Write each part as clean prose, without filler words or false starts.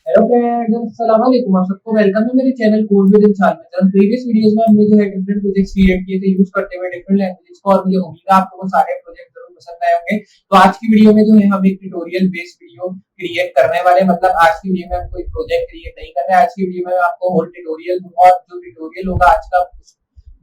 Hello friends, अस्सलाम वालेकुम। आप सबको वेलकम है मेरे चैनल कोड विद इंसान में। जब प्रीवियस वीडियोस में हमने जो है डिफरेंट प्रोजेक्ट्स क्रिएट किए थे यूज करते हुए डिफरेंट लैंग्वेजेस को, और मुझे उम्मीद है आपको वो सारे प्रोजेक्ट जरूर पसंद आए होंगे। तो आज की वीडियो में जो है हम एक ट्यूटोरियल बेस्ड वीडियो क्रिएट करने वाले हैं। मतलब आज की वीडियो में हम कोई प्रोजेक्ट क्रिएट नहीं कर रहे हैं। आज की वीडियो में मैं आपको होल ट्यूटोरियल दूंगा, और जो ट्यूटोरियल होगा आज का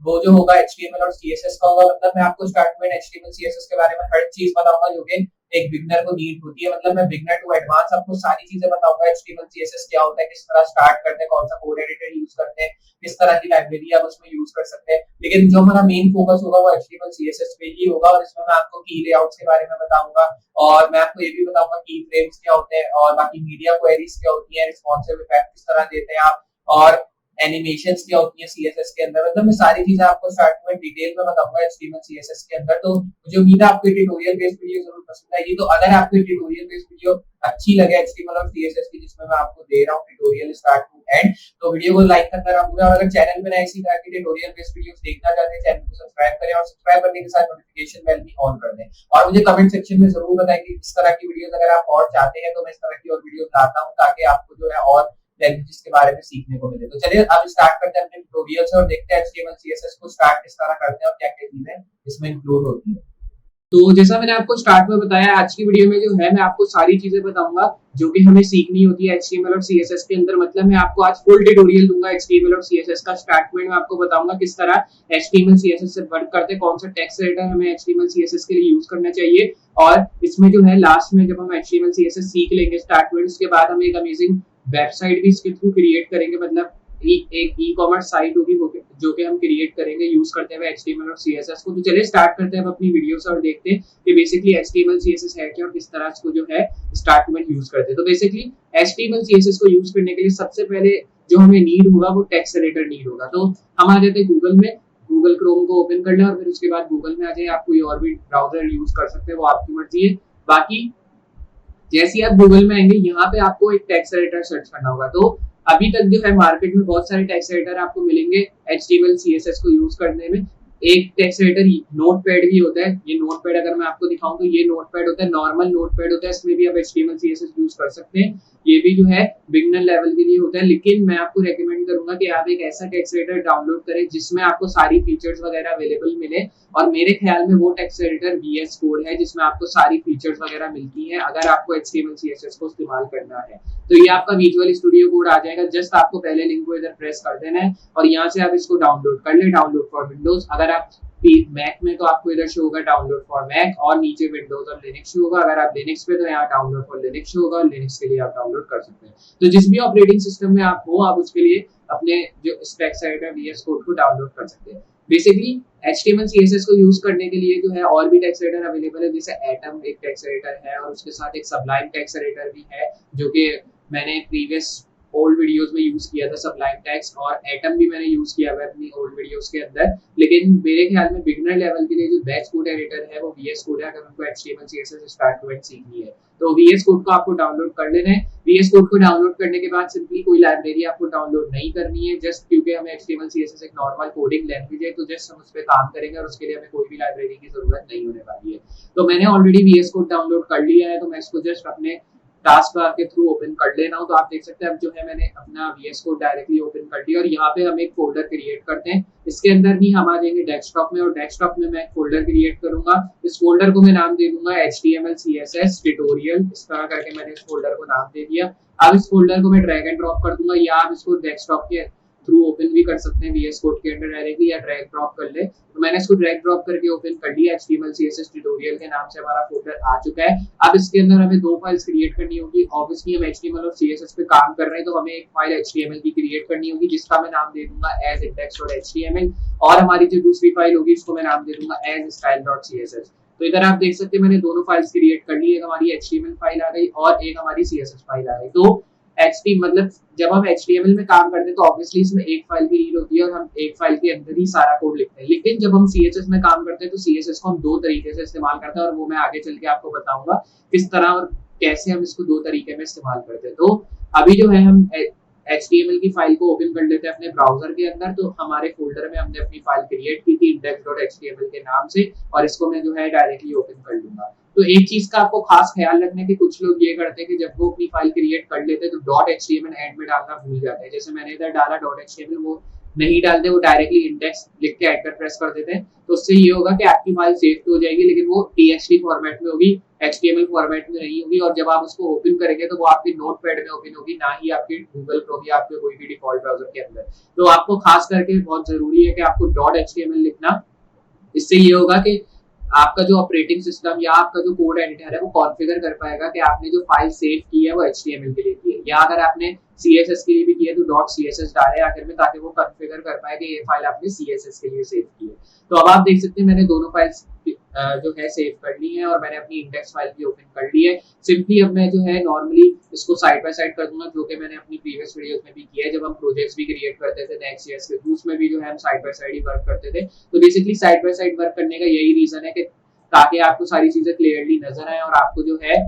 वो जो होगा HTML और CSS का होगा। मतलब मैं आपको स्टार्ट में HTML CSS के बारे में हर चीज बताऊंगा जो कि एक बिगनर को नीड होती है। मतलब मैं बिगनर टू एडवांस आपको सारी चीजें बताऊंगा। HTML CSS क्या होता है, किस तरह स्टार्ट करते हैं, कौन सा कोड एडिटर यूज करते हैं, किस तरह की लाइब्रेरी आप उसमें यूज कर सकते हैं। लेकिन जो हमारा मेन फोकस होगा वो HTML CSS पे ही होगा, और इसमें मैं आपको की लेआउट्स के बारे में बताऊंगा, और मैं आपको ये भी बताऊंगा की फ्रेम्स क्या होते हैं, और बाकी मीडिया क्वेरीज क्या होती है, रिस्पॉन्सिव इफेक्ट किस तरह देते हैं आप, और एनिमेशंस क्या होती है CSS के अंदर। मतलब मैं सारी चीजें आपको स्टार्ट में डिटेल में बताऊंगा HTML CSS के अंदर। तो मुझे उम्मीद है आपको ट्यूटोरियल बेस्ड वीडियो जरूर पसंद आएगी। तो अगर आपको ट्यूटोरियल बेस्ड वीडियो अच्छी लगे HTML और CSS की, जिसमें मैं आपको दे रहा हूँ ट्यूटोरियल स्टार्ट टू एंड, तो वीडियो को लाइक करना ना भूलें। और अगर चैनल में इसी तरह की ट्यूटोरियल बेस्ड वीडियोस देखना चाहते हैं, चैनल को सब्सक्राइब करें, और सब्सक्राइब करने के साथ नोटिफिकेशन बेल भी ऑन कर दें। और मुझे कमेंट सेक्शन में जरूर बताएं कि इस तरह की वीडियोस अगर आप और चाहते हैं तो मैं इस तरह की और वीडियो लाता हूँ, ताकि आपको जो है और लैंग्वेजेस के बारे में सीखने को मिले। तो चलिए अब स्टार्ट करते हैं अपने ट्यूटोरियल से, और देखते हैं HTML CSS को स्टार्ट किस तरह करते हैं और क्या क्या चीजें इसमें इंक्लूड होती है। तो जैसा मैंने आपको स्टार्ट में बताया, आज की वीडियो में जो है मैं आपको सारी चीजें बताऊंगा जो कि हमें सीखनी होती है HTML और CSS के अंदर। मतलब मैं आपको आज फुल ट्यूटोरियल दूंगा HTML और CSS का। स्टार्ट में मैं आपको बताऊंगा किस तरह HTML CSS से वर्क करते हैं, कौन सा टेक्स्ट एडिटर हमें HTML CSS के लिए यूज करना चाहिए, और इसमें जो है लास्ट में जब हम HTML CSS सीख लेंगे स्टार्ट में, उसके बाद हम एक अमेजिंग वेबसाइट भी इसके थ्रू क्रिएट करेंगे। मतलब एक ई कॉमर्स साइट होगी जो कि हम क्रिएट करेंगे यूज करते हुए HTML और CSS को। तो चलिए स्टार्ट करते हैं अपनी वीडियो से और देखते हैं कि बेसिकली HTML CSS है क्या और किस तरह इसको जो है स्टार्ट में यूज करते हैं। तो बेसिकली HTML CSS को यूज करने के लिए सबसे पहले जो हमें नीड होगा वो टेक्स्ट एडिटर नीड होगा। तो हम आ जाते हैं गूगल में, गूगल क्रोम को ओपन कर लें, और फिर उसके बाद गूगल में आ जाए। आप कोई और भी ब्राउजर यूज कर सकते हैं, वो आपकी मर्जी है। बाकी जैसे आप गूगल में आएंगे, यहाँ पे आपको एक टेक्स्ट एडिटर सर्च करना होगा। तो अभी तक जो है मार्केट में बहुत सारे टेक्स्ट एडिटर आपको मिलेंगे HTML CSS को यूज करने में। एक टेक्स्ट एडिटर नोटपैड भी होता है। ये नोटपैड अगर मैं आपको दिखाऊं तो ये नोटपैड होता है, नॉर्मल नोटपैड होता है, इसमें भी आप HTML CSS यूज कर सकते हैं। ये भी जो है बिगनर लेवल के लिए होता है। लेकिन मैं आपको रेकमेंड करूंगा कि आप एक ऐसा टेक्स्ट एडिटर डाउनलोड करें जिसमें आपको सारी फीचर्स वगैरह अवेलेबल मिले, और मेरे ख्याल में वो टेक्स्ट एडिटर VS कोड है, जिसमें आपको सारी फीचर्स वगैरह मिलती हैं अगर आपको HTML CSS को इस्तेमाल करना है। तो ये आपका विजुअल स्टूडियो कोड आ जाएगा। जस्ट आपको पहले लिंक को इधर प्रेस कर देना है, और यहाँ से आप इसको डाउनलोड कर ले। डाउनलोड फॉर विंडोज, अगर आप मैक में तो आपको इधर शो होगा डाउनलोड फॉर मैक, और नीचे विंडोज और लिनक्स शो होगा। अगर आप लिनक्स पे तो यहाँ डाउनलोड फॉर लिनक्स शो होगा, और लिनक्स के लिए आप डाउनलोड कर सकते हैं। तो जिस भी ऑपरेटिंग सिस्टम में आप हो, आप उसके लिए अपने जो टेक्स्ट एडिटर VS कोड को डाउनलोड कर सकते हैं। बेसिकली HTML CSS को यूज करने के लिए जो है और भी टेक्स्ट एडिटर अवेलेबल है, जैसे एटम एक टेक्स्ट एडिटर है, और उसके साथ एक सबलाइम टेक्स्ट एडिटर भी है, जो कि मैंने प्रीवियस ओल्ड वीडियोस में यूज किया था। सबलाइम टेक्स्ट और एटम भी मैंने यूज किया हुआ है अपनी ओल्ड वीडियोस के अंदर। लेकिन मेरे ख्याल में बिगनर लेवल के लिए जो बेस्ट कोड एडिटर है वो VS कोड है, अगर उनको HTML CSS start to end सीखनी है। तो VS कोड को आपको डाउनलोड कर लेना है। VS कोड को डाउनलोड करने के बाद सिंपली कोई लाइब्रेरी आपको डाउनलोड नहीं करनी है, जस्ट क्योंकि हमें HTML CSS एक नॉर्मल कोडिंग लैंग्वेज है, तो जस्ट हम उस पर काम करेंगे, और उसके लिए हमें कोई भी लाइब्रेरी की जरूरत नहीं होने वाली है। तो मैंने ऑलरेडी VS कोड डाउनलोड कर लिया है, तो मैं इसको जस्ट अपने टास्क बार के थ्रू ओपन कर लेना हो। तो आप देख सकते हैं अब जो है मैंने अपना VS कोड डायरेक्टली ओपन कर दिया, और यहाँ पे हम एक फोल्डर क्रिएट करते हैं। इसके अंदर भी हम आ जाएंगे डेस्कटॉप में, और डेस्कटॉप में मैं एक फोल्डर क्रिएट करूंगा। इस फोल्डर को मैं नाम दे दूंगा HTML CSS ट्यूटोरियल। इस तरह करके मैंने इस फोल्डर को नाम दे दिया। अब इस फोल्डर को मैं ड्रैग एंड ड्रॉप कर दूंगा, या आप इसको डेस्कटॉप के थ्रू ओपन भी कर सकते हैं VS कोड के अंदर डायरेक्टली, या ड्रैग ड्रॉप कर ले। तो मैंने इसको ड्रैग ड्रॉप करके ओपन कर लिया। HTML CSS ट्यूटोरियल के नाम से हमारा फोल्डर आ चुका है। अब इसके अंदर हमें दो फाइल्स क्रिएट करनी होगी। ऑब्वियसली हम HTML और CSS पे काम कर रहे हैं, तो हमें एक फाइल HTML की क्रिएट करनी होगी, जिसका मैं नाम दे दूंगा as index.html, और हमारी जो दूसरी फाइल होगी उसको मैं नाम दे दूंगा as style.css। तो इधर आप देख सकते हैं मैंने दोनों फाइल्स क्रिएट कर ली। एक हमारी HTML फाइल आ गई और एक हमारी CSS फाइल आ गई। तो HTML मतलब जब हम HTML में काम करते हैं तो ऑब्वियसली इसमें एक फाइल की नीड होती है, और हम एक फाइल के अंदर ही सारा कोड लिखते हैं। लेकिन जब हम CSS में काम करते हैं तो CSS को हम दो तरीके से इस्तेमाल करते हैं, और वो मैं आगे चल के आपको बताऊंगा किस तरह और कैसे हम इसको दो तरीके में इस्तेमाल करते हैं। तो अभी जो है हम HTML की फाइल को ओपन कर लेते हैं अपने ब्राउजर के अंदर। तो हमारे फोल्डर में हमने अपनी फाइल क्रिएट की थी index.html के नाम से, और इसको मैं जो है डायरेक्टली ओपन कर लूंगा। तो एक चीज का आपको खास ख्याल रखना है कि कुछ लोग ये करते हैं कि जब वो अपनी फाइल क्रिएट कर लेते हैं तो डॉट एचटीएमएल एंड में डालना भूल जाते हैं। जैसे मैंने इधर डाला डॉट एचटीएमएल, वो नहीं डालते, वो डायरेक्टली इंडेक्स लिख के एंटर प्रेस कर देते हैं। तो उससे ये होगा कि आपकी फाइल सेव तो हो जाएगी लेकिन वो टीएक्सटी फॉर्मेट में होगी, एचटीएमएल फॉर्मेट में नहीं होगी, और जब आप उसको ओपन करेंगे तो वो आपके नोटपैड में ओपन होगी, ना ही आपके गूगल क्रोम या आपके कोई भी डिफॉल्ट ब्राउजर के अंदर। तो आपको खास करके बहुत जरूरी है कि आपको डॉट एचटीएमएल लिखना। इससे ये होगा कि आपका जो ऑपरेटिंग सिस्टम या आपका जो कोड एडिटर है वो कॉन्फ़िगर कर पाएगा कि आपने जो फाइल सेव की है वो एचटीएमएल के लिए की है, या अगर आपने सीएसएस के लिए भी की है तो डॉट सीएसएस डाले आखिर में, ताकि वो कॉन्फ़िगर कर पाए कि ये फाइल आपने सीएसएस के लिए सेव की है। तो अब आप देख सकते हैं मैंने दोनों फाइल्स जो है सेव कर ली है और मैंने अपनी इंडेक्स फाइल भी ओपन कर ली है। सिंपली अब मैं जो है नॉर्मली इसको साइड बाय साइड कर दूंगा, जो कि मैंने अपनी प्रीवियस वीडियोस में भी किया है जब हम प्रोजेक्ट्स भी क्रिएट करते थे नेक्स्ट.जेएस के, उसमें भी जो है हम side by side he work करते थे। तो basically side by side work करने का यही रीजन है कि ताकि आपको सारी चीजें क्लियरली नजर आए और आपको जो है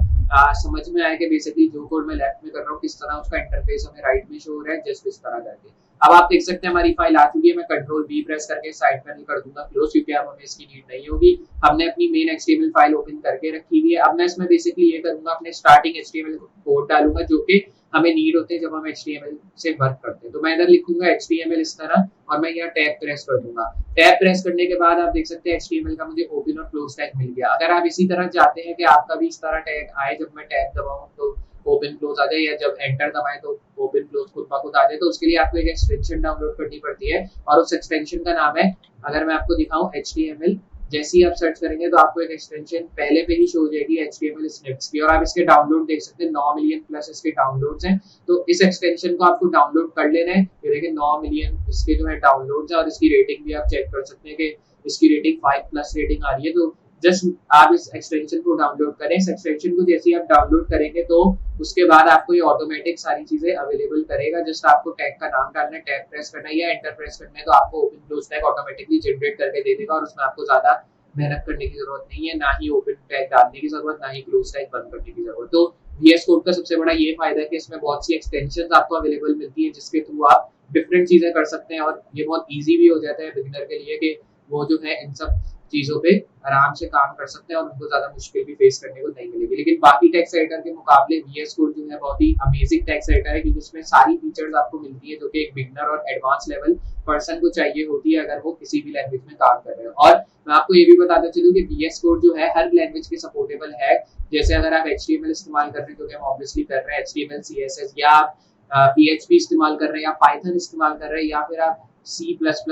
समझ में आए कि बेसिकली जो कोड मैं लेफ्ट में कर रहा हूँ किस तरह उसका इंटरफेस हमें राइट में शो हो रहा है, जस्ट इस तरह करके। अब आप देख सकते हैं हमारी फाइल आ चुकी है। मैं कंट्रोल बी प्रेस करके साइड पैनल कर दूंगा क्लोज, क्योंकि अब हमें इसकी नीड नहीं होगी। हमने अपनी मेन एचटीएमएल फाइल ओपन करके रखी हुई है। अब मैं इसमें बेसिकली ये करूंगा, अपने स्टार्टिंग एचटीएमएल कोड डालूंगा जो कि हमें नीड होते हैं जब हम एचटीएमएल से वर्क करते हैं। तो मैं इधर लिखूंगा एचटीएमएल इस तरह और मैं यहाँ टैब प्रेस कर दूंगा। टैब प्रेस करने के बाद आप देख सकते हैं एचटीएमएल का मुझे ओपन और क्लोज टैग मिल गया। अगर आप इसी तरह चाहते हैं कि आपका भी इस तरह टैग आए जब मैं टैब दबाऊं तो ओपन क्लोज आ जाए, या जब एंटर दबाएं तो ओपन क्लोज खुद ब खुद आ जाए, तो उसके लिए आपको एक एक्सटेंशन डाउनलोड करनी पड़ती है और उस एक्सटेंशन का नाम है, अगर मैं आपको दिखाऊं, एचटीएमएल। जैसे ही आप सर्च करेंगे तो आपको एक एक्सटेंशन पहले पे ही शो हो जाएगी एचटीएमएल स्क्रिप्ट्स की, और आप इसके डाउनलोड देख सकते हैं 9 मिलियन प्लस इसके डाउनलोड्स हैं। तो इस एक्सटेंशन को आपको डाउनलोड कर लेना है। ये देखिए 9 मिलियन इसके जो है डाउनलोड्स है, और इसकी रेटिंग भी आप चेक कर सकते हैं कि इसकी रेटिंग 5+ रेटिंग आ रही है। तो जस्ट आप इस एक्सटेंशन को डाउनलोड करें। इस एक्सटेंशन को जैसे ही आप डाउनलोड करेंगे तो उसके बाद आपको ये ऑटोमेटिक सारी चीजें अवेलेबल करेगा। जस्ट आपको टैग का नाम डालना है, टैब प्रेस करना है या एंटर प्रेस करना है, तो आपको open close tag automatically generate करके दे देगा और उसमें आपको ज्यादा मेहनत करने की जरूरत नहीं है, ना ही ओपन टैग डालने की जरूरत, ना ही क्लोज टैग बंद करने की जरूरत। तो VS कोड का सबसे बड़ा ये फायदा है कि इसमें बहुत सी एक्सटेंशंस आपको अवेलेबल मिलती है जिसके थ्रू आप डिफरेंट चीजें कर सकते हैं, और ये बहुत ईजी भी हो जाता है बिगिनर के लिए कि वो जो है इन सब चीजों पे आराम से काम कर सकते हैं और उनको ज्यादा मुश्किल भी फेस करने को नहीं मिलेगी। लेकिन बाकी टेक्स्ट एडिटर के मुकाबले VS कोड जो है बहुत ही अमेजिंग टेक्स्ट एडिटर है, क्योंकि इसमें सारी फीचर्स आपको मिलती है जो कि एक बिगिनर और एडवांस लेवल पर्सन को चाहिए होती है अगर वो किसी भी लैंग्वेज में काम कर रहे हैं। और मैं आपको ये भी बताता चलूं कि VS कोड जो है हर लैंग्वेज के सपोर्टेबल है। जैसे अगर आप HTML इस्तेमाल कर रहे हैं, जो कि हम ऑब्वियसली कर रहे हैं, HTML CSS, या आप PHP इस्तेमाल कर रहे हैं, या पाइथन इस्तेमाल कर रहे हैं, या फिर आप C++,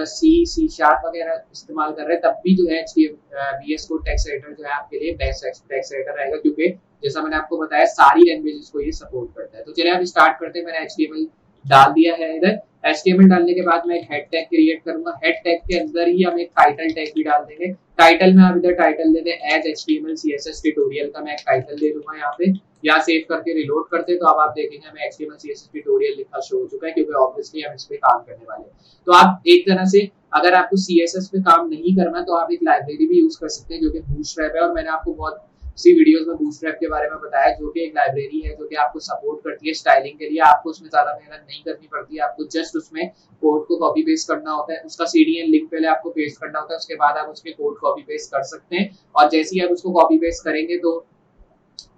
C# वगैरह इस्तेमाल कर रहे हैं, तब भी जो है VS कोड टेक्स्ट एडिटर जो है आपके लिए बेस्ट टेक्स्ट एडिटर रहेगा, क्योंकि जैसा मैंने आपको बताया सारी लैंग्वेजेस को ये सपोर्ट करता है। तो चलिए अब स्टार्ट करते हैं। मैंने HTML डाल दिया है इधर। HTML डालने के बाद मैं एक हेड टैग क्रिएट करूंगा। हेड टैग के अंदर ही हम एक टाइटल टैग भी डाल देंगे। टाइटल में आप इधर टाइटल दे दें एज HTML CSS ट्यूटोरियल का मैं एक टाइटल दे दूंगा यहाँ पे, या सेव करके रिलोड करते तो अब आप देखेंगे हमें HTML CSS ट्यूटोरियल लिखा शो हो चुका है, क्योंकि ऑब्वियसली हम इस पे काम करने वाले हैं। तो आप एक तरह से अगर आपको CSS पे काम नहीं करना तो आप एक लाइब्रेरी भी यूज कर सकते हैं जो कि बूटस्ट्रैप है, और मैंने आपको बहुत सी वीडियोस में बूटस्ट्रैप के बारे में बताया, जो कि एक लाइब्रेरी है जो कि आपको सपोर्ट करती है स्टाइलिंग के लिए। आपको उसमें ज्यादा मेहनत नहीं करनी पड़ती है, आपको जस्ट उसमें कोड को कॉपी पेस्ट करना होता है, उसका CDN लिंक पहले आपको पेस्ट करना होता है, उसके बाद आप उसके कोड कॉपी पेस्ट कर सकते हैं, और जैसे ही आप उसको कॉपी पेस्ट करेंगे तो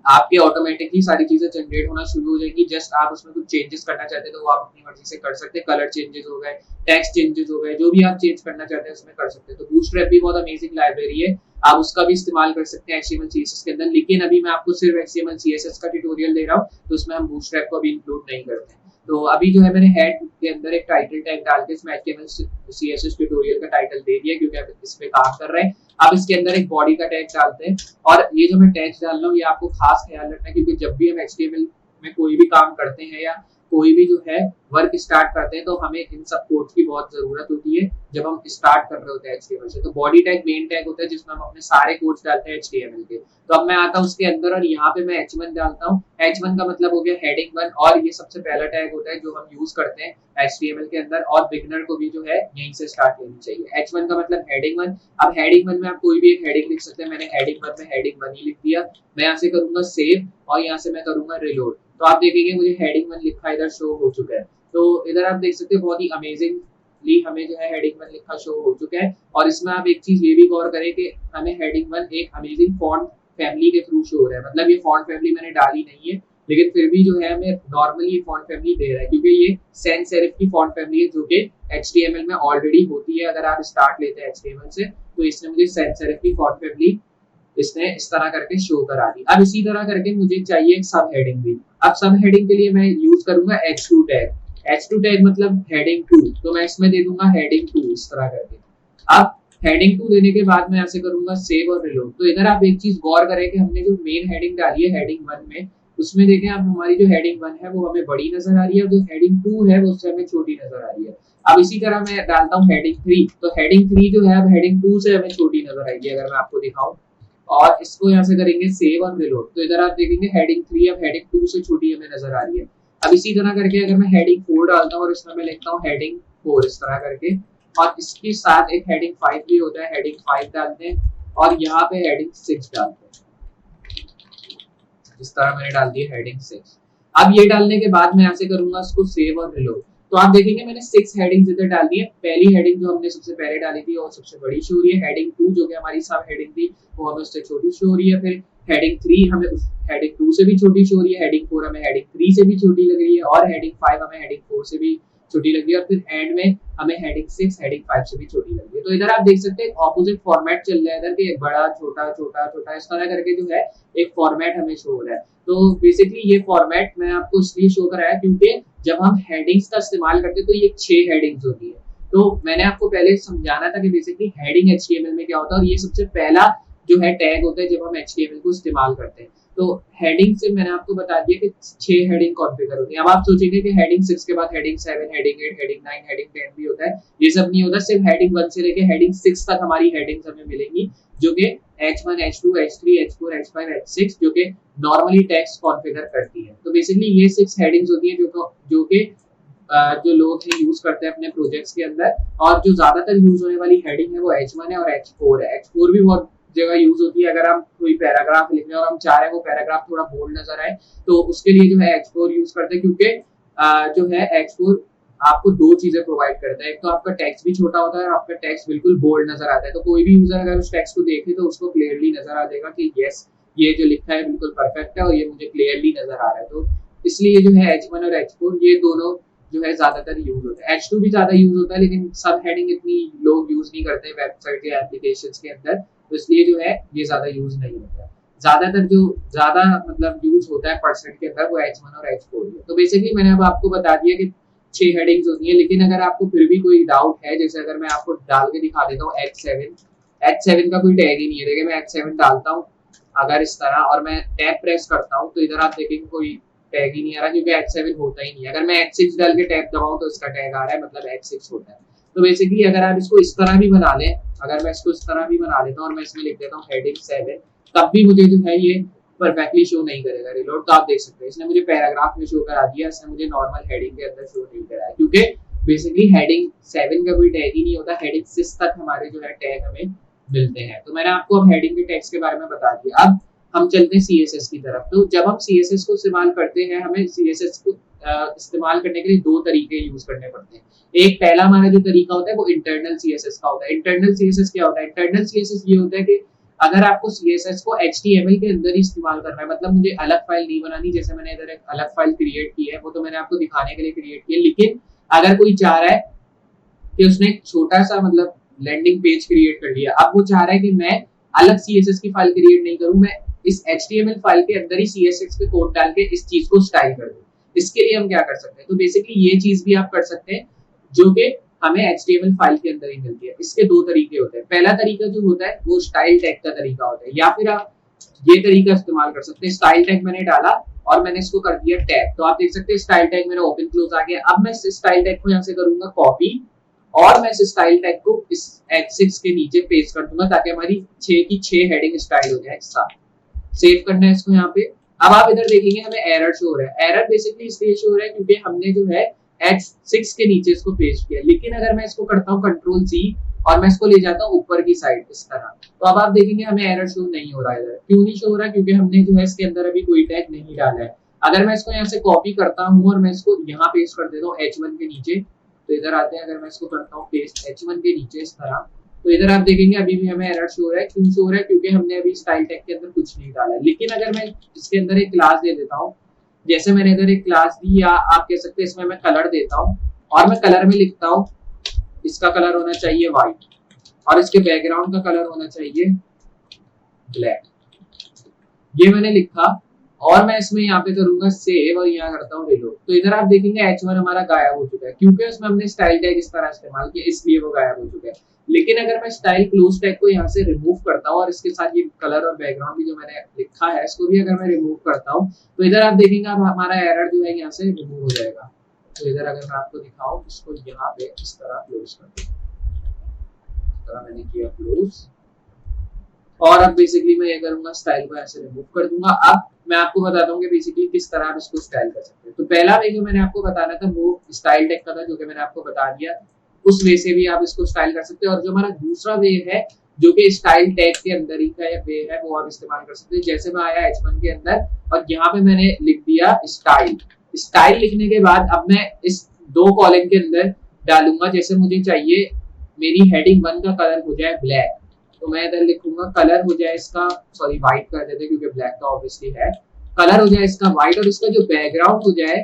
आपके ऑटोमेटिकली सारी चीजें जनरेट होना शुरू हो जाएगी। जस्ट आप उसमें कुछ चेंजेस करना चाहते हैं तो वो आप अपनी मर्जी से कर सकते हैं। कलर चेंजेस हो गए, टेक्स्ट चेंजेस हो गए, जो भी आप चेंज करना चाहते हैं उसमें कर सकते हैं। तो बूटस्ट्रैप भी बहुत अमेजिंग लाइब्रेरी है, आप उसका भी इस्तेमाल कर सकते हैं HTML CSS के अंदर। लेकिन अभी मैं आपको सिर्फ HTML CSS का ट्यूटोरियल दे रहा हूँ, तो उसमें हम बूटस्ट्रैप को अभी इंक्लूड नहीं करते हैं। तो अभी जो है मैंने हेड के अंदर एक टाइटल टैग डाल के इसमें HTML CSS ट्यूटोरियल का टाइटल दे दिया, क्योंकि अब इस पे काम कर रहे हैं। अब इसके अंदर एक बॉडी का टैग डालते हैं, और ये जो मैं टैग डाल रहा हूँ ये आपको खास ख्याल रखना है, क्योंकि जब भी हम HTML में कोई भी काम करते हैं या कोई भी जो है वर्क स्टार्ट करते हैं तो हमें इन सब कोड्स की बहुत जरूरत होती है जब हम स्टार्ट कर रहे होते हैं HTML से। तो बॉडी टैग मेन टैग होता है जिसमें हम अपने सारे कोड्स डालते हैं HTML के। तो अब मैं आता हूँ उसके अंदर और यहाँ पे मैं H1 डालता हूँ। H1 का मतलब हो गया हेडिंग 1, और ये सबसे पहला टैग होता है जो हम यूज करते हैं HTML के अंदर, और बिगिनर को भी जो है यहीं से स्टार्ट लेनी चाहिए। H1 का मतलब हेडिंग 1। अब हेडिंग 1 में आप कोई भी एक हेडिंग लिख सकते हैं। मैंने हेडिंग 1 में हेडिंग 1 ही लिख दिया। मैं यहाँ से करूंगा सेव और यहाँ से मैं करूंगा रिलोड, तो आप देखेंगे मुझे हेडिंग 1 लिखा इधर शो हो चुका है। तो इधर आप देख सकते हैं बहुत ही अमेजिंगली हमें जो है हेडिंग 1 लिखा शो हो चुका है। और इसमें आप एक चीज ये भी गौर करें कि हमें हेडिंग 1 एक अमेजिंग फॉन्ट फैमिली के थ्रू शो हो रहा है, मतलब ये फॉन्ट फैमिली मैंने डाली नहीं है, लेकिन फिर भी जो है हमें नॉर्मली फॉन्ट फैमिली दे रहा है, क्योंकि ये सैंस सेरिफ की फॉन्ट फैमिली है जो कि HTML में ऑलरेडी होती है। अगर आप स्टार्ट लेते हैं HTML से तो इसने मुझे सैंस सेरिफ की फॉन्ट फैमिली इसने इस तरह करके शो करा दी। अब इसी तरह करके मुझे चाहिए एक सब हेडिंग भी। अब सब हेडिंग के लिए मैं यूज करूंगा H2 टैग। H2 टैग मतलब हेडिंग 2, तो मैं इसमें दे दूंगा हेडिंग 2 इस तरह करके। अब हेडिंग 2 देने के बाद मैं ऐसे करूंगा सेव और रिलोड। तो इधर आप एक चीज गौर करें कि हमने जो मेन हेडिंग डाली है हेडिंग 1 में, उसमें देखें आप हमारी जो हेडिंग 1 है वो हमें बड़ी नजर आ रही है और जो हेडिंग 2 है वो उससे हमें छोटी नजर आ रही है। अब इसी तरह मैं डालता हूँ हेडिंग 3, तो हेडिंग 3 जो है अब हेडिंग 2 से हमें छोटी नजर आएगी अगर मैं आपको दिखाऊं, और इसको यहाँ से करेंगे सेव और रिलोड। तो इधर आप देखेंगे हेडिंग 3 अब हेडिंग 2 से छोटी हमें नजर आ रही है। अब इसी तरह करके अगर मैं हेडिंग 4 डालता हूँ और इसमें मैं लिखता हूँ हेडिंग 4 इस तरह करके, और इसके साथ एक हेडिंग 5 भी होता है, हेडिंग 5 डालते हैं और यहाँ पे हेडिंग 6 डालते हैं। इस तरह मैंने डाल दी हेडिंग 6। अब ये डालने के बाद मैं यहाँ से करूंगा इसको सेव और रिलोड। तो आप देखेंगे मैंने 6 हेडिंग्स इधर डाल दी है। पहली हेडिंग जो हमने सबसे पहले डाली थी वो सबसे बड़ी शो हो रही है, हेडिंग 2 जो कि हमारी सब हेडिंग थी वो हमें उससे छोटी शो हो रही है, फिर हेडिंग 3 हमें उस हेडिंग 2 से भी छोटी शो हो रही है, हेडिंग 4 हमें हेडिंग 3 से भी छोटी लग रही है, और हेडिंग 5 हमें हेडिंग 4 से भी छोटी लग रही है, और फिर एंड में हमें हेडिंग 6 हेडिंग 5 से भी छोटी लग रही है। तो इधर आप देख सकते हैं ऑपोजिट फॉर्मेट चल रहा है इधर के, बड़ा छोटा छोटा छोटा इस तरह करके जो है एक फॉर्मेट हमें शो हो रहा है। तो बेसिकली ये फॉर्मेट मैं आपको इसलिए शो कराया क्योंकि जब हम हेडिंग्स का इस्तेमाल करते हैं तो ये 6 हेडिंग्स होती है। तो मैंने आपको पहले समझाना था कि बेसिकली हेडिंग HTML में क्या होता है, और ये सबसे पहला जो है टैग होता है जब हम HTML को इस्तेमाल करते हैं। तो हेडिंग से मैंने आपको बता दिया कि 6 हेडिंग कॉन्फ़िगर होती है। अब आप सोचेंगे कि हेडिंग 6 के बाद हेडिंग 7, हेडिंग 8, हेडिंग 9, हेडिंग 10 भी होता है। ये सब नहीं होता, सिर्फ हेडिंग 1 से लेके हेडिंग 6 तक हमारी हेडिंग्स हमें मिलेंगी, जो कि H1, H2, H3, H4, H5, H6 जो कि नॉर्मली टेक्स्ट कॉन्फ़िगर करती है। तो बेसिकली ये 6 हेडिंग्स होती है जो कि जो लोग हैं यूज करते हैं अपने प्रोजेक्ट्स के अंदर, और जो ज्यादातर यूज होने वाली हेडिंग है वो H1 है और H4 है। H4 भी बहुत जगह यूज होती है। अगर हम कोई पैराग्राफ लिख रहे हैं और हम चाह रहे हैं वो पैराग्राफ थोड़ा बोल्ड नजर आए तो उसके लिए जो है H4 यूज करते हैं, क्योंकि जो है H4 आपको दो चीजें प्रोवाइड करता है। एक तो आपका टेक्स्ट भी छोटा होता है और आपका टेक्स्ट बिल्कुल बोल्ड नजर आता है, तो कोई भी यूजर अगर उस टेक्स्ट को देखे तो उसको क्लियरली नजर आ जाएगा कि यस ये जो लिखा है बिल्कुल परफेक्ट है और ये मुझे क्लियरली नजर आ रहा है। तो इसलिए जो है H1 और H4 ये दोनों जो है ज्यादातर यूज होता है। H2 भी ज्यादा यूज होता है, लेकिन सब हेडिंग इतनी लोग यूज नहीं करते वेबसाइट या एप्लीकेशंस के अंदर, तो इसलिए जो है ये ज्यादा यूज नहीं होता है। ज्यादातर जो ज्यादा मतलब यूज होता है परसेंट के अंदर वो H1 और H4 है। तो बेसिकली मैंने अब आपको बता दिया कि 6 हेडिंग्स होती है, लेकिन अगर आपको फिर भी कोई डाउट है, जैसे अगर मैं आपको डाल के दिखा देता हूँ H7 का कोई टैग ही नहीं है। देखिए मैं H7 डालता हूँ अगर इस तरह, और मैं टैब प्रेस करता हूँ तो इधर आप देखेंगे कोई टैग ही नहीं आ रहा, क्योंकि H7 होता ही नहीं है। अगर मैं H6 डाल के टैब दबाऊं तो इसका टैग आ रहा है, मतलब H6 होता है। तो बेसिकली अगर आप इसको इस तरह भी बना लें, अगर मैं इसको इस तरह भी बना लेता हूँ और मैं इसमें लिख देता हूँ हेडिंग 7, तब भी मुझे जो है ये परफेक्टली शो नहीं करेगा रिलोड। तो आप देख सकते हैं इसने मुझे पैराग्राफ में शो करा दिया, इसने मुझे नॉर्मल हेडिंग के अंदर शो नहीं कराया, क्योंकि बेसिकली हेडिंग 7 का कोई टैग ही नहीं होता। हेडिंग 6 तक हमारे जो है टैग हमें मिलते हैं। तो मैंने आपको अब हेडिंग के टैग्स के बारे में बता दिया। अब हम चलते हैं CSS की तरफ। तो जब हम CSS को इस्तेमाल करते हैं, हमें CSS को इस्तेमाल करने के लिए दो तरीके यूज करने पड़ते हैं। एक पहला हमारा जो तरीका होता है वो इंटरनल CSS का होता है। इंटरनल CSS क्या होता है? इंटरनल CSS ये होता है कि अगर आपको CSS को HTML के अंदर ही इस्तेमाल करना है, मतलब मुझे अलग फाइल नहीं बनानी, जैसे मैंने इधर एक अलग फाइल क्रिएट की है, वो तो मैंने आपको दिखाने के लिए क्रिएट की है, लेकिन अगर कोई चाह रहा है कि उसने एक छोटा सा मतलब लैंडिंग पेज क्रिएट कर लिया, अब वो चाह रहा है कि मैं अलग CSS की फाइल क्रिएट नहीं करूं, मैं इस HTML फाइल के अंदर ही CSS पे कोड डाल के इस चीज को स्टाइल कर दूं। इसके लिए हम क्या कर सकते हैं? तो बेसिकली ये चीज भी आप कर सकते हैं जो कि हमें HTML फाइल के अंदर ही मिलती है। इसके दो तरीके होते हैं। पहला तरीका जो होता है वो स्टाइल टैग का तरीका होता है, या फिर आप ये तरीका इस्तेमाल कर सकते हैं। स्टाइल टैग मैंने डाला और मैंने इसको कर दिया टैग, तो आप देख सकते हैं स्टाइल टैग मेरा ओपन क्लोज आ गया। अब मैं इस स्टाइल टैग को यहाँ से करूंगा कॉपी, और मैं इस स्टाइल टैग को इस H6 के नीचे पेस्ट कर दूंगा, ताकि हमारी 6 की 6 हेडिंग स्टाइल हो जाए एक साथ। सेव करना है इसको यहाँ पे। अब आप इधर देखेंगे हमें एरर शो हो रहा है। एरर बेसिकली इसलिए शो हो रहा है क्योंकि हमने जो है H6 के नीचे इसको पेस्ट किया, लेकिन अगर मैं इसको करता हूँ Ctrl+C और मैं इसको ले जाता हूँ ऊपर की साइड इस तरह, तो अब आप देखेंगे हमें एरर शो नहीं हो रहा है। इधर क्यों नहीं शो हो रहा है? क्योंकि हमने जो है इसके अंदर अभी कोई टैग नहीं डाला है। अगर मैं इसको यहाँ से कॉपी करता हूँ और मैं इसको यहाँ पेस्ट कर देता हूँ H1 के नीचे, तो इधर आते हैं, अगर मैं इसको करता हूँ पेस्ट H1 के नीचे इस तरह, तो इधर आप देखेंगे अभी भी हमें एरर शो हो रहा है। क्यों शो हो रहा है? क्योंकि हमने अभी स्टाइल टैग के अंदर कुछ नहीं डाला है। लेकिन अगर मैं इसके अंदर एक क्लास दे देता हूँ, जैसे मैंने इधर एक क्लास दी, या आप कह सकते हैं इसमें मैं कलर देता हूँ और मैं कलर में लिखता हूँ इसका कलर होना चाहिए व्हाइट और इसके बैकग्राउंड का कलर होना चाहिए ब्लैक। ये मैंने लिखा और मैं इसमें यहाँ पे करूंगा सेव और यहाँ करता हूँ रिलोड। तो इधर आप देखेंगे H1 हमारा गायब हो चुका है क्योंकि उसमें हमने स्टाइल टैग इस तरह इस्तेमाल किया, इसलिए वो गायब हो चुका है। लेकिन अगर मैं स्टाइल क्लोज टैग को यहाँ से रिमूव करता हूँ और इसके साथ ये कलर और बैकग्राउंड भी जो मैंने लिखा है इसको भी अगर मैं रिमूव करता हूँ, तो इधर आप देखेंगे अब हमारा एरर जो है यहाँ से रिमूव हो जाएगा। तो इधर अगर मैं आपको दिखाऊं, इसको यहाँ पे इस तरह क्लोज कर दूं, इस तरह मैंने किया क्लोज। और अब बेसिकली मैं ये करूंगा स्टाइल को ऐसे रिमूव कर दूंगा। अब मैं आपको बताता हूँ कि बेसिकली किस तरह आप इसको स्टाइल कर सकते हैं। तो पहला वे जो मैंने आपको बताना था वो स्टाइल टैग का था, जो कि मैंने आपको बता दिया। उस वे से भी आप इसको स्टाइल कर सकते हैं। और जो हमारा दूसरा वे है जो कि स्टाइल टैग के अंदर ही का वे है, वो आप इस्तेमाल कर सकते हैं। जैसे मैं आया H1 के अंदर और यहाँ पे मैंने लिख दिया स्टाइल। स्टाइल लिखने के बाद अब मैं इस दो कॉलम के अंदर डालूंगा, जैसे मुझे चाहिए मेरी हेडिंग 1 का कलर हो जाए ब्लैक, तो मैं इधर लिखूंगा कलर हो जाए इसका, सॉरी व्हाइट कर देते क्योंकि ब्लैक तो ऑब्वियसली है, कलर हो जाए इसका व्हाइट और इसका जो बैकग्राउंड हो जाए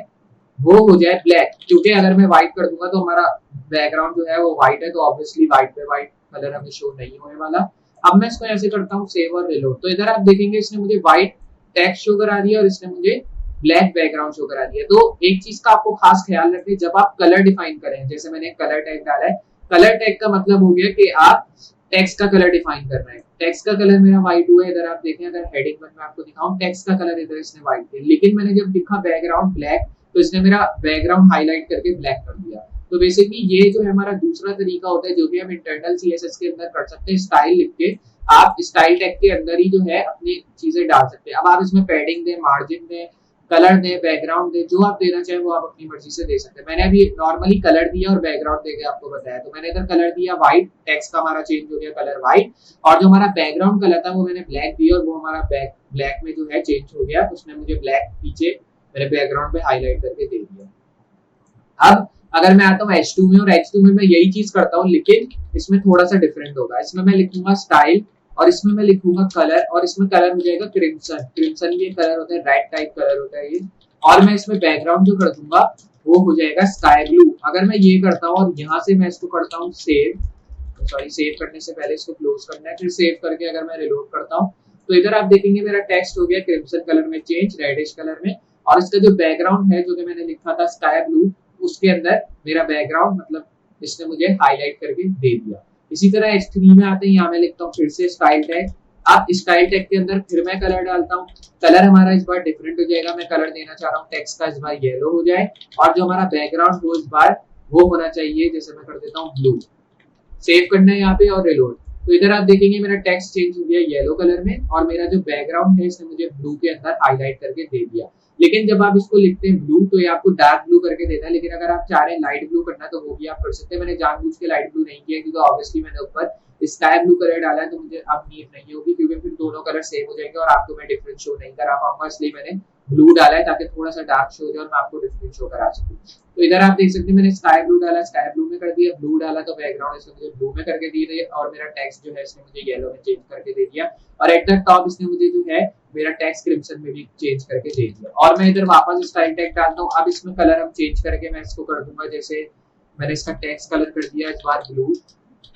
वो हो जाए ब्लैक। क्योंकि अगर मैं व्हाइट कर दूंगा तो हमारा बैकग्राउंड जो है वो व्हाइट है, तो ऑब्वियसली व्हाइट पे व्हाइट कलर हमें शो नहीं होने वाला। अब मैं इसको ऐसे करता हूँ सेव और रिलोड। तो इधर आप देखेंगे इसने मुझे व्हाइट टेक्स्ट शो करा दिया और इसने मुझे ब्लैक बैकग्राउंड शो करा दिया। तो एक चीज का आपको खास ख्याल रखें, जब आप कलर डिफाइन करें, जैसे मैंने कलर टैग डाला है, कलर टैग का मतलब हो गया कि आप टेक्स्ट का कलर डिफाइन कर रहे हैं। टेक्स्ट का कलर मेरा व्हाइट हुआ है, इधर आप देखें अगर हेडिंग 1 में आपको दिखाऊं टेक्स्ट का कलर इधर इसने व्हाइट किया, लेकिन मैंने जब लिखा बैकग्राउंड ब्लैक तो इसने मेरा बैकग्राउंड हाईलाइट करके ब्लैक कर दिया। तो बेसिकली ये जो है हमारा दूसरा तरीका होता है जो कि हम इंटरनल सीएसएस के अंदर कर सकते हैं। स्टाइल लिख के आप स्टाइल टैग के अंदर ही जो है अपनी चीजें डाल सकते हैं। अब आप इसमें पैडिंग दें, मार्जिन दें, कलर दे, बैकग्राउंड दे, जो आप देना चाहे वो आप अपनी मर्जी से दे सकते हैं। मैंने अभी नॉर्मली कलर दिया और बैकग्राउंड देके आपको बताया। तो मैंने इधर कलर दिया व्हाइट, टेक्स्ट का हमारा चेंज हो गया कलर व्हाइट, और जो हमारा बैकग्राउंड कलर था वो मैंने ब्लैक दिया और वो हमारा ब्लैक में जो है चेंज हो गया। उसने मुझे ब्लैक पीछे मेरे बैकग्राउंड पे हाईलाइट करके दे दिया। अब अगर मैं आता हूँ H2 में, और H2 में मैं यही चीज करता हूँ, लेकिन इसमें थोड़ा सा डिफरेंट होगा। इसमें मैं लिखूंगा स्टाइल और इसमें मैं लिखूंगा कलर, और इसमें कलर हो जाएगा क्रिम्सन। क्रिम्सन ये कलर होता है, रेड टाइप कलर होता है ये। और मैं इसमें बैकग्राउंड जो कर दूंगा वो हो जाएगा स्काई ब्लू। अगर मैं ये करता हूँ और यहाँ से मैं इसको करता हूँ सेव, सॉरी सेव करने से पहले इसको क्लोज करना है, फिर सेव करके अगर मैं रिलोड करता हूँ तो इधर आप देखेंगे मेरा टेक्स्ट हो गया क्रिम्सन कलर में चेंज, रेडिश कलर में, और इसका जो बैकग्राउंड है जो कि मैंने लिखा था स्काई ब्लू, उसके अंदर मेरा बैकग्राउंड मतलब इसने मुझे हाईलाइट करके दे दिया। इसी तरह H3 में आते हैं, यहाँ मैं लिखता हूँ फिर से स्टाइल टैग। अब स्टाइल टैग के अंदर फिर मैं कलर डालता हूँ। कलर हमारा इस बार डिफरेंट हो जाएगा। मैं कलर देना चाह रहा हूँ टेक्स्ट का इस बार येलो हो जाए, और जो हमारा बैकग्राउंड हो इस बार वो होना चाहिए, जैसे मैं कर देता हूँ ब्लू। सेव करना है यहाँ पे और रिलोड। तो इधर आप देखेंगे मेरा टेक्स्ट चेंज हो गया येलो कलर में, और मेरा जो बैकग्राउंड है इसने मुझे ब्लू के अंदर हाईलाइट करके दे दिया। लेकिन जब आप इसको लिखते हैं ब्लू तो ये आपको डार्क ब्लू करके देता है, लेकिन अगर आप चाह रहे हैं लाइट ब्लू करना तो वो भी आप कर सकते हैं। मैंने जानबूझ के लाइट ब्लू नहीं किया क्योंकि ऑब्वियसली मैंने ऊपर स्काई ब्लू कलर डाला है, तो मुझे अब नीड नहीं होगी क्योंकि फिर दोनों कलर सेम हो जाएंगे और आपको मैं डिफरेंस शो नहीं करा पाऊंगा। इसलिए मैंने ब्लू डाला है ताकि थोड़ा सा डार्क शो हो जाए और मैं आपको डिफरेंस शो करा सकूं। तो इधर आप देख सकते हैं मैंने स्काई ब्लू डाला, स्काई ब्लू में कर दिया, ब्लू डाला तो बैकग्राउंड इसने मुझे ब्लू में करके दी है, और मेरा टेक्स्ट जो है इसने मुझे येलो में चेंज करके दे दिया, और एट द टॉप इसने मुझे जो है मेरा टेक्स्ट क्रिम्सन में भी चेंज करके दे दिया। और मैं इधर वापस स्टाइल टैग डालता हूँ। अब इसमें कलर हम चेंज करके मैं इसको कर दूंगा, जैसे मैंने इसका टेक्स्ट कलर कर दिया इस बार ब्लू,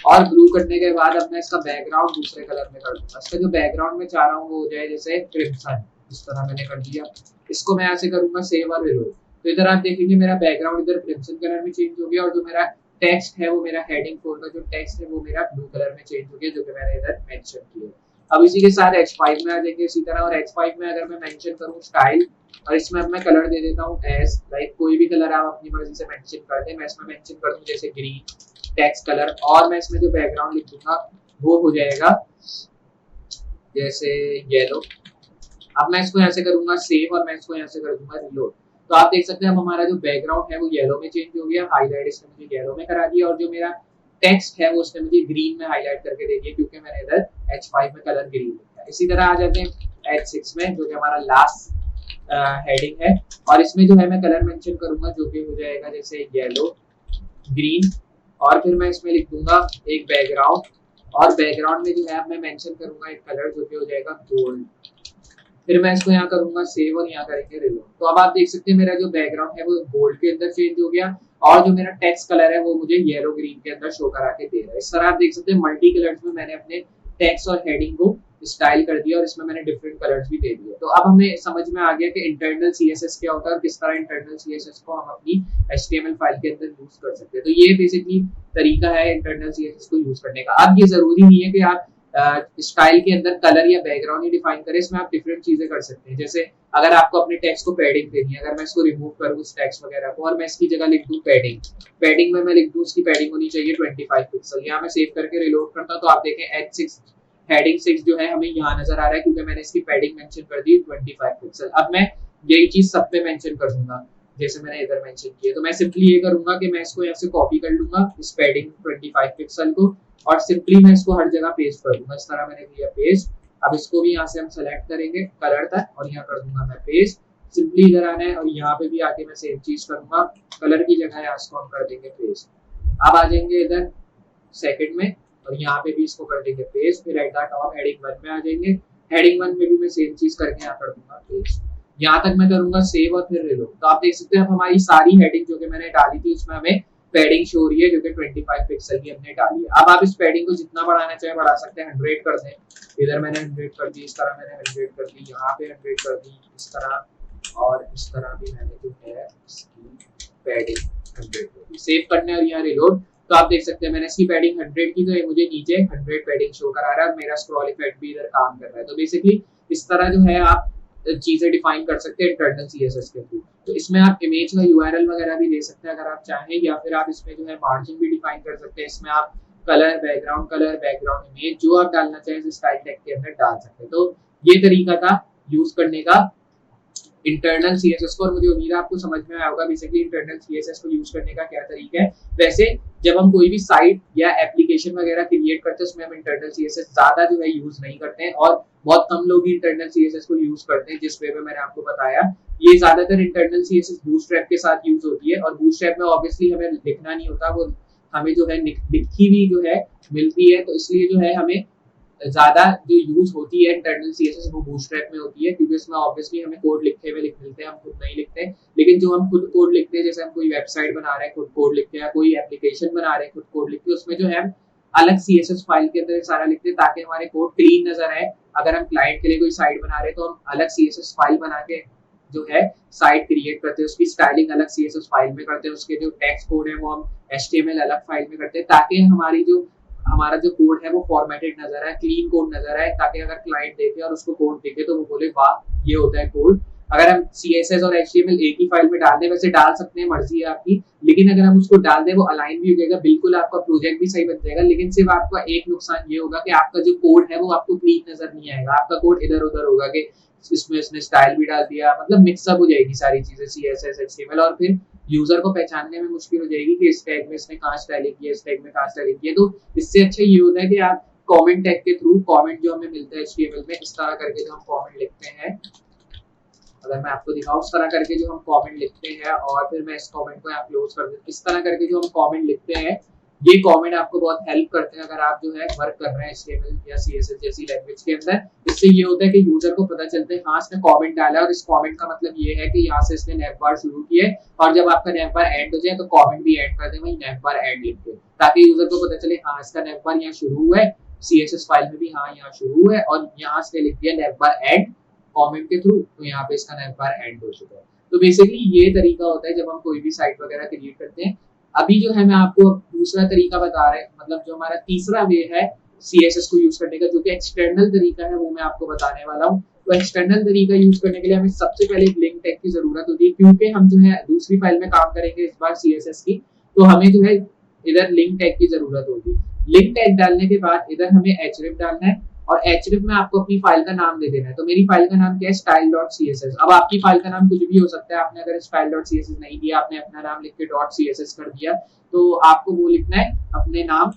और ब्लू करने के बाद अब मैं इसका बैकग्राउंड दूसरे कलर में कर दूंगा। इसका जो बैकग्राउंड में चाह रहा हूँ वो हो जाए जैसे क्रिम्सन, इस तरह मैंने कर दिया। इसको मैं ऐसे करूंगा सेव और रिलोड। तो इधर आप देखेंगे मेरा बैकग्राउंड इधर क्रिम्सन कलर में चेंज हो गया, और जो मेरा टेक्स्ट है वो मेरा हेडिंग 4 का जो टेक्स्ट है वो मेरा ब्लू कलर में चेंज हो गया, जो कि मैंने इधर मेंशन किया। अब इसी के साथ H5 में आ जाएंगे इसी तरह, और H5 में अगर मैं मेंशन करूं स्टाइल, और इसमें अब मैं कलर दे देता हूं एज, लाइक कोई भी कलर आप अपनी मर्जी से मेंशन कर दें। मैं इसमें मेंशन कर दूं जैसे ग्रीन टेक्स्ट कलर, और मैं इसमें जो बैकग्राउंड लिख दूंगा वो हो जाएगा जैसे येलो। अब मैं इसको ऐसे करूंगा सेव, और मैं इसको यहाँ से कर दूंगा रिलोड। तो आप देख सकते हैं अब हमारा जो बैकग्राउंड है वो येलो में चेंज हो गया, हाईलाइट इसने मुझे येलो में करा दिया, और जो मेरा टेक्स्ट है वो उसने मुझे ग्रीन में हाईलाइट करके दे दिया क्योंकि मैंने इधर H5 में कलर ग्रीन लिखा है। इसी तरह आ जाते हैं H6 में, जो कि हमारा लास्ट हेडिंग है, और इसमें जो है मैं कलर मेंशन करूंगा जो कि हो जाएगा जैसे येलो, ग्रीन, और फिर मैं इसमें लिख दूंगा एक बैकग्राउंड, और बैकग्राउंड में जो है मैं मेंशन करूंगा एक कलर जो कि हो जाएगा गोल्ड। फिर मैं इसको यहाँ करूंगा सेव और यहाँ करेंगे रिलोड। तो अब आप देख सकते हैं मेरा जो बैकग्राउंड है वो गोल्ड के अंदर चेंज हो गया और जो मेरा टेक्स्ट कलर है वो मुझे येलो ग्रीन के अंदर शो करा के दे रहा है। इस तरह आप देख सकते हैं मल्टी कलर्स में मैंने अपने टेक्स्ट और हेडिंग को स्टाइल कर दिया और इसमें मैंने डिफरेंट कलर्स भी दे दिए। तो अब हमें समझ में आ गया कि इंटरनल सीएसएस क्या होता है और किस तरह इंटरनल सीएसएस को हम अपनी एचटीएमएल फाइल के अंदर यूज कर सकते हैं। तो ये बेसिकली तरीका है इंटरनल सीएसएस को यूज करने का। अब ये जरूरी नहीं है कि आप स्टाइल के अंदर कलर या बैकग्राउंड ही डिफाइन करें, इसमें आप डिफरेंट चीजें कर सकते हैं। जैसे अगर आपको अपने टेक्स्ट को पैडिंग देनी है, अगर मैं इसको रिमूव करूँ इस टेक्स्ट वगैरह को और मैं इसकी जगह लिख दूं पैडिंग, पैडिंग में मैं लिख दूं इसकी पैडिंग होनी चाहिए 25 पिक्सल। यहाँ मैं सेव करके रिलोड करता हूँ तो आप देखें H6 हेडिंग 6 जो है हमें यहाँ नजर आ रहा है क्योंकि मैंने इसकी पैडिंग मेंशन कर दी 25 पिक्सल। अब मैं यही चीज सब पे मेंशन कर दूंगा जैसे मैंने इधर मेंशन किया। तो मैं सिंपली ये करूंगा कि मैं इसको यहाँ से कॉपी कर लूंगा इस पैडिंग 25 पिक्सल को और सिंपली मैं इसको हर जगह पेस्ट कर दूंगा। इस तरह मैंने किया पेस्ट। अब इसको भी यहाँ से हम सेलेक्ट करेंगे कलर तक और यहाँ कर दूंगा मैं पेस्ट। सिंपली इधर आना है और यहाँ पे भी आके मैं सेम चीज करूंगा, कलर की जगह यहाँ इसको हम कर देंगे पेस्ट। अब आ जाएंगे इधर सेकंड में और यहाँ पे भी इसको कर देंगे पेस्ट। फिर एट द टॉप हेडिंग 1 में आ जाएंगे, हेडिंग 1 में भी मैं सेम चीज करके यहाँ कर दूंगा पेस्ट। यहाँ तक मैं करूंगा सेव और फिर रिलोड। तो आप देख सकते हैं हमारी सारी हेडिंग जो कि मैंने डाली थी उसमें हमें पैडिंग शो हो रही है जो कि 25 पिक्सल की हमने डाली है। अब आप इस पैडिंग को जितना बढ़ाना चाहे बढ़ा सकते हैं, 100 कर दें। इधर मैंने 100 कर दी, इस तरह मैंने 100 कर दी, यहाँ पे 100 कर दी इस तरह और इस तरह भी मैंने जो है इसकी पैडिंग 100 कर दी। सेव करने और यहाँ रिलोड। तो आप देख सकते हैं मैंने इसकी पैडिंग 100 की तो ये मुझे नीचे 100 पैडिंग शो करा रहा है और मेरा स्क्रॉल इफेक्ट भी इधर काम कर रहा है। तो बेसिकली इस तरह जो है आप चीजें डिफाइन कर सकते हैं इंटरनल सीएसएस के थ्रू। तो इसमें आप इमेज का यूआरएल वगैरह भी दे सकते हैं अगर आप चाहें, या फिर आप इसमें जो है मार्जिन भी डिफाइन कर सकते हैं। इसमें आप कलर बैकग्राउंड इमेज जो आप डालना चाहें इस स्टाइल टैग के अंदर डाल सकते हैं। तो ये तरीका था यूज करने का इंटरनल सीएसएस को और मुझे उम्मीद है आपको समझ में आया होगा बेसिकली इंटरनल सीएसएस को यूज करने का क्या तरीका है। वैसे जब हम कोई भी साइट या एप्लीकेशन वगैरह क्रिएट करते हैं उसमें हम इंटरनल सीएसएस ज्यादा जो है यूज नहीं करते हैं और बहुत कम लोग ही इंटरनल सीएसएस को यूज करते हैं जिस वे में मैंने आपको बताया। ये ज्यादातर इंटरनल सीएसएस बूटस्ट्रैप के साथ यूज होती है और बूटस्ट्रैप में ऑब्वियसली हमें लिखना नहीं होता, वो हमें जो है लिखी हुई जो है मिलती है। तो इसलिए जो है हमें ज्यादा जो यूज होती है इंटरनल सीएसएस वो बूटस्ट्रैप में होती है क्योंकि इसमें ऑब्वियसली हमें कोड लिखे हुए मिलते हैं, हम खुद नहीं लिखते। लेकिन जो हम खुद कोड लिखते हैं जैसे हम कोई वेबसाइट बना रहे हैं खुद कोड लिखते हैं, कोई एप्लीकेशन बना रहे हैं खुद कोड लिखते हैं, उसमें जो है अलग सीएसएस फाइल के अंदर सारा लिखते हैं ताकि हमारे कोड क्लीन नजर आए। अगर हम क्लाइंट के लिए कोई साइट बना रहे हैं तो हम अलग सीएसएस फाइल बना के जो है साइट क्रिएट करते हैं, उसकी स्टाइलिंग अलग सीएसएस फाइल में करते हैं, उसके जो टेक्स्ट कोड है वो हम एचटीएमएल अलग फाइल में करते हैं ताकि हमारा जो कोड है वो फॉर्मेटेड नजर आए, क्लीन कोड नजर आए, ताकि अगर क्लाइंट देखे और उसको कोड देखे तो वो बोले वाह ये होता है कोड। अगर हम CSS और HTML एक ही फाइल में डाल दें, वैसे डाल सकते हैं मर्जी है आपकी, लेकिन अगर हम उसको डाल दें वो अलाइन भी हो जाएगा, बिल्कुल आपका प्रोजेक्ट भी सही बन जाएगा। लेकिन सिर्फ आपका एक नुकसान ये होगा कि आपका जो कोड है वो आपको क्लीन नजर नहीं आएगा, आपका कोड इधर उधर होगा कि इसमें इसने स्टाइल भी डाल दिया, मतलब मिक्सअप हो जाएगी सारी चीजें CSS HTML और फिर यूजर को पहचानने में मुश्किल हो जाएगी कि इस टैग में इसने कहाँ स्टाइलिंग किया, इस टैग में कहाँ स्टाइलिंग किया। तो इससे अच्छा ये होता है कि आप कमेंट टैग के थ्रू कमेंट जो हमें मिलता है HTML में इस तरह करके जो हम कमेंट लिखते हैं, अगर मैं आपको दिखाऊं इस तरह करके जो हम कमेंट लिखते हैं और फिर मैं इस कमेंट को यहाँ क्लोज कर दूं, इस तरह करके जो हम कमेंट लिखते हैं ये कमेंट आपको बहुत हेल्प करते हैं अगर आप जो है वर्क कर रहे हैं HTML या CSS जैसी लैंग्वेज के अंदर। इससे ये होता है कि यूजर को पता चलता है हाँ इसने कमेंट डाला और इस कमेंट का मतलब ये है कि यहाँ से इसने नैव बार शुरू किया और जब आपका नैव बार एंड हो जाए तो कमेंट भी एंड कर दे वही नैव बार एंड लिख दे, ताकि यूजर को पता चले हाँ इसका नैव बार यहाँ शुरू हुआ है, CSS फाइल में भी हाँ यहाँ शुरू हुआ है और यहाँ से लिख दिया नैव बार एंड कमेंट के थ्रू, तो यहाँ पे इसका नैव बार एंड हो चुका है। तो बेसिकली ये तरीका होता है जब हम कोई भी साइट वगैरह क्रिएट करते हैं। अभी जो है मैं आपको दूसरा तरीका बता रहा है, मतलब जो हमारा तीसरा वे है CSS को यूज करने का जो कि एक्सटर्नल तरीका है वो मैं आपको बताने वाला हूँ। तो एक्सटर्नल तरीका यूज करने के लिए हमें सबसे पहले एक लिंक टैग की जरूरत होती है क्योंकि हम जो है दूसरी फाइल में काम करेंगे इस बार CSS की, तो हमें जो है इधर लिंक टैग की जरूरत होगी। लिंक टैग डालने के बाद इधर हमें href डालना है और href में आपको अपनी फाइल का नाम दे देना है। तो मेरी फाइल का नाम क्या है style.css। अब आपकी फाइल का नाम कुछ भी हो सकता है, आपने अगर style.css नहीं दिया, आपने अपना नाम लिख के .css कर दिया, तो आपको वो लिखना है अपने नाम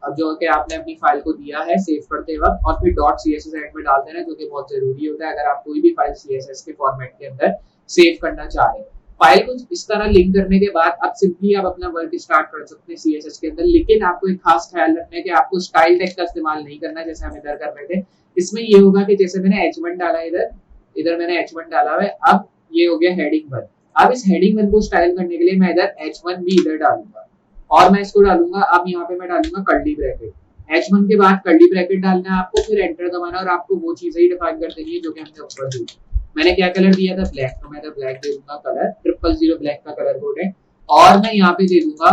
अब जो कि आपने अपनी फाइल को दिया है सेव करते वक्त और फिर .css एंड में डाल देना जो कि बहुत जरूरी होता है अगर आप कोई भी फाइल CSS के फॉर्मेट के अंदर सेव करना चाह रहे हैं। फाइल को इस तरह लिंक करने के बाद अब सिंपली आप अपना वर्क स्टार्ट कर सकते हैं सीएसएस के अंदर। लेकिन आपको एक खास ख्याल रखना है कि आपको स्टाइल टैग का इस्तेमाल नहीं करना है जैसे हम इधर कर रहे थे। इसमें ये होगा कि जैसे मैंने h1 डाला इधर, इधर मैंने h1 डाला है, अब ये हो गया हेडिंग 1। अब इस हेडिंग 1 को स्टाइल करने के लिए मैं इधर h1 भी इधर डालूंगा और मैं इसको डालूंगा, अब यहाँ पे मैं डालूंगा कर्ली ब्रैकेट। h1 के बाद कर्ली ब्रैकेट डालना है आपको, फिर एंटर दबाना और आपको वो चीजें ही डिफाइन कर देनी है जो कि हमने ऊपर दी। मैंने क्या कलर दिया था, ब्लैक, तो मैं इधर ब्लैक दे दूंगा कलर, 000 ब्लैक का कलर कोड है। और मैं यहाँ पे दे दूंगा,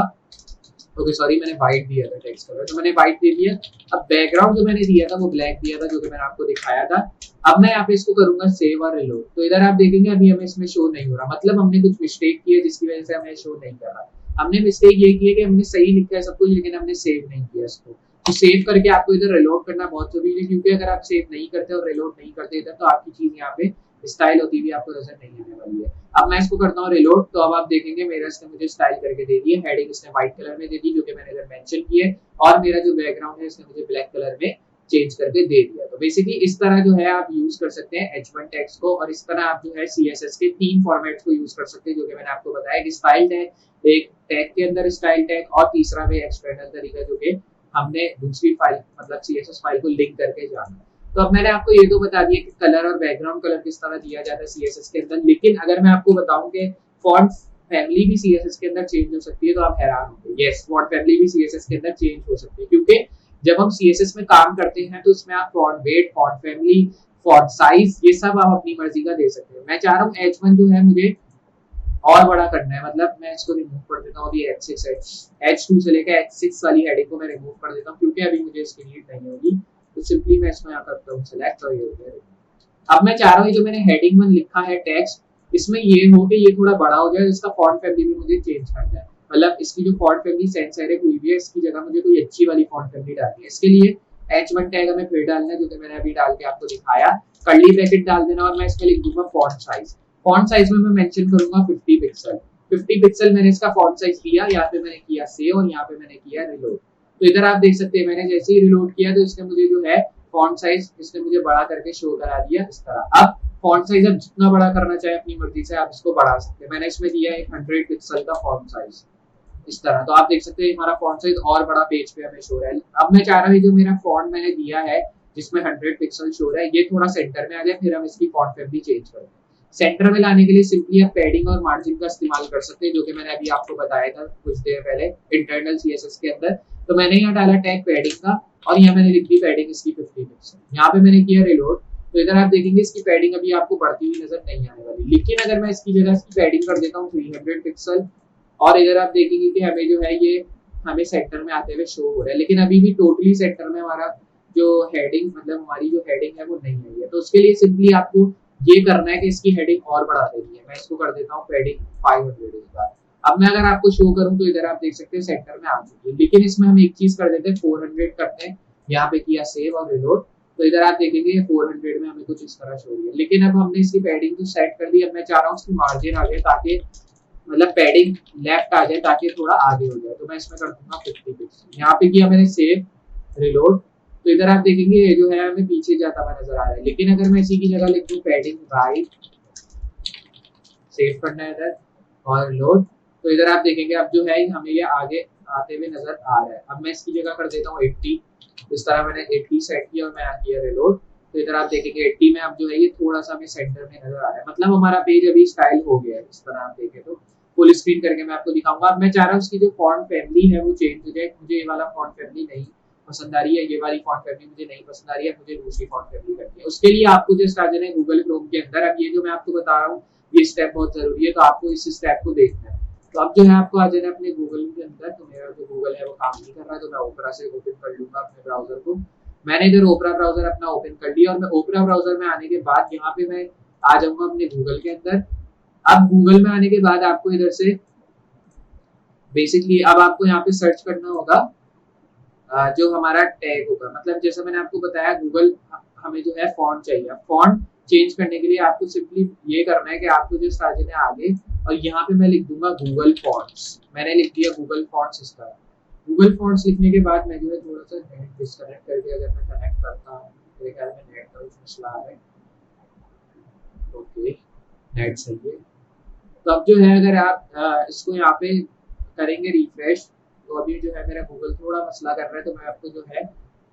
ओके सॉरी मैंने व्हाइट दिया था टेक्स्ट कलर, तो मैंने व्हाइट दे दिया। अब बैकग्राउंड जो मैंने दिया था वो ब्लैक दिया था जो कि मैंने आपको दिखाया था। अब मैं यहाँ पे इसको करूंगा सेव और रिलोड, तो इधर आप देखेंगे अभी हमें इसमें शो नहीं हो रहा, मतलब हमने कुछ मिस्टेक की है जिसकी वजह से हमें शो नहीं कर रहा। हमने मिस्टेक ये की है कि हमने सही लिखा है सब कुछ लेकिन हमने सेव नहीं किया इसको। तो सेव करके आपको इधर रिलोड करना बहुत जरूरी है, क्योंकि अगर आप सेव नहीं करते और रिलोड नहीं करते इधर तो आपकी चीज यहाँ पे स्टाइल होती हुई आपको नजर नहीं आने वाली है। अब मैं इसको करता हूँ रिलोड, तो अब आप देखेंगे मेरा इसने मुझे स्टाइल करके दे दी है। हेडिंग इसने व्हाइट कलर में दे दी जो कि मैंने इधर मेंशन की है, और मेरा जो बैकग्राउंड है इसने मुझे ब्लैक कलर में चेंज करके दे दिया। तो बेसिकली इस तरह जो है आप यूज कर सकते हैं h1 टैग्स को, और इस तरह आप जो है CSS के 3 फॉर्मेट्स को यूज कर सकते हैं जो कि मैंने आपको बताया कि स्टाइल टैग, एक टैग के अंदर स्टाइल टैग, और तीसरा वे एक्सटर्नल तरीका जो कि हमने दूसरी फाइल मतलब CSS फाइल को लिंक करके जाना। तो अब मैंने आपको ये तो बता दिया कि कलर और बैकग्राउंड कलर किस तरह दिया जाता है CSS के अंदर, लेकिन अगर मैं आपको बताऊं कि फॉन्ट फैमिली भी CSS के अंदर चेंज हो सकती है तो आप हैरान होंगे। यस, फॉन्ट फैमिली भी CSS के अंदर चेंज हो सकती है, क्योंकि जब हम CSS में काम करते हैं तो इसमें आप font weight, font family, font size, ये सब आप अपनी मर्जी का दे सकते हैं। मैं चाह रहा हूँ h1 जो है मुझे और बड़ा करना है, मतलब मैं इसको रिमूव कर देता हूँ। अभी h6 है, h2 से लेकर h6 वाली हेडिंग को मैं रिमूव कर देता हूँ क्योंकि अभी मुझे इसकी नीड नहीं होगी। तो सिंपली मैं इसमें यहाँ करता हूँ सेलेक्ट, और ये हो गया। अब मैं चाह रहा हूँ जो मैंने हेडिंग 1 लिखा है टेक्स्ट, इसमें ये हो कि ये थोड़ा बड़ा हो जाए, इसका फॉन्ट फैमिली भी मुझे चेंज करना है। मतलब इसकी जो फॉन्ट फैमिली सेंस सेलेक्ट हुई है इसकी जगह मुझे कोई अच्छी वाली फॉन्ट फैमिली डालनी है। इसके लिए h1 टैग हमें फिर डालना है जो कि मैंने अभी डाल के आपको दिखाया, कर्ली ब्रैकेट डाल देना, और मैं इसमें लिख दूंगा फॉन्ट साइज। फॉन्ट साइज में मैं मेंशन करूंगा 50 पिक्सल। 50 पिक्सल मैंने इसका फॉन्ट साइज दिया, यहाँ पे मैंने किया सेव और यहाँ पे मैंने किया रिलोड। तो इधर आप देख सकते हैं मैंने जैसे ही रिलोड किया तो इसने मुझे जो है फॉन्ट साइज इसने मुझे बड़ा करके शो करा दिया इस तरह। अब फॉन्ट साइज आप जितना बड़ा करना चाहे अपनी मर्जी से आप इसको बढ़ा सकते हैं। मैंने इसमें दिया है 100 पिक्सल का फॉन्ट साइज इस तरह, तो आप देख सकते हैं हमारा फॉन्ट साइज और बड़ा पेज पे हमें शो रहा है। अब मैं चाह रहा हूँ जो मेरा फॉन्ट मैंने दिया है जिसमें 100 पिक्सल शो रहा है ये थोड़ा सेंटर में आ जाए, फिर हम इसकी फॉन्ट फैमिली चेंज करें। सेंटर में लाने के लिए सिंपली आप पैडिंग और मार्जिन का इस्तेमाल कर सकते हैं जो कि मैंने अभी आपको बताया था कुछ देर पहले इंटरनल CSS के अंदर। तो मैंने यहाँ डाला टैग पैडिंग का, और यहाँ मैंने लिख दी पैडिंग इसकी 50 पिक्सल। यहाँ पे मैंने किया रिलोड, तो इधर आप देखेंगे इसकी पैडिंग अभी आपको बढ़ती हुई नजर नहीं आने वाली। लेकिन अगर मैं इसकी जगह इसकी पैडिंग कर देता हूँ 300 पिक्सल, और इधर आप देखेंगे कि हमें जो है ये हमें सेंटर में आते हुए शो हो रहा है, लेकिन अभी भी टोटली सेंटर में हमारा जो हेडिंग मतलब हमारी जो हेडिंग है वो नहीं आई है। तो उसके लिए सिंपली आपको ये करना है कि इसकी हेडिंग और बढ़ा देनी है। मैं इसको कर देता हूँ पैडिंग 500 इस बार। अब मैं अगर आपको शो करूँ तो इधर आप देख सकते हैं सेंटर में आ चुकी है, लेकिन इसमें हम एक चीज कर देते हैं 400 करते हैं। यहाँ पे किया सेव और रिलोड, तो इधर आप देखेंगे 400 में हमें कुछ इस तरह शो हो रही है। लेकिन अब हमने इसकी पैडिंग तो सेट कर दी, अब मैं चाह रहा हूँ इसकी मार्जिन आ जाए ताकि मतलब पैडिंग लेफ्ट आ जाए ताकि थोड़ा आगे हो जाए। तो मैं इसमें कर दूंगा 50 पिक्सल। यहाँ पे किया मैंने सेव रिलोड, तो इधर आप देखेंगे ये जो है हमें पीछे जाता हुआ नजर आ रहा है। लेकिन अगर मैं इसी की जगह लिख दूं पैडिंग राइट, सेव करना है इधर और लोड, तो इधर आप देखेंगे अब जो है हमें ये आगे आते हुए नजर आ रहा है। अब मैं इसकी जगह कर देता हूँ 80, इस तरह मैंने 80 सेट किया और मैं किया रिलोड, तो इधर आप देखेंगे 80 में अब जो है ये थोड़ा सा हमें सेंटर में नजर आ रहा है, मतलब हमारा पेज अभी स्टाइल हो गया है। इस तरह आप देखें तो फुल स्क्रीन करके मैं आपको दिखाऊंगा। अब मैं चाह रहा हूँ इसकी जो फॉन्ट फैमिली है वो चेंज हो जाए। मुझे ये वाला फॉन्ट फैमिली नहीं पसंद आ रही है, ये वाली फॉन्ट फैमिली मुझे नहीं पसंद आ रही है, मुझे दूसरी फॉन्ट फैमिली करनी है। उसके लिए आपको जस्ट आ जाना है गूगल क्रोम के अंदर। अब ये जो मैं आपको बता रहा हूँ ये स्टेप बहुत जरूरी है, तो आपको इस स्टेप को देखना है। तो अब जो है आपको आ जाना है अपने गूगल के अंदर। तो मेरा जो गूगल है वो काम नहीं कर रहा है, तो मैं ओपरा से ओपन कर लूंगा अपने ब्राउजर को। मैंने इधर ओपरा ब्राउजर अपना ओपन कर लिया, और मैं ओपरा ब्राउजर में आने के बाद यहाँ पे मैं आ जाऊंगा अपने गूगल के अंदर। अब गूगल में आने के बाद आपको इधर से बेसिकली अब आपको यहाँ पे सर्च करना होगा जो हमारा टैग होगा। मतलब जैसे मैंने आपको बताया गूगल हमें जो है फॉन्ट चाहिए। फॉन्ट चेंज करने के लिए आपको सिंपली ये करना है कि आपको जो साजन है आगे, और यहाँ पे मैं लिख दूंगा गूगल फॉन्ट्स। मैंने लिख दिया गूगल फॉन्ट्स इस तरह। गूगल फॉन्ट्स लिखने के बाद मैं जो है थोड़ा सा नेट डिस्कनेक्ट करके अगर मैं कनेक्ट करता हूँ, मेरे ख्याल में नेट का कुछ मसला आ रहा है। ओके, नेट सही है। तो अब जो है अगर आप इसको यहाँ पे करेंगे रिफ्रेश, तो अभी जो है मेरा गूगल थोड़ा मसला कर रहा है, तो मैं आपको जो है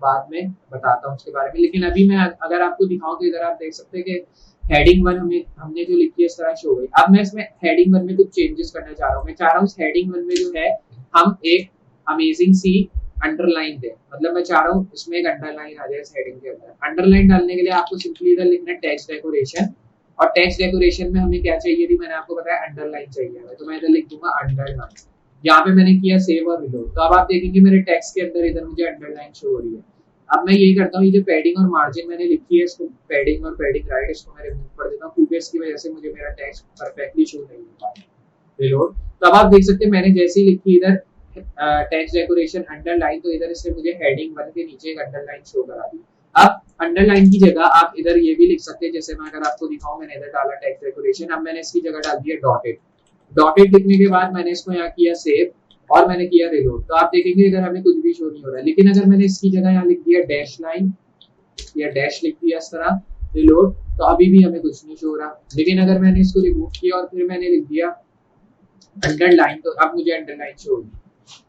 बाद में बताता हूँ उसके बारे में। लेकिन अभी मैं अगर आपको दिखाऊं तो इधर आप देख सकते हैं कि हेडिंग वन हमने जो लिखी है इस तरह शो गई। अब मैं इसमें हेडिंग वन में कुछ चेंजेस करना चाह रहा हूँ। मैं चाह रहा हूँ इस हेडिंग वन में जो है हम एक अमेजिंग सी अंडरलाइन दें, मतलब मैं चाह रहा हूँ इसमें एक अंडरलाइन आ जाए इस हेडिंग के अंदर। अंडरलाइन डालने के लिए आपको सिंपली इधर लिखना है टेक्स्ट डेकोरेशन, और टेक्स्ट डेकोरेशन में हमें क्या चाहिए थी, मैंने आपको बताया अंडरलाइन चाहिए हमें, तो मैं इधर लिख दूंगा अंडरलाइन। यहाँ पे मैंने किया सेव और रिलोड, तो अब आप देखेंगे मेरे टेक्स्ट के अंदर इधर मुझे अंडरलाइन शो हो रही है। अब मैं यही करता हूँ, ये जो पैडिंग और मार्जिन मैंने लिखी है इसको पैडिंग और पैडिंग राइट इसको मैं रिमूव कर देता हूँ, क्योंकि इसकी वजह से मुझे मेरा टेक्स्ट परफेक्टली शो नहीं हो पा रहा। रिलोड, तो अब आप देख सकते हैं मैंने जैसे ही लिखी इधर टेक्स्ट डेकोरेशन अंडरलाइन, तो इधर इससे मुझे हेडिंग वन के नीचे एक अंडरलाइन शो करा दी। अब अंडरलाइन की जगह आप इधर ये भी लिख सकते हैं, जैसे मैं अगर आपको दिखाऊं, मैंने इधर डाला टेक्स्ट डेकोरेशन, अब मैंने इसकी जगह डाल दिया डॉटेड। डॉटेड लिखने के बाद मैंने इसको यहाँ किया सेव और मैंने किया रिलोड, तो आप देखेंगे इधर हमें कुछ भी शो नहीं हो रहा है। लेकिन अगर मैंने इसकी जगह यहाँ लिख दिया डैश लाइन या डैश लिख दिया इस तरह रिलोड, तो अभी भी हमें कुछ नहीं शो हो रहा। लेकिन अगर मैंने इसको रिमूव किया और फिर मैंने लिख दिया अंडरलाइन, तो अब मुझे अंडरलाइन शो होगी।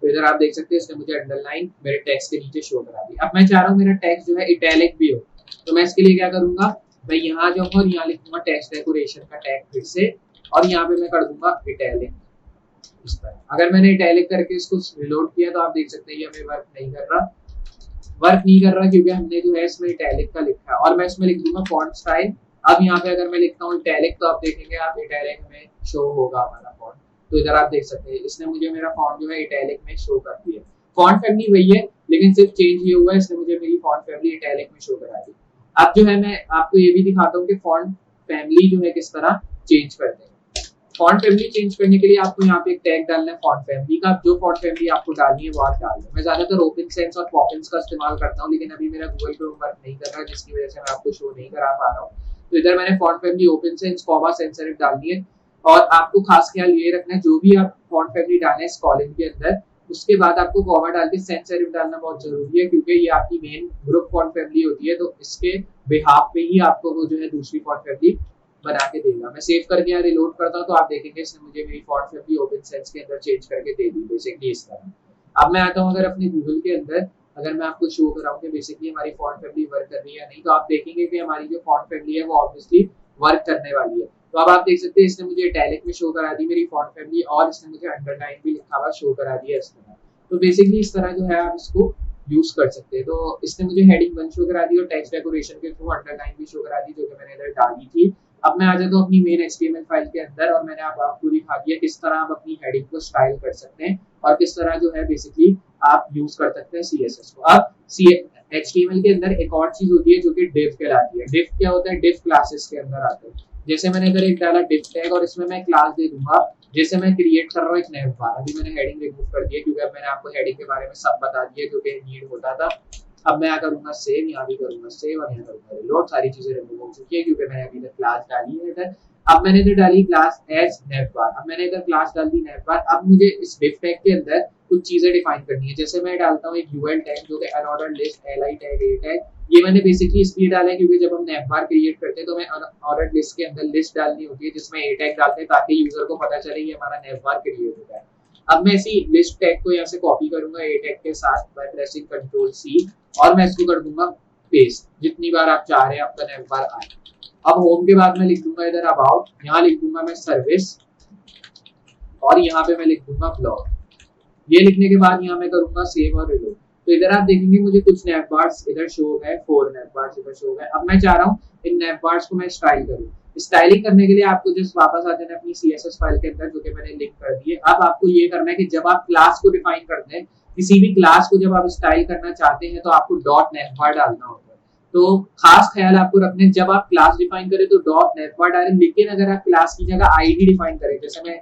तो इधर आप देख सकते हैं इसने मुझे अंडरलाइन मेरे टेक्स्ट के नीचे शो करा दी। अब मैं चाह रहा हूँ मेरा टेक्स्ट जो है इटैलिक भी हो, तो मैं इसके लिए क्या करूंगा, मैं यहाँ जाऊंगा और यहाँ लिखूंगा टेक्स्ट डेकोरेशन का टैग फिर से, और यहाँ पे मैं कर दूंगा इटैलिक इस तरह। अगर मैंने इटैलिक करके इसको रिलोड किया तो आप देख सकते हैं ये हमें वर्क नहीं कर रहा क्योंकि हमने जो है इसमें इटैलिक का लिखा है। और मैं इसमें लिख दूंगा फॉन्ट स्टाइल। अब यहाँ पे अगर मैं लिखता हूँ इटैलिक, तो आप देखेंगे आप इटैलिक में शो होगा हमारा फॉन्ट। तो इधर आप देख सकते हैं इसने मुझे मेरा फॉन्ट जो है इटैलिक में शो कर दिया। फॉन्ट फैमिली वही है, लेकिन सिर्फ चेंज ये हुआ है, इसने मुझे मेरी फॉन्ट फैमिली इटैलिक में शो करा दी। अब जो है मैं आपको ये भी दिखाता हूँ कि फॉन्ट फैमिली जो है किस तरह चेंज करते हैं। फॉन्ट फैमिली चेंज करने के लिए आपको यहाँ पे एक टैग डालना है फॉन्ट फैमिली का। जो फॉन्ट फैमिली आपको डालनी है वो आप डाल दो। मैं ज्यादातर ओपन सेंस और पॉपिंस का इस्तेमाल करता हूँ, लेकिन अभी मेरा गूगल क्रोम वर्क नहीं कर रहा, जिसकी वजह से मैं आपको शो नहीं करा पा रहा हूँ। तो इधर मैंने font family open sense comma sans serif डालनी है। और आपको खास ख्याल ये रखना है, जो भी आप फॉन्ट फैमिली डालें इस कॉलम के अंदर, उसके बाद आपको कॉमा डाल के सेंस सेरिफ डालना बहुत जरूरी है, क्योंकि ये आपकी मेन ग्रुप फॉन्ट फैमिली होती है। तो इसके बिहाफ पे ही आपको वो जो है दूसरी फॉन्ट फैमिली बना के देगा। मैं सेव करके यहाँ रिलोड करता हूँ, तो आप देखेंगे इसने मुझे मेरी फॉन्ट फैमिली ओपन सेंस के अंदर चेंज करके दे दी बेसिकली इस तरह। अब मैं आता हूँ अगर अपने गूगल के अंदर, अगर मैं आपको शो कराऊँ कि बेसिकली हमारी फॉन्ट फैमिली वर्क कर रही है या नहीं, तो आप देखेंगे कि हमारी जो फॉन्ट फैमिली है वो ऑब्वियसली वर्क करने वाली है। तो अब आप देख सकते हैं इसने मुझे इटैलिक में शो करा दी मेरी फॉन्ट फैमिली, और इसने मुझे अंडरलाइन भी लिखा हुआ शो करा दिया इस तरह। तो बेसिकली इस तरह जो है आप इसको यूज कर सकते हैं। तो इसने मुझे हेडिंग वन शो करा दी और टेक्स्ट डेकोरेशन के थ्रू अंडरलाइन भी शो करा दी, जो कि मैंने इधर डाली थी। अब मैं आ जाता हूँ अपनी मेन HTML फाइल के अंदर, और मैंने आपको दिखा दिया किस तरह आप अपनी हेडिंग को स्टाइल कर सकते हैं और किस तरह जो है बेसिकली आप यूज कर सकते हैं CSS को। अब HTML के अंदर एक और चीज होती है जो कि div कहलाती है। div क्या होता है, div क्लासेस के अंदर आता है। जैसे मैंने इधर एक डाला div टैग, और इसमें मैं क्लास दे दूंगा, जैसे मैं क्रिएट कर रहा हूँ एक नैव बार। अभी मैंने हेडिंग रिमूव कर दिया क्योंकि अब मैंने आपको हेडिंग के बारे में सब बता दिया जो कि नीड होता था। अब मैं यहाँ करूंगा सेव, यहाँ भी करूंगा सेव, और यहाँ करूंगा रिलोड। सारी चीजें रिमूव हो चुकी है क्योंकि मैंने अभी तक क्लास डाली है इधर। अब मैंने इधर डाली क्लास एज नेवबार। अब मैंने इधर क्लास डाल दी नेवबार। अब मुझे इस div टैग के अंदर कुछ चीजें डिफाइन करनी है। जैसे मैं डालता हूँ एक UL टैग जो कि unordered list li tag a tag. ये मैंने बेसिकली इसलिए डाला है क्योंकि जब हम नेवबार क्रिएट करते हैं तो हमें अनऑर्डर्ड लिस्ट के अंदर लिस्ट डालनी होती है जिसमें a टैग डालते हैं, ताकि यूजर को पता चले ये हमारा नेवबार क्रिएट होता है। अब मैं इसी लिस्ट टैग को यहाँ से कॉपी करूंगा a टैग के साथ बाय प्रेसिंग Ctrl+C, और मैं इसको कर दूंगा पेस्ट। जितनी बार आप चाह रहे हैं आपका नेवबार आए। अब होम के बाद मैं लिख दूंगा इधर अबाउट, यहाँ लिख दूंगा मैं सर्विस, और यहाँ पे मैं लिख दूंगा ब्लॉग। ये लिखने के बाद यहाँ मैं करूंगा सेव और रिलोड। तो इधर आप देखेंगे मुझे कुछ नेवबार्स इधर शो हो गए, 4 नेवबार्स इधर शो हो गए। अब मैं चाह रहा हूँ इन नेवबार्स को मैं स्टाइल करूँ। स्टाइलिंग करने के लिए आपको जस्ट वापस आ जाना अपनी CSS फाइल के अंदर जो कि मैंने लिंक कर दी है। अब आपको ये करना है कि जब आप क्लास को डिफाइन करते हैं, किसी भी क्लास को जब आप स्टाइल करना चाहते हैं, तो आपको डॉट नेवबार डालना होता है। तो खास ख्याल आपको रखने, जब आप क्लास डिफाइन करें तो डॉट नेवबार डालें, लेकिन अगर आप क्लास की जगह ID डिफाइन करें, जैसे मैं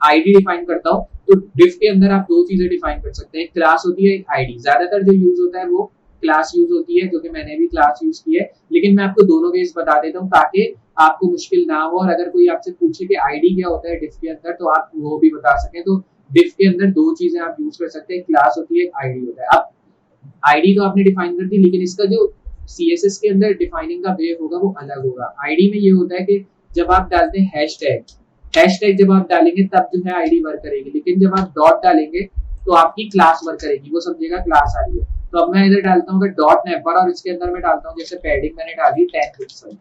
ID डिफाइन करता हूँ, तो div के अंदर आप दो चीजें डिफाइन कर सकते हैं, एक क्लास होती है, एक ID। ज्यादातर जो यूज होता है वो क्लास यूज होती है, जो कि मैंने भी क्लास यूज की है, लेकिन मैं आपको दोनों केस बता देता हूँ ताकि आपको मुश्किल ना हो। और अगर कोई आपसे पूछे कि ID क्या होता है div के अंदर, तो आप वो भी बता सकें। तो div के अंदर दो चीजें आप यूज कर सकते हैं, क्लास होती है, एक ID होता है। अब ID तो आपने डिफाइन कर दी, लेकिन इसका जो CSS के अंदर डिफाइनिंग का वे होगा वो अलग होगा। ID में ये होता है कि जब आप डालते हैं हैशटैग जब आप डालेंगे तब जो है आईडी वर्क करेगी, लेकिन जब आप डॉट डालेंगे तो आपकी क्लास वर्क करेगी, वो समझेगा क्लास आ रही है। तो अब मैं इधर डालता हूँ डॉट नेवर और इसके अंदर मैं डालता हूँ जैसे पैडिंग मैंने डाली 10 पिक्सल,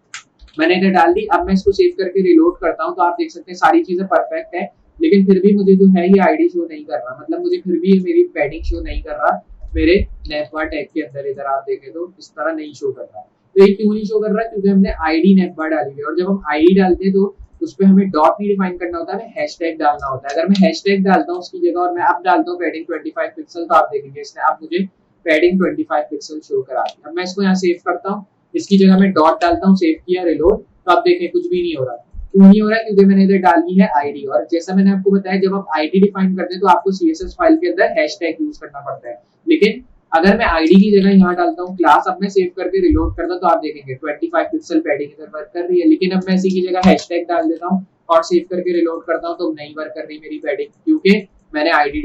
मैंने इधर डाल दी। अब मैं इसको सेव करके रिलोड करता हूँ तो आप देख सकते हैं सारी चीजें परफेक्ट है, लेकिन फिर भी मुझे जो है ये आईडी शो नहीं कर रहा, मतलब मुझे फिर भी मेरी पैडिंग शो नहीं कर रहा मेरे नेटबार टैग के अंदर। इधर आप देखें तो इस तरह नहीं शो कर रहा। तो ये क्यों नहीं शो कर रहा? क्योंकि हमने आईडी नेटबार डाली हुई है, और जब हम आईडी डालते हैं तो उस पर हमें डॉट नहीं डिफाइन करना होता है, हमें हैशटैग डालना होता है। अगर मैं हैशटैग डालता हूँ उसकी जगह और मैं अब डालता हूँ पैडिंग 25 पिक्सल, तो आप देखेंगे इसने अब मुझे पैडिंग 25 पिक्सल शो करा दी। अब मैं इसको यहाँ सेव करता हूँ, इसकी जगह मैं डॉट डालता हूँ, सेव किया, रिलोड, तो आप देखें कुछ भी नहीं हो रहा। क्यों नहीं हो रहा है? क्योंकि मैंने इधर डाली है आईडी, और जैसा मैंने आपको बताया जब आप आईडी डिफाइन करते हैं तो आपको सीएसएस फाइल के अंदर हैशटैग यूज करना पड़ता है। लेकिन अगर मैं आईडी की जगह यहाँ डालता हूँ क्लास, अब मैं सेव करके रिलोड करता हूँ तो आप देखेंगे 25 पिक्सल पैडिंग इधर वर्क कर रही है। लेकिन अब मैं इसी की जगह हैशटैग डाल देता हूँ और सेव करके रिलोड करता हूँ तो नहीं वर्क कर रही मेरी पैडिंग, क्योंकि मैंने आईडी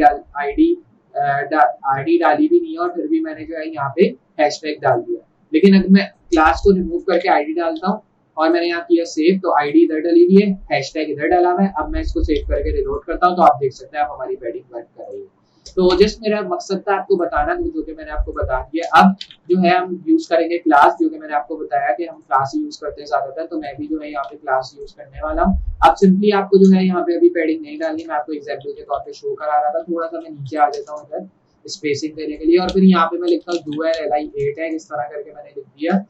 डाली भी नहीं है और फिर भी मैंने जो है यहाँ पे हैशटैग डाल दिया। लेकिन अगर मैं क्लास को रिमूव करके आईडी डालता हूँ और मैंने यहाँ किया सेव, तो आईडी इधर डली हुई है, हैशटैग इधर डाला हुआ है। अब मैं इसको सेव करके रिलोड करता हूँ तो आप देख सकते हैं आप हमारी पैडिंग वर्क कर रही है। तो जस्ट मेरा मकसद था आपको बताना, जो कि मैंने आपको बता दिया। अब जो है हम यूज करेंगे क्लास, जो कि मैंने आपको बताया कि हम क्लास ही यूज करते हैं ज्यादातर, तो मैं भी जो है यहाँ पे क्लास यूज करने वाला हूँ। अब सिंपली आपको जो है यहाँ पे अभी पैडिंग नहीं डालनी, मैं आपको एग्जाम्पल के तौर पे शो करा रहा था। थोड़ा सा मैं नीचे आ जाता हूँ इधर स्पेसिंग देने के लिए, और फिर यहाँ पे मैं लिखता हूँ डुअल li8 है, इस तरह करके मैंने लिख दिया।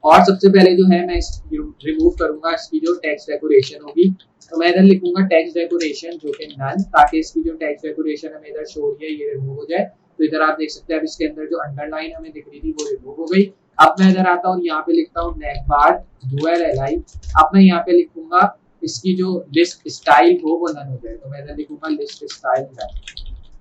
और सबसे पहले जो है मैं रिमूव करूंगा इसकी जो टेक्स्ट डेकोरेशन होगी, तो मैं इधर लिखूंगा टेक्स्ट डेकोरेशन जो कि नन, ताकि इसकी जो टेक्स्ट डेकोरेशन हमें इधर शो हो रही है ये रिमूव हो जाए। तो इधर आप देख सकते हैं अब इसके अंदर जो अंडरलाइन हमें दिख रही थी वो रिमूव हो गई। अब मैं इधर आता हूँ यहाँ पे लिखता हूँ नेटबार डुअल li। अब मैं यहाँ पे लिखूंगा इसकी जो लिस्ट स्टाइल हो वो नन हो जाए, तो मैं इधर लिखूंगा लिस्ट स्टाइल नन।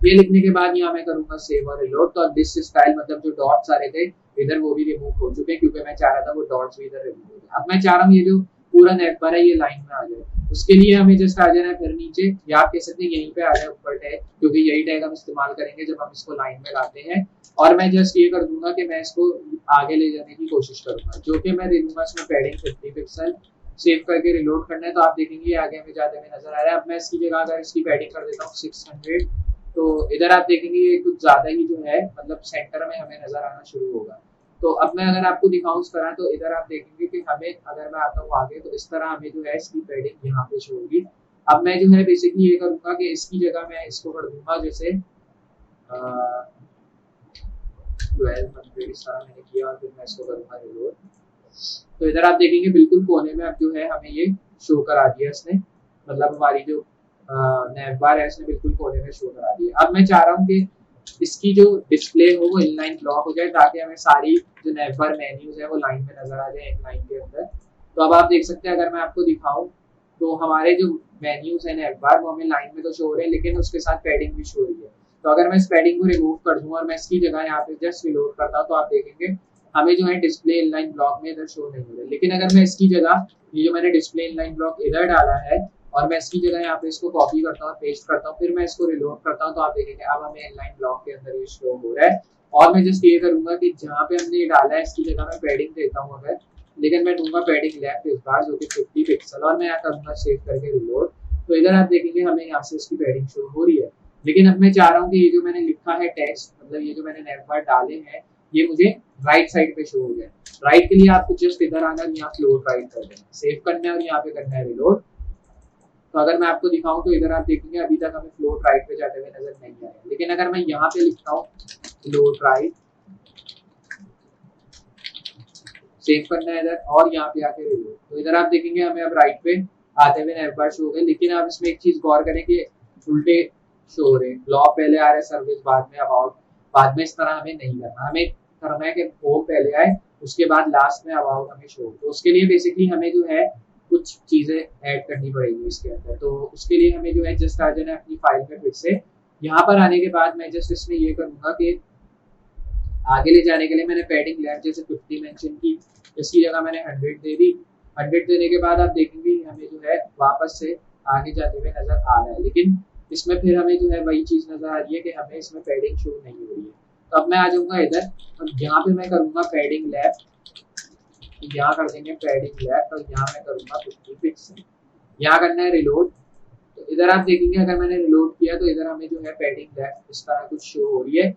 ये लिखने के बाद यहाँ मैं करूंगा सेव और रिलोड। तो अब लिस्ट स्टाइल मतलब जो डॉट्स आ रहे थे इधर वो भी रिमूव हो चुके हैं, क्योंकि मैं चाह रहा था वो डॉट्स भी इधर रिमूव हो जाए। अब मैं चाह रहा हूँ ये जो पूरा नेटबार है ये लाइन में आ जाए, उसके लिए हमें जस्ट आ जाना है फिर नीचे, या आप कह सकते हैं यहीं पे आ जाए ऊपर टैग, क्योंकि यही टैग हम इस्तेमाल करेंगे जब हम इसको लाइन में लाते हैं। और मैं जस्ट ये कर दूंगा कि मैं इसको आगे ले जाने की कोशिश करूंगा, जो कि मैं दे दूंगा इसमें पैडिंग 50 पिक्सल। सेव करके रिलोड करना है तो आप देखेंगे आगे हमें जाते हुए नजर आ रहा है। अब मैं इसकी जगह अगर इसकी पैडिंग कर देता हूँ 600, तो इधर आप देखेंगे ये कुछ ज्यादा ही जो है मतलब सेंटर में हमें नजर आना शुरू होगा। तो अब मैं अगर आपको दिखाऊं इस तरह, तो इधर आप देखेंगे कि हमें अगर मैं आता हूँ आगे तो इस तरह हमें जो है इसकी पैडिंग यहाँ पे शो होगी। अब मैं जो है बेसिकली ये करूंगा कि इसकी जगह मैं इसको कर दूंगा जैसे 1200 इस तरह मैंने किया, और फिर मैं इसको करूंगा रिलोड। तो इधर आप देखेंगे बिल्कुल कोने में अब जो है हमें ये शो करा दिया इसने, मतलब हमारी जो नेटबार है इसने बिल्कुल कोने में शो करा दिया। अब मैं चाह रहा हूँ कि इसकी जो डिस्प्ले हो वो इनलाइन ब्लॉक हो जाए, ताकि हमें सारी जो नेटबार मेन्यूज है वो लाइन में नजर आ जाए एक लाइन के अंदर। तो अब आप देख सकते हैं अगर मैं आपको दिखाऊं तो हमारे जो मेन्यूज है नेटबार वो हमें लाइन में तो शो हो रहे हैं, लेकिन उसके साथ पैडिंग भी शो हो रही है। तो अगर मैं इस पैडिंग को रिमूव कर दूं और मैं इसकी जगह यहाँ पे जस्ट रिलोड करता हूँ तो आप देखेंगे हमें जो है डिस्प्ले इनलाइन ब्लॉक में इधर शो नहीं हो रहा है। लेकिन अगर मैं इसकी जगह ये जो मैंने डिस्प्ले इनलाइन ब्लॉक इधर डाला है और मैं इसकी जगह यहाँ पे इसको कॉपी करता हूँ, पेस्ट करता हूँ, फिर मैं इसको रिलोड करता हूँ, तो आप देखेंगे अब हमें इनलाइन ब्लॉक के अंदर ये शो हो रहा है। और मैं जस्ट ये करूंगा कि जहाँ पे हमने ये डाला है इसकी जगह मैं पैडिंग देता हूँ अगर, लेकिन मैं दूंगा पैडिंग लेफ्ट इस बार जो कि 50 पिक्सल, और मैं यहाँ करूंगा सेव करके रिलोड। तो इधर आप देखेंगे हमें यहाँ से इसकी पैडिंग शो हो रही है। लेकिन अब मैं चाह रहा हूँ कि ये जो मैंने लिखा है टेक्स्ट, मतलब ये जो मैंने नेटबार डाले हैं ये मुझे राइट साइड पे शो हो जाए। राइट के लिए आपको जस्ट इधर आना है, यहाँ फ्लोट राइट कर देना, सेव करना है और यहाँ पे करना है रिलोड। तो अगर मैं आपको दिखाऊं तो इधर आप देखेंगे अभी तक हमें फ्लोट राइट पे जाते हुए नजर नहीं आया, लेकिन अगर मैं यहाँ पे लिखता हूँ फ्लोट राइट, सेव करना है इधर और यहाँ पे आके रिलोड, तो इधर आप देखेंगे हमें अब राइट पे आते हुए नेटबार शो हो गए। लेकिन आप इसमें एक चीज गौर करें कि उल्टे शो हो रहे हैं, ब्लॉक पहले आ रहा है, सर्विस बाद में, अबाउट बाद में, इस तरह हमें नहीं करना। हमें करना है कि होम पहले आए उसके बाद लास्ट में अबाउट हमें शो। तो उसके लिए बेसिकली हमें जो है कुछ चीजें ऐड करनी पड़ेगी इसके अंदर। तो उसके लिए हमें जो है जस्ट आ जाना है अपनी फाइल में फिर से। यहाँ पर आने के बाद मैं जस्ट इसमें ये करूंगा कि आगे ले जाने के लिए मैंने पैडिंग लेफ्ट जैसे 50 मेंशन की, इसकी जगह मैंने 100 दे दी। 100 देने के बाद आप देखेंगे हमें जो है वापस से आगे जाते हुए नजर आ रहा है, लेकिन इसमें फिर हमें जो है वही चीज नजर आ रही है कि हमें इसमें पैडिंग शो नहीं हो रही है। तो अब मैं आ जाऊंगा इधर, अब यहाँ पे मैं करूंगा पैडिंग लेफ्ट, यहाँ कर देंगे पैडिंग लेफ्ट और यहाँ मैं करूंगा 50 पिक्सल। यहाँ करना है रिलोड। तो इधर आप देखेंगे अगर मैंने रिलोड किया तो इधर हमें जो है पैडिंग लेफ्ट इस तरह कुछ शो हो रही है।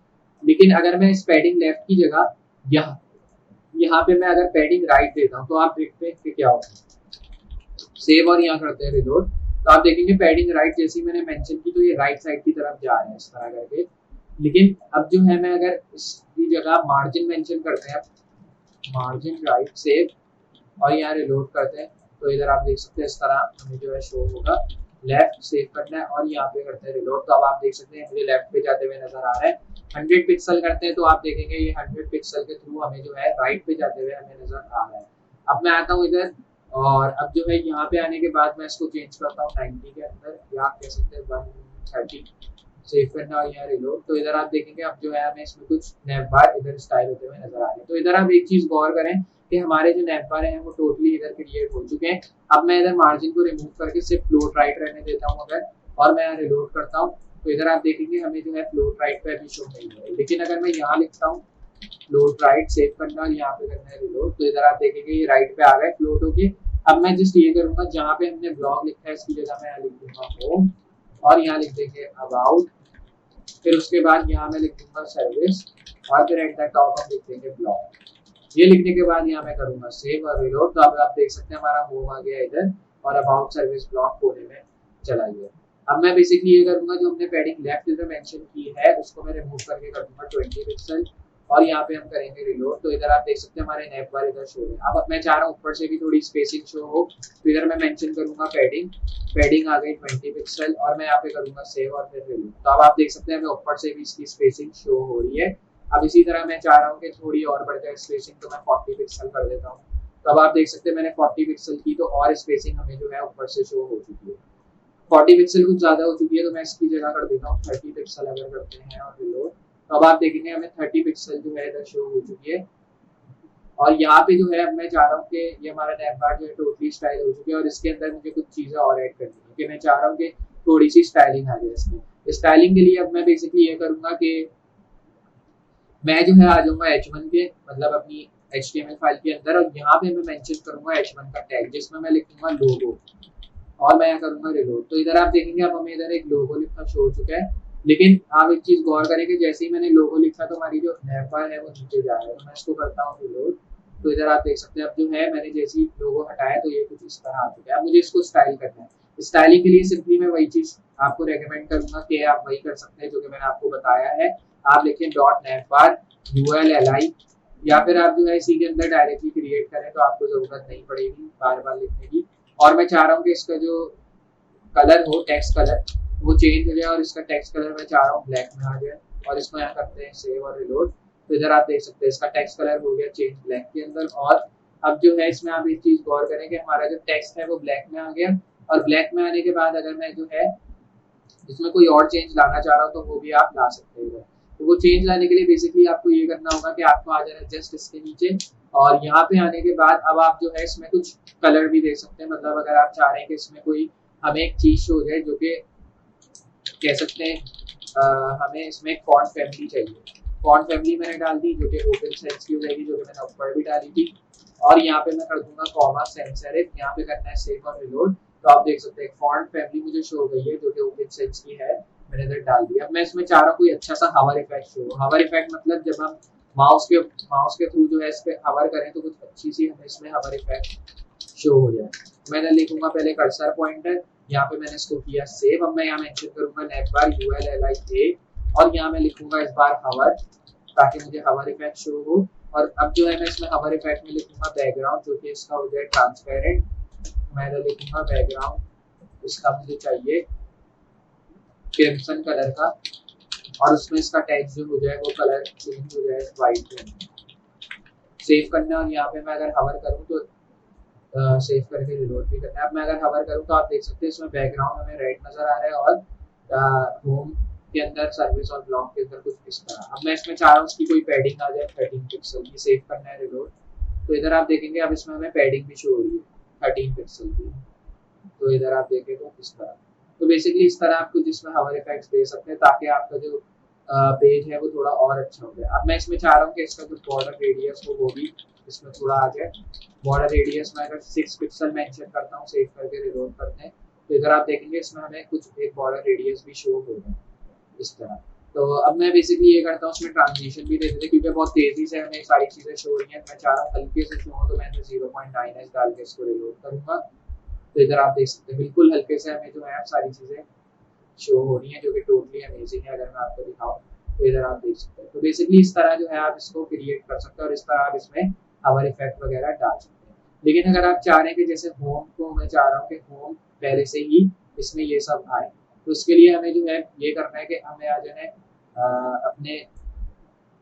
लेकिन अगर मैं इस पैडिंग लेफ्ट की जगह यहाँ यहाँ पे मैं अगर पैडिंग राइट देता हूँ तो आप देखते हैं कि क्या होता है। सेव और यहाँ करते हैं रिलोड, तो आप देखेंगे पैडिंग राइट जैसी मैंने मेंशन की तो ये राइट साइड की तरफ जा रहा है इस तरह करके। लेकिन अब जो है मैं अगर इसकी जगह मार्जिन मेंशन करते हैं, मार्जिन राइट सेव और यहाँ रिलोड करते हैं तो इधर आप देख सकते हैं इस तरह हमें जो है शो होगा। लेफ्ट सेव करना है और यहाँ पे करते हैं रिलोड, तो अब आप देख सकते हैं मुझे लेफ्ट पे जाते हुए नजर आ रहा है। 100 पिक्सल करते हैं तो आप देखेंगे ये 100 पिक्सल के थ्रू हमें जो है राइट पे जाते हुए हमें नजर आ रहा है। अब मैं आता हूँ इधर और अब जो है यहाँ पे आने के बाद मैं इसको चेंज करता हूँ 90 के अंदर, या आप कह सकते हैं 130, सेव करना और यहाँ रिलोड। तो इधर आप देखेंगे अब जो है हमें इसमें कुछ नैप बार इधर स्टाइल होते हुए नजर आ रहे हैं। तो इधर आप एक चीज गौर करें कि हमारे जो नैप बार हैं वो टोटली इधर क्रिएट हो चुके हैं। अब मैं इधर मार्जिन को रिमूव करके सिर्फ फ्लोट राइट रहने देता हूँ अगर, और मैं यहाँ रिलोड करता हूँ तो इधर आप देखेंगे हमें जो है फ्लोट राइट पे अभी शो नहीं हो रहा है। लेकिन अगर मैं यहाँ लिखता हूँ फ्लोट राइट सेव करना और यहाँ पे करना है रिलोड तो इधर आप देखेंगे ये राइट पे आ गए फ्लोट होके। अब मैं जस्ट ये करूंगा जहाँ पे हमने ब्लॉग लिखा है इसकी जगह मैं यहाँ लिख दूंगा होम और यहाँ लिख देंगे अबाउट, फिर उसके बाद यहाँ मैं लिख दूंगा सर्विस और फिर एट द टॉप हम लिख देंगे ब्लॉग। ये लिखने के बाद यहाँ मैं करूंगा सेव और रिलोड, तो अब आप देख सकते हैं हमारा होम आ गया इधर और अबाउट सर्विस ब्लॉग कोने में चला गया। अब मैं बेसिकली ये करूंगा जो हमने पैडिंग लेफ्ट इधर मेंशन की है उसको मैं रिमूव करके कर दूंगा 20 पिक्सल और यहाँ पे हम करेंगे रिलोड। तो इधर आप देख सकते हैं हमारे नैप बार इधर शो है। अब मैं चाह रहा हूँ ऊपर से भी थोड़ी स्पेसिंग शो हो तो इधर मैं मेंशन करूंगा पैडिंग आ गई 20 पिक्सल और मैं यहाँ पे करूंगा सेव और फिर रिलोड। तो अब आप देख सकते हैं हमें ऊपर से भी इसकी स्पेसिंग शो हो रही है। अब इसी तरह मैं चाह रहा हूँ कि थोड़ी और बढ़ जाए स्पेसिंग तो मैं 40 पिक्सल कर देता हूँ। तो अब आप देख सकते हैं मैंने 40 पिक्सल की तो और स्पेसिंग हमें जो है ऊपर से शो हो चुकी है। 40 पिक्सल कुछ ज्यादा हो चुकी है तो मैं इसकी जगह कर देता हूँ 30 पिक्सल अगर करते हैं और रिलोड। तो अब आप देखेंगे हमें 30 पिक्सल जो है इधर शो हो चुकी है। और यहाँ पे जो है अब मैं चाह रहा हूँ कि ये हमारा नैप बार जो है टोटली स्टाइल हो चुकी है और इसके अंदर मुझे कुछ चीजें और ऐड करनी है कि मैं चाह रहा हूँ कि थोड़ी सी स्टाइलिंग आ जाए इसमें। स्टाइलिंग के लिए अब मैं बेसिकली ये करूंगा कि मैं जो है आ जाऊंगा H1 के मतलब अपनी HTML फाइल के अंदर और यहाँ पे मैं मेंशन करूंगा H1 का टैग जिसमें मैं लिखूंगा लोगो और मैं यहाँ करूंगा रिलोड। तो इधर आप देखेंगे अब हमें इधर एक लोगो लिखना शो हो चुका है। लेकिन आप एक चीज गौर करें कि जैसे ही मैंने लोगो लिखा तो हमारी जो नैप बार है वो नीचे जा रहा है। तो मैं इसको करता हूँ रिलोड। तो इधर आप देख सकते हैं अब जो है मैंने जैसे ही लोगो हटाया तो ये कुछ इस तरह आ चुका है। अब मुझे इसको स्टाइल करना है। स्टाइलिंग के लिए सिंपली मैं वही चीज आपको रेकमेंड करूंगा कि आप वही कर सकते हैं जो कि मैंने आपको बताया है। आप लिखें डॉट नैप बार ULLI या फिर आप जो है इसी के अंदर डायरेक्टली क्रिएट करें तो आपको जरूरत नहीं पड़ेगी बार बार लिखने की। और मैं चाह रहा हूँ कि इसका जो कलर हो टेक्स्ट कलर वो चेंज हो जाए और इसका टेक्स्ट कलर मैं चाह रहा हूँ ब्लैक में आ जाए और इसको यहाँ करते हैं सेव और रिलोड। तो इधर आप देख सकते हैं इसका टेक्स्ट कलर हो गया चेंज ब्लैक के अंदर। और अब जो है इसमें आप एक चीज गौर करें कि हमारा जो टेक्स्ट है वो ब्लैक में आ गया और ब्लैक में आने के बाद अगर मैं जो है इसमें कोई और चेंज लाना चाह रहा हूँ तो वो भी आप ला सकते हैं। तो वो चेंज लाने के लिए बेसिकली आपको ये करना होगा कि आपको आ जाना है जस्ट इसके नीचे और यहाँ पे आने के बाद अब आप जो है इसमें कुछ कलर भी दे सकते हैं। मतलब अगर आप चाह रहे हैं कि इसमें कोई हमें एक चीज शो हो जाए जो कि कह सकते हैं हमें इसमें एक फॉन्ट फैमिली चाहिए। फॉन्ट फैमिली मैंने डाल दी जो कि ओपन सेंस की हो जाएगी जो कि मैंने ऊपर भी डाली थी। और यहाँ पे मैं कर दूंगा कॉमा सेंसर है, यहाँ पे करना है सेव और रिलोड। तो आप देख सकते हैं फॉन्ट फैमिली मुझे शो हो गई है जो कि ओपन सेंस की है, मैंने इधर डाल दिया। अब मैं इसमें चाह रहा हूँ कोई अच्छा सा हवर इफेक्ट शो हो। हवर इफेक्ट मतलब जब हम माउस के थ्रू जो है इस पे हवर करें तो कुछ अच्छी सी हमें इसमें हवर इफेक्ट शो हो जाए। मैंने लिखूंगा पहले कर्सर पॉइंटर, यहाँ पे मैंने इसको किया सेव। अब मैं यहाँ मेंशन करूंगा नेट बार ULLI और यहाँ मैं लिखूंगा इस बार हवर ताकि मुझे हवर इफेक्ट शो हो। और अब जो है मैं इसमें हवर इफेक्ट में लिखूंगा बैकग्राउंड जो कि इसका हो जाए ट्रांसपेरेंट। मैं लिखूंगा बैकग्राउंड इसका मुझे चाहिए क्रिम्सन कलर का और उसमें इसका टेक्स्ट जो हो जाए वो कलर चेंज हो जाए व्हाइट में। सेव करना और यहाँ पे मैं अगर हवर करूँ तो सेव करके रिलोड भी करना है। अब मैं अगर हवर करूँ तो आप देख सकते हैं इसमें बैकग्राउंड हमें रेड नजर आ रहा है और होम के अंदर सर्विस और ब्लॉक के अंदर कुछ इस तरह। अब मैं इसमें चाह रहा हूँ उसकी कोई पैडिंग आ जाए 13 पिक्सल की। सेव करना है रिलोड। तो इधर आप देखेंगे अब इसमें हमें पैडिंग भी शो हो रही है 13 पिक्सल की। तो इधर आप देखें तो इस तरह। तो बेसिकली इस तरह आप कुछ इसमें हवर इफेक्ट्स दे सकते हैं ताकि आपका जो पेज है वो थोड़ा और अच्छा हो गया। अब मैं इसमें चाह रहा हूँ कि इसका जो बॉर्डर रेडियस हो वो भी इसमें थोड़ा आ जाए। बॉर्डर रेडियस में अगर 6 पिक्सल मेंशन करता हूँ, सेव करके रिलोड करते हैं, तो इधर आप देखेंगे इसमें हमें कुछ एक बॉर्डर रेडियस भी शो होगा इस तरह। तो अब मैं बेसिकली ये करता हूँ, इसमें ट्रांजिशन भी दे देते क्योंकि बहुत तेजी से हमें सारी चीज़ें शो हो रही हैं। मैं चाह रहा हूँ हल्के से शो हो, तो मैं 0.9 डाल के इसको रिलोड करूँगा। तो इधर आप देख सकते हैं बिल्कुल हल्के से हमें जो है सारी चीज़ें शो हो रही है, जो कि टोटली अमेजिंग है। अगर मैं आपको दिखाऊं तो इधर आप देख सकते हैं। तो बेसिकली इस तरह जो है आप इसको क्रिएट कर सकते हैं और इस तरह आप इसमें हवर इफेक्ट वगैरह डाल सकते हैं। लेकिन अगर आप चाह रहे हैं कि जैसे होम को मैं चाह रहा हूँ कि होम पहले से ही इसमें ये सब आए, तो उसके लिए हमें जो है ये करना है कि हमें आ जाना है अपने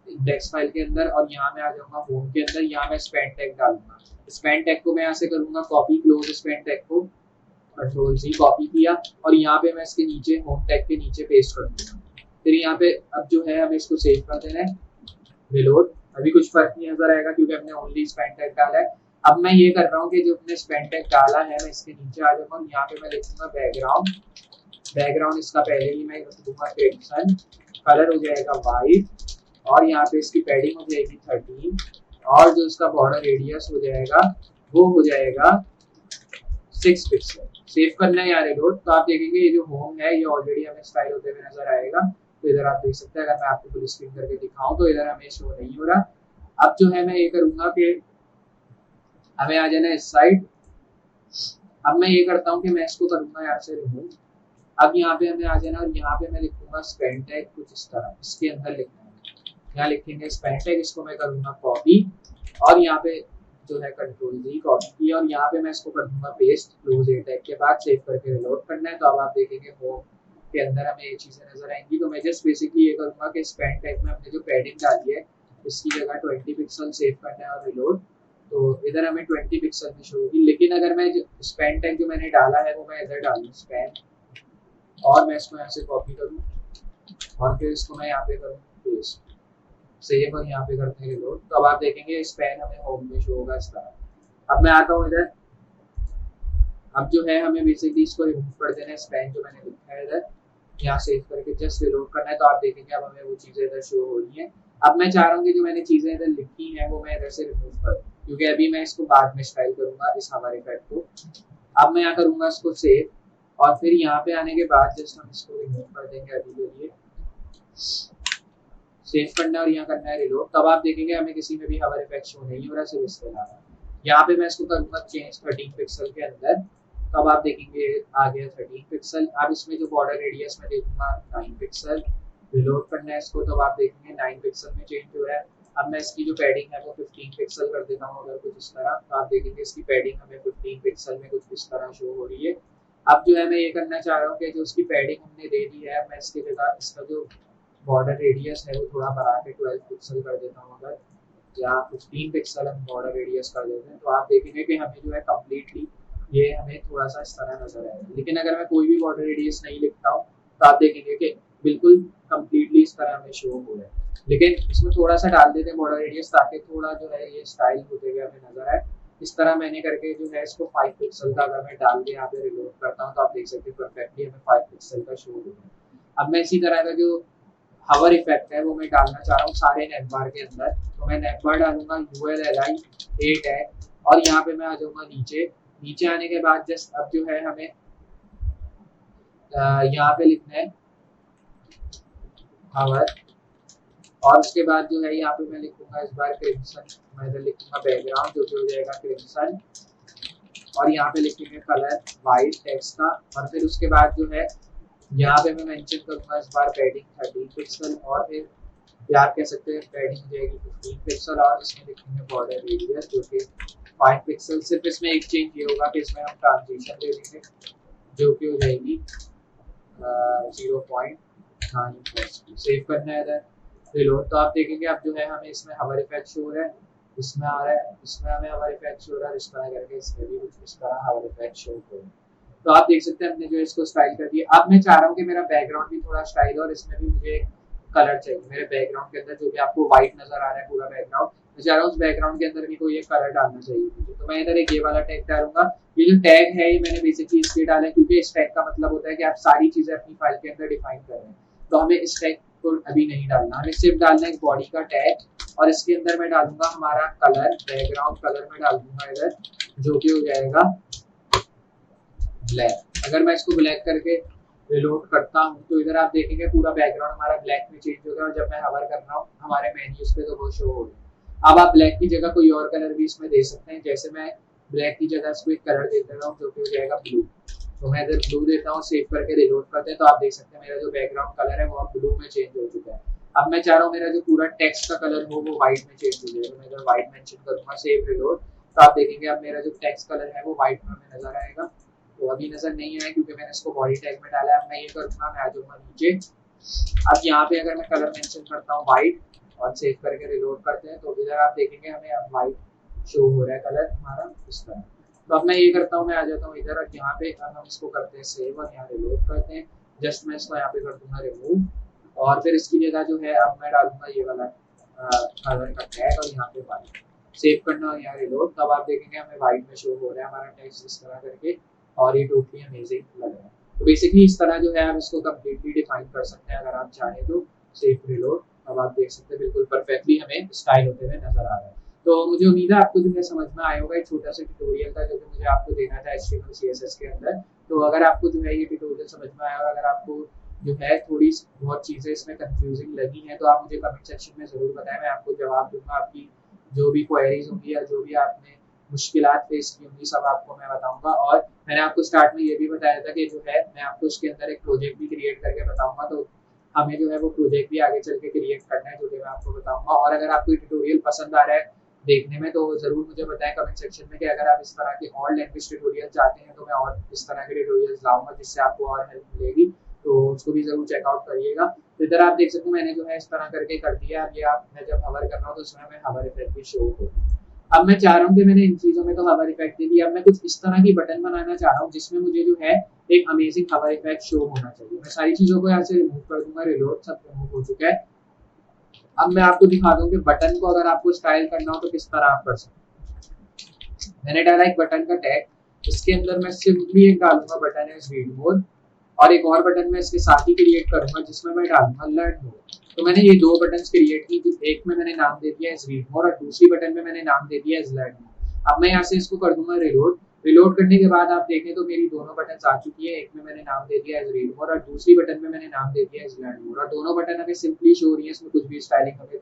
इंडेक्स फाइल के अंदर, और यहाँ मैं आ जाऊंगा होम के अंदर। यहाँ मैं स्पेन टैग डालूंगा। स्पेन टैग को मैं यहाँ से करूंगा कॉपी, क्लोज स्पेन टैग को कंट्रोल सी कॉपी किया, और यहाँ पे मैं इसके नीचे होम टैग के नीचे पेस्ट कर दूंगा। फिर यहाँ पे अब जो है हमें इसको सेव कर देना है, रिलोड। अभी कुछ फर्क नहीं नजर आएगा क्योंकि हमने ओनली स्पेन टैग डाला है। अब मैं ये कर रहा हूँ कि जो हमने स्पेन टैग डाला है, मैं इसके नीचे आ जाऊंगा, यहाँ पे मैं लिखूंगा बैकग्राउंड। बैकग्राउंड इसका पहले ही मैं रख दूंगा क्रिम्सन, कलर हो जाएगा वाइट, और यहाँ पे इसकी पैडिंग हो जाएगी 13, और जो इसका बॉर्डर रेडियस हो जाएगा वो हो जाएगा 6 पिक्सल। सेव करना है यार रिलोड। तो आप देखेंगे ये जो होम है ये ऑलरेडी हमें स्टाइल होते हुए नजर आएगा। तो इधर आप देख सकते हैं, अगर मैं आपको फुल स्क्रीन करके दिखाऊं तो इधर हमें शो नहीं हो रहा। अब जो है मैं ये करूंगा कि हमें आ जाना इस साइड। अब मैं ये करता हूँ कि मैं इसको करूंगा यहाँ से रिमूव। अब यहाँ पे हमें आ जाना और यहाँ पे मैं लिखूंगा स्पेन टैग कुछ इस तरह, इसके अंदर लिखना है। यहाँ लिखेंगे स्पेन टैग, इसको मैं करूंगा कॉपी, और यहाँ पे जो है कंट्रोल जी कॉपी की, और यहाँ पे मैं इसको कर दूंगा पेस्ट, क्लोज ए टैग के बाद सेव करके रिलोड करना है। तो अब आप देखेंगे होम के अंदर हमें ये चीजें नजर आएंगी। तो मैं जस्ट बेसिकली ये करूंगा कि स्पेन टैग में हमने जो पैडिंग डाली है इसकी जगह 20 पिक्सल सेव करना है और रिलोड। तो इधर हमें 20 पिक्सल में शो होगी। लेकिन अगर मैं स्पेन टैग जो मैंने डाला है वो मैं इधर डालूँ स्पेन, और मैं इसको यहाँ से कॉपी करूँ और फिर इसको मैं यहाँ पे करूँ पेस्ट, सेव, और यहाँ पे करते हैं रिलोड। तो अब आप देखेंगे स्पेन हमें होम में शो होगा इस तरह। अब मैं आता हूँ इधर। अब जो है हमें बेसिकली इसको रिमूव कर देना है, स्पेन जो मैंने लिखा है इधर, यहाँ सेव करके जस्ट रिलोड करना है। तो आप देखेंगे अब हमें वो चीज़ें इधर शो हो रही हैं। अब मैं चाह रहा हूँ कि जो मैंने चीज़ें इधर लिखी हैं वो मैं इधर से रिमूव करूँ, क्योंकि अभी मैं इसको बाद में स्टाइल करूँगा इस हमारे इफेक्ट को। अब मैं यहाँ करूँगा इसको सेव, और फिर यहाँ पे आने के बाद जस्ट हम इसको रिमूव कर देंगे अभी के लिए। सेव करना है और यहाँ करना है रिलोड। तब आप देखेंगे हमें किसी में भी हवर इफेक्ट शो नहीं हो रहा, सिर्फ इसके अलावा। यहाँ पे मैं इसको करूँगा चेंज 13 पिक्सल के अंदर। तब आप देखेंगे आ गया 13 पिक्सल। अब इसमें जो बॉर्डर रेडियस में देखूंगा 9 पिक्सल, रिलोड करना है इसको। तब आप देखेंगे 9 पिक्सल में चेंज हो रहा है। अब मैं इसकी जो पैडिंग है वो 15 पिक्सल कर देता हूँ अगर कुछ इस तरह। तो आप देखेंगे इसकी पैडिंग हमें 15 पिक्सल में कुछ इस तरह शो हो रही है। अब जो है मैं ये करना चाह रहा हूँ कि जो उसकी पैडिंग हमने दे दी है, मैं इसकी जगह इसका जो बॉर्डर रेडियस है वो थोड़ा बढ़ा के 12 पिक्सल कर देता हूँ अगर, या 15 पिक्सल हम बॉर्डर रेडियस कर देते हैं। तो आप देखेंगे कि हमें जो है कम्प्लीटली ये हमें थोड़ा सा इस तरह नजर आएगा। लेकिन अगर मैं कोई भी बॉर्डर रेडियस नहीं लिखता हूँ तो आप देखेंगे कि बिल्कुल कम्प्लीटली इस तरह हमें शो हो रहा है। लेकिन इसमें थोड़ा सा डाल देते हैं बॉर्डर रेडियस ताकि थोड़ा जो है ये स्टाइल होते हुए हमें नजर आए। इस तरह मैंने करके जो है इसको 5 पिक्सल का अगर मैं डाल के यहाँ पे रिलोड करता हूँ तो आप देख सकते हैं परफेक्टली हमें 5 पिक्सल का शो हो रहा है। अब मैं इसी तरह का जो हवर इफेक्ट है वो मैं डालना चाह रहा हूँ सारे नेटबार के अंदर। तो मैं नेटबार डालूंगा ULLI 8 है, और यहाँ पे मैं आ जाऊंगा नीचे। नीचे आने के बाद जस्ट अब जो है हमें यहाँ पे लिखना है हवर, और उसके बाद जो है यहाँ पे मैं लिखूंगा इस बार क्रिम्सन। मैं इधर लिखूंगा बैकग्राउंड जो कि हो जाएगा क्रिम्सन, और यहाँ पे लिखेंगे कलर वाइट टेक्स्ट का। और फिर उसके बाद जो है यहाँ पे मैं मेंशन करूंगा इस बार पैडिंग 13 पिक्सल, और फिर यार कह सकते हैं पैडिंग हो जाएगी 15 पिक्सल, और इसमें लिखेंगे बॉर्डर रेडियस जो कि 5 पिक्सल। सिर्फ इसमें एक चेंज ये होगा कि इसमें हम ट्रांजिशन दे देंगे जो कि हो जाएगी 0.9। सेव करना है इधर, रिलोड। तो आप देखेंगे अब जो है हमें इसमें हवर इफेक्ट शो हो रहा है, इसमें आ रहा है, इसमें हमें हवर इफेक्ट शो हो रहा है, इस तरह करके इसमें भी कुछ इस तरह हवर इफेक्ट शो हो रहा है। तो आप देख सकते हैं हमने जो इसको स्टाइल कर दिया। अब मैं चाह रहा हूँ कि मेरा बैकग्राउंड भी थोड़ा स्टाइल हो और इसमें भी मुझे कलर चाहिए। मेरे बैकग्राउंड के अंदर जो भी आपको व्हाइट नजर आ रहा है पूरा बैकग्राउंड, मैं चाह रहा हूँ उस बैकग्राउंड के अंदर भी कोई एक कलर डालना चाहिए मुझे। तो मैं इधर एक ये वाला टैग डालूंगा। ये जो टैग है ये मैंने बेसिकली इसलिए डाला है क्योंकि इस टैग का मतलब होता है कि आप सारी चीजें अपनी फाइल के अंदर डिफाइन कर रहे हैं। तो हमें इस टैग को अभी नहीं डालना, हमें सिर्फ डालना है बॉडी का टैग। और इसके अंदर मैं डालूंगा हमारा कलर, बैकग्राउंड कलर में डाल दूंगा इधर, जो कि हो जाएगा ब्लैक। अगर मैं इसको ब्लैक करके रिलोड करता हूँ तो इधर आप देखेंगे पूरा बैकग्राउंड हमारा ब्लैक में चेंज हो गया, और जब मैं हवर कर रहा हूँ हमारे मेन्यूज पे तो वो शो हो गया। अब आप ब्लैक की जगह कोई और कलर भी इसमें दे सकते हैं, जैसे मैं ब्लैक की जगह इसको एक कलर दे देता हूँ जो कि हो जाएगा ब्लू। तो मैं इधर ब्लू देता हूँ, सेव करके रिलोड करते हैं तो आप देख सकते हैं मेरा जो बैकग्राउंड कलर है वो अब ब्लू में चेंज हो चुका है। अब मैं चाह रहा हूँ मेरा जो पूरा टेक्स्ट का कलर हो वो व्हाइट में चेंज हो जाए, तो मैं इधर व्हाइट मेंशन करूंगा, सेव रिलोड, तो आप देखेंगे अब मेरा जो टेक्स्ट कलर है वो व्हाइट में नजर आएगा। तो अभी नजर नहीं आया क्योंकि मैंने इसको बॉडी टैग में डाला है। अब मैं ये करूंगा, मैं आ जाऊंगा नीचे। अब यहाँ पे अगर मैं कलर मेंशन करता हूँ व्हाइट और सेव करके रिलोड करते हैं तो इधर आप देखेंगे हमें अब व्हाइट शो हो रहा है कलर हमारा इस तरह। तो अब मैं ये करता हूँ, मैं आ जाता हूँ इधर, और यहाँ पे अब हम इसको करते हैं सेव और यहाँ रिलोड करते हैं। जस्ट मैं इसको यहाँ पे कर दूंगा रिमूव, और फिर इसकी जगह जो है अब मैं डालूंगा ये वाला कलर का टैग और यहाँ पे व्हाइट, सेव करना और यहाँ रिलोड। तब आप देखेंगे हमें व्हाइट में शो हो रहा है हमारा टेक्स्ट इस तरह करके, और ये टोटली अमेजिंग लग रहा है। तो बेसिकली इस तरह जो है आप इसको कम्प्लीटली डिफाइन कर सकते हैं अगर आप चाहें तो। सेव रिलोड, अब आप देख सकते हैं बिल्कुल परफेक्टली हमें स्टाइल होते हुए नजर आ रहा है। तो मुझे उम्मीद है आपको जो है समझ में आया होगा, एक छोटा सा ट्यूटोरियल था जो कि मुझे आपको देना था HTML CSS के अंदर। तो अगर आपको जो है ये ट्यूटोरियल समझ में आया और अगर आपको जो है थोड़ी बहुत चीज़ें इसमें कंफ्यूजिंग लगी हैं तो आप मुझे कमेंट सेक्शन में ज़रूर बताएं, मैं आपको जवाब दूंगा। आपकी जो भी क्वेरीज होंगी या जो भी आपने मुश्किलात फेस की होंगी सब आपको मैं बताऊंगा। और मैंने आपको स्टार्ट में ये भी बताया था कि जो है मैं आपको इसके अंदर एक प्रोजेक्ट भी क्रिएट करके बताऊंगा, तो हमें जो है वो प्रोजेक्ट भी आगे चल के क्रिएट करना है जो कि मैं आपको बताऊंगा। और अगर आपको ट्यूटोरियल पसंद आ रहा है देखने में तो ज़रूर मुझे बताएं कमेंट सेक्शन में कि अगर आप इस तरह के और लैंग्वेज ट्यूटोरियल चाहते हैं तो मैं और इस तरह के ट्यूटोरियल्स लाऊंगा जिससे आपको और हेल्प मिलेगी, तो उसको भी ज़रूर चेकआउट करिएगा। तो इधर आप देख सकते हैं मैंने जो है इस तरह करके कर दिया। अब ये आप मैं जब हवर कर रहा हूँ तो उसमें हमें हवर इफेक्ट भी शो हो। अब मैं चाह रहा हूँ कि मैंने इन चीज़ों में तो हवर इफेक्ट दे दिया, अब मैं कुछ इस तरह की बटन बनाना चाह रहा हूँ जिसमें मुझे जो है एक अमेजिंग हवर इफेक्ट शो होना चाहिए। मैं सारी चीज़ों को यहाँ से रिमूव कर दूंगा, रिलोड सब रिमूव हो चुका है। अब मैं आपको दिखा दूं कि बटन को अगर आपको स्टाइल करना हो तो किस तरह आप कर सकते हैं। मैंने डाला एक बटन का टैग, इसके अंदर मैं सिंपली एक डालूंगा बटन है रीड मोर, और एक और बटन मैं इसके साथ ही क्रिएट करूंगा जिसमें मैं डालूंगा लर्न मोर। तो मैंने ये दो बटन क्रिएट की, एक में मैंने नाम दे दिया रीड मोर और दूसरी बटन में मैंने नाम दे दिया लर्न मोर। अब मैं यहाँ से इसको कर दूंगा रिलोड। रिलोड करने के बाद आप देखें तो मेरी दोनों बटन आ चुकी है, एक में मैंने नाम दे दिया रीड मोर और दूसरी बटन में मैंने नाम दे दिया लर्न मोर, और दोनों बटन हमें सिंपली शो हो रही है, इसमें कुछ भी स्टाइलिंग हमें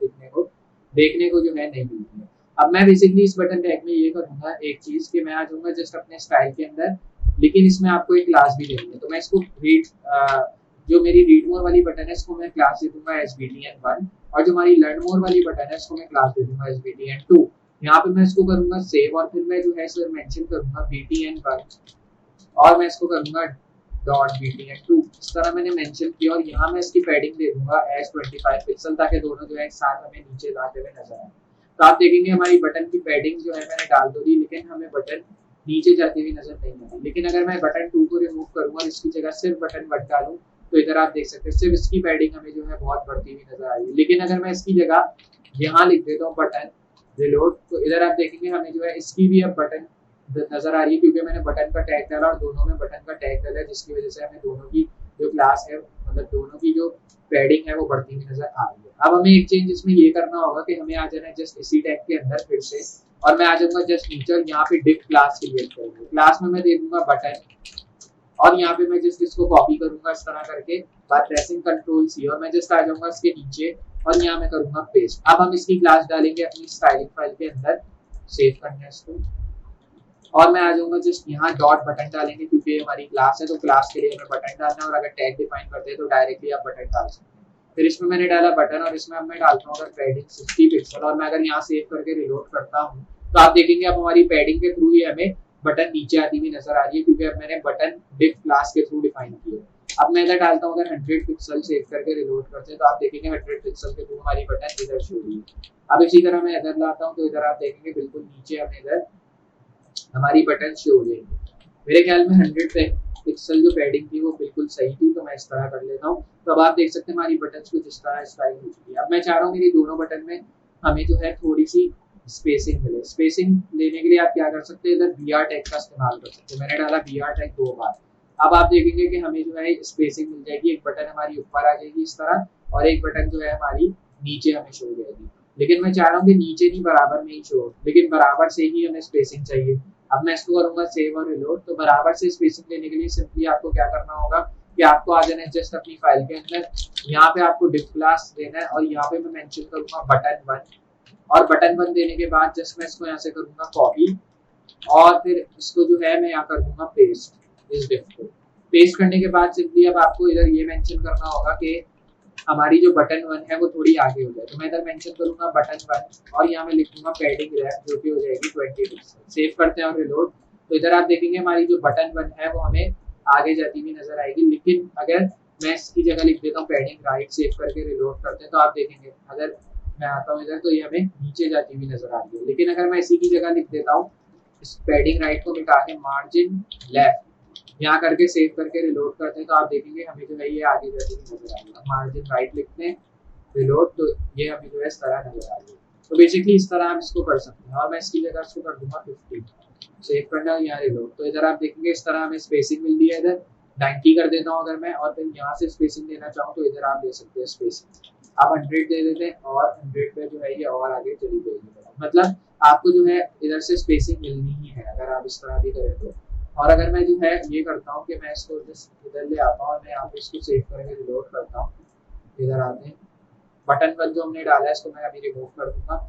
देखने को जो है नहीं मिलती है। अब मैं बेसिकली इस बटन टैग में ये करूंगा एक चीज कि मैं आ जाऊंगा जस्ट अपने स्टाइल के अंदर, लेकिन इसमें आपको एक क्लास भी देनी है। तो मैं इसको जो मेरी रीड मोर वाली बटन है इसको मैं क्लास दे दूंगा SBTN1, और जो हमारी लर्न मोर वाली बटन है इसको मैं क्लास दे दूंगा SBTN2। यहाँ पे मैं इसको करूंगा सेव, और फिर मैं जो है सर मेंशन करूंगा BTN1 और मैं इसको करूंगा .BTN2। इस तरह मैंने मेंशन किया, और यहाँ मैं इसकी पैडिंग दे दूंगा as 25 पिक्सल ताकि दोनों जो है एक साथ हमें नीचे जाते हुए नजर आए। तो आप देखेंगे हमारी बटन की पैडिंग जो है मैंने डाल दो दी, लेकिन हमें बटन नीचे जाती हुई नजर नहीं आई। लेकिन अगर मैं बटन 2 को रिमूव करूंगा और इसकी जगह सिर्फ बटन 1 डालूं तो इधर आप देख सकते हैं सिर्फ इसकी पैडिंग हमें जो है बहुत बढ़ती हुई नजर आई। लेकिन अगर मैं इसकी जगह यहाँ लिख देता हूँ बटन रिलोड, तो इधर आप देखेंगे हमें जो है इसकी भी अब बटन नजर आ रही है क्योंकि मैंने बटन का टैग डाला और दोनों में बटन का टैग डाला है, जिसकी वजह से हमें दोनों की जो क्लास है मतलब दोनों की जो पैडिंग है वो बढ़ती हुई नजर आ रही है। अब हमें एक चेंज इसमें ये करना होगा कि हमें आ जाना है जस्ट इसी टैग के अंदर फिर से, और मैं आ जाऊंगा जस्ट नीचे और यहाँ पे डिफ क्लास क्रिएट करूंगा। क्लास में मैं दे दूंगा बटन, और यहाँ पे मैं जस्ट इसको कॉपी करूंगा इस तरह करके बाय प्रेसिंग Ctrl+C, और मैं जस्ट आ जाऊंगा इसके नीचे और यहाँ मैं करूंगा पेस्ट। अब हम इसकी क्लास डालेंगे अपनी स्टाइलिंग फाइल के अंदर, सेव करना है इसको, और मैं आ जाऊंगा जस्ट यहाँ डॉट बटन डालेंगे क्योंकि हमारी क्लास है तो क्लास के लिए हमें बटन डालना है, और अगर टैग डिफाइन करते हैं तो डायरेक्टली आप बटन डाल सकते हैं। फिर इसमें मैंने डाला बटन, और इसमें अब मैं डालता हूँ अगर पैडिंग 60 पिक्सल, और मैं अगर यहाँ सेव करके रिलोड करता हूँ तो आप देखेंगे अब हमारी पैडिंग के थ्रू ही हमें बटन नीचे आती हुई नजर आ रही है क्योंकि अब मैंने बटन डिफ क्लास के थ्रू डिफाइन किया। अब मैं इधर डालता हूँ अगर 100 पिक्सल सेव करके रिलोड करते हैं तो आप देखेंगे 100 पिक्सल के थ्रू हमारी बटन इधर शो हुई है। अब इसी तरह मैं इधर लाता हूँ तो इधर आप देखेंगे बिल्कुल नीचे हमें इधर हमारी बटन शो हो जाएगी। मेरे ख्याल में 100 पिक्सल जो पैडिंग थी वो बिल्कुल सही थी, तो मैं इस तरह कर लेता हूँ। तो अब आप देख सकते हैं हमारी बटन कुछ इस तरह स्टाइल हो चुकी है। अब मैं चाह रहा हूँ मेरी दोनों बटन में हमें जो है थोड़ी सी स्पेसिंग मिले। स्पेसिंग लेने के लिए आप क्या कर सकते हैं, इधर BR टैग का इस्तेमाल कर सकते हैं। मैंने डाला BR टैग 2 बार। अब आप देखेंगे कि हमें जो है स्पेसिंग मिल जाएगी, एक बटन हमारी ऊपर आ जाएगी इस तरह, और एक बटन जो है हमारी नीचे हमें शो हो जाएगी। लेकिन मैं चाह रहा हूँ कि नीचे नहीं बराबर में ही शो हो, लेकिन बराबर से ही हमें स्पेसिंग चाहिए। अब मैं इसको करूंगा सेव और रिलोड। तो बराबर से स्पेसिंग लेने के लिए सिंपली आपको क्या करना होगा कि आपको आ जाना है जस्ट अपनी फाइल के अंदर, यहाँ पे आपको डिफ क्लास देना है और यहाँ पे मैं मेंशन करूंगा बटन 1। और बटन 1 देने के बाद जस्ट मैं इसको यहाँ से करूंगा कॉपी और फिर इसको जो है मैं यहाँ कर दूंगा पेस्ट। इस डिफ को पेस्ट करने के बाद सिंपली अब आपको इधर ये मेंशन करना होगा कि हमारी जो बटन 1 है वो थोड़ी आगे हो जाए। तो मैं इधर मेंशन करूंगा बटन 1 और यहाँ मैं लिख दूंगा पैडिंग रैप जो कि हो जाएगी 20 पिक्सल। सेव करते हैं और रिलोड। तो इधर आप देखेंगे हमारी जो बटन 1 है वो हमें आगे जाती हुई नजर आएगी। लेकिन अगर मैं इसकी जगह लिख देता हूँ पैडिंग राइट, सेव करके रिलोड करते हैं तो आप देखेंगे अगर मैं आता हूँ इधर तो ये हमें नीचे जाती हुई नजर आ रही है। लेकिन अगर मैं इसी की जगह लिख देता हूँ इस पैडिंग राइट को मिटा के मार्जिन लेफ्ट यहाँ करके सेव करके रिलोड करते हैं तो आप देखेंगे हमें जो है ये आगे जाती हुई नजर आ रही है। मार्जिन राइट लिखते हैं रिलोड तो ये हमें जो है इस तरह नजर आ रही है। तो बेसिकली इस तरह हम इसको कर सकते हैं और मैं इसकी जगह इसको कर दूंगा 50। सेव करना है यहाँ रिलोड। तो इधर आप देखेंगे इस तरह हमें स्पेसिंग मिल रही है। इधर 90 कर देता हूँ अगर मैं और फिर यहाँ से स्पेसिंग देना चाहूँ तो इधर आप दे सकते हैं स्पेसिंग। आप 100 दे देते हैं और 100 पे जो है ये और आगे चली जाएगी। मतलब आपको जो है इधर से स्पेसिंग मिलनी ही है अगर आप इस तरह भी करें तो। और अगर मैं जो है ये करता हूँ कि मैं इसको जस्ट इधर ले आता हूँ और मैं यहाँ पे इसको सेव करके रिलोड करता हूँ। इधर आते हैं बटन 1 जो हमने डाला है इसको मैं अभी रिमूव कर दूंगा।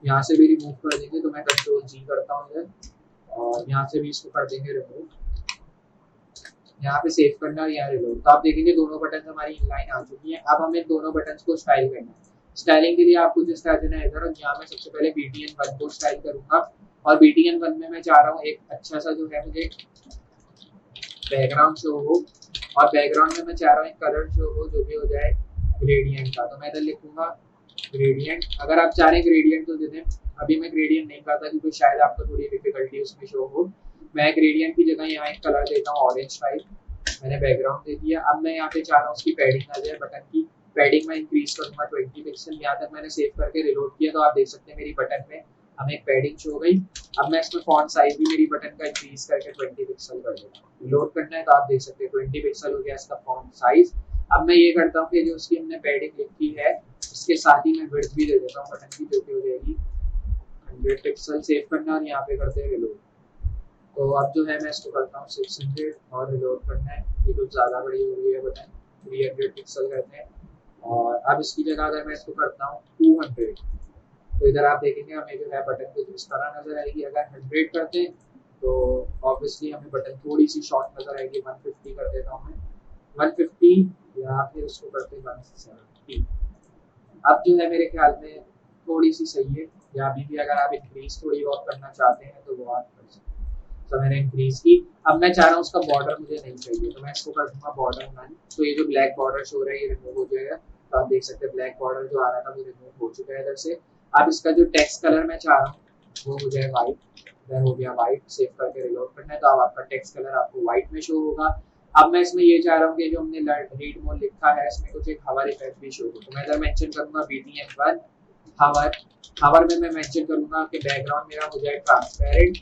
यहाँ से भी रिमूव कर देंगे तो मैं Ctrl+G करता हूँ इधर और यहाँ से भी इसको कर देंगे रिमूव। यहाँ पे सेव करना और यहाँ रिलोड। तो आप देखेंगे दोनों बटन हमारी इनलाइन आ चुकी हैं। अब हमें दोनों बटन को स्टाइल करना है। स्टाइलिंग के लिए आपको जस्ट आ जाना है इधर और यहाँ मैं सबसे पहले BTN1 को स्टाइल करूंगा और BTN1 में मैं चाह रहा हूँ एक अच्छा सा जो है मुझे बैकग्राउंड शो हो और बैकग्राउंड में मैं चाह रहा हूँ एक कलर शो हो जो भी हो जाए ग्रेडियंट का। तो मैं इधर लिखूंगा ग्रेडियंट। अगर आप चाह रहे हैं ग्रेडियंट तो दे दें। अभी मैं ग्रेडियंट नहीं करता क्योंकि शायद आपको थोड़ी डिफिकल्टी उसमें शो हो। मैं ग्रेडियंट की जगह यहाँ एक कलर देता हूँ ऑरेंज टाइप। मैंने बैकग्राउंड दे दिया। अब मैं यहाँ पे चाह रहा हूँ उसकी पैडिंग आ जाए। बटन की पैडिंग में इंक्रीज करूंगा 20 पिक्सल। यहाँ तक मैंने सेव करके रिलोड किया तो आप देख सकते हैं मेरी बटन में हमें एक पैडिंग शो हो गई। अब मैं इसमें फॉन्ट साइज भी मेरी बटन का इंक्रीज करके 20 पिक्सल कर देता हूँ। रिलोड करना है तो आप देख सकते हैं 20 पिक्सल हो गया इसका फॉन्ट साइज। अब मैं ये करता हूँ कि जो उसकी हमने पैडिंग लिखी है इसके साथ ही मैं विड्थ भी दे देता हूँ बटन की जो कि हो जाएगी 100 पिक्सल। सेव करना और यहाँ पे करते हैं रिलोड। तो अब जो है मैं इसको करता हूँ 600 और रिलोड करना है। ये कुछ ज़्यादा बड़ी हो गई है बटन 300 पिक्सल करते हैं। और अब इसकी जगह अगर मैं इसको करता हूँ 200 तो इधर आप देखेंगे हमें जो है बटन को इस तरह नजर आएगी। अगर 100 करते हैं तो ऑब्वियसली हमें बटन थोड़ी सी शॉर्ट नजर आएगी। 150 कर देता हूँ मैं 150 या फिर उसको करते हैं 170। अब जो है मेरे ख्याल में थोड़ी सी सही है। या अभी भी अगर आप इंक्रीज थोड़ी बहुत करना चाहते हैं तो वो आप कर सकते हैं। तो मैंने इंक्रीज की। अब मैं चाह रहा हूँ उसका बॉर्डर मुझे नहीं चाहिए तो मैं इसको कर दूंगा बॉर्डर 1। तो ये जो ब्लैक बॉर्डर शो रहा है ये रिमूव हो जाएगा। तो आप देख सकते हैं ब्लैक बॉर्डर जो आ रहा था वो रिमूव हो चुका है इधर से। अब इसका जो टेक्स्ट कलर मैं चाह रहा हूँ वो हो जाए वाइट। इधर हो गया वाइट। सेव करके रिलोड करना है तो अब आपका टेक्स्ट कलर आपको वाइट में शो होगा। अब मैं इसमें ये चाह रहा हूँ कि जो हमने रीड मोड लिखा है इसमें कुछ एक हवर इफेक्ट भी शो हो। तो मैं इधर मेंशन करूंगा BTN1 हवर। हवर में मैं मेंशन करूंगा कि बैकग्राउंड मेरा हो जाए ट्रांसपेरेंट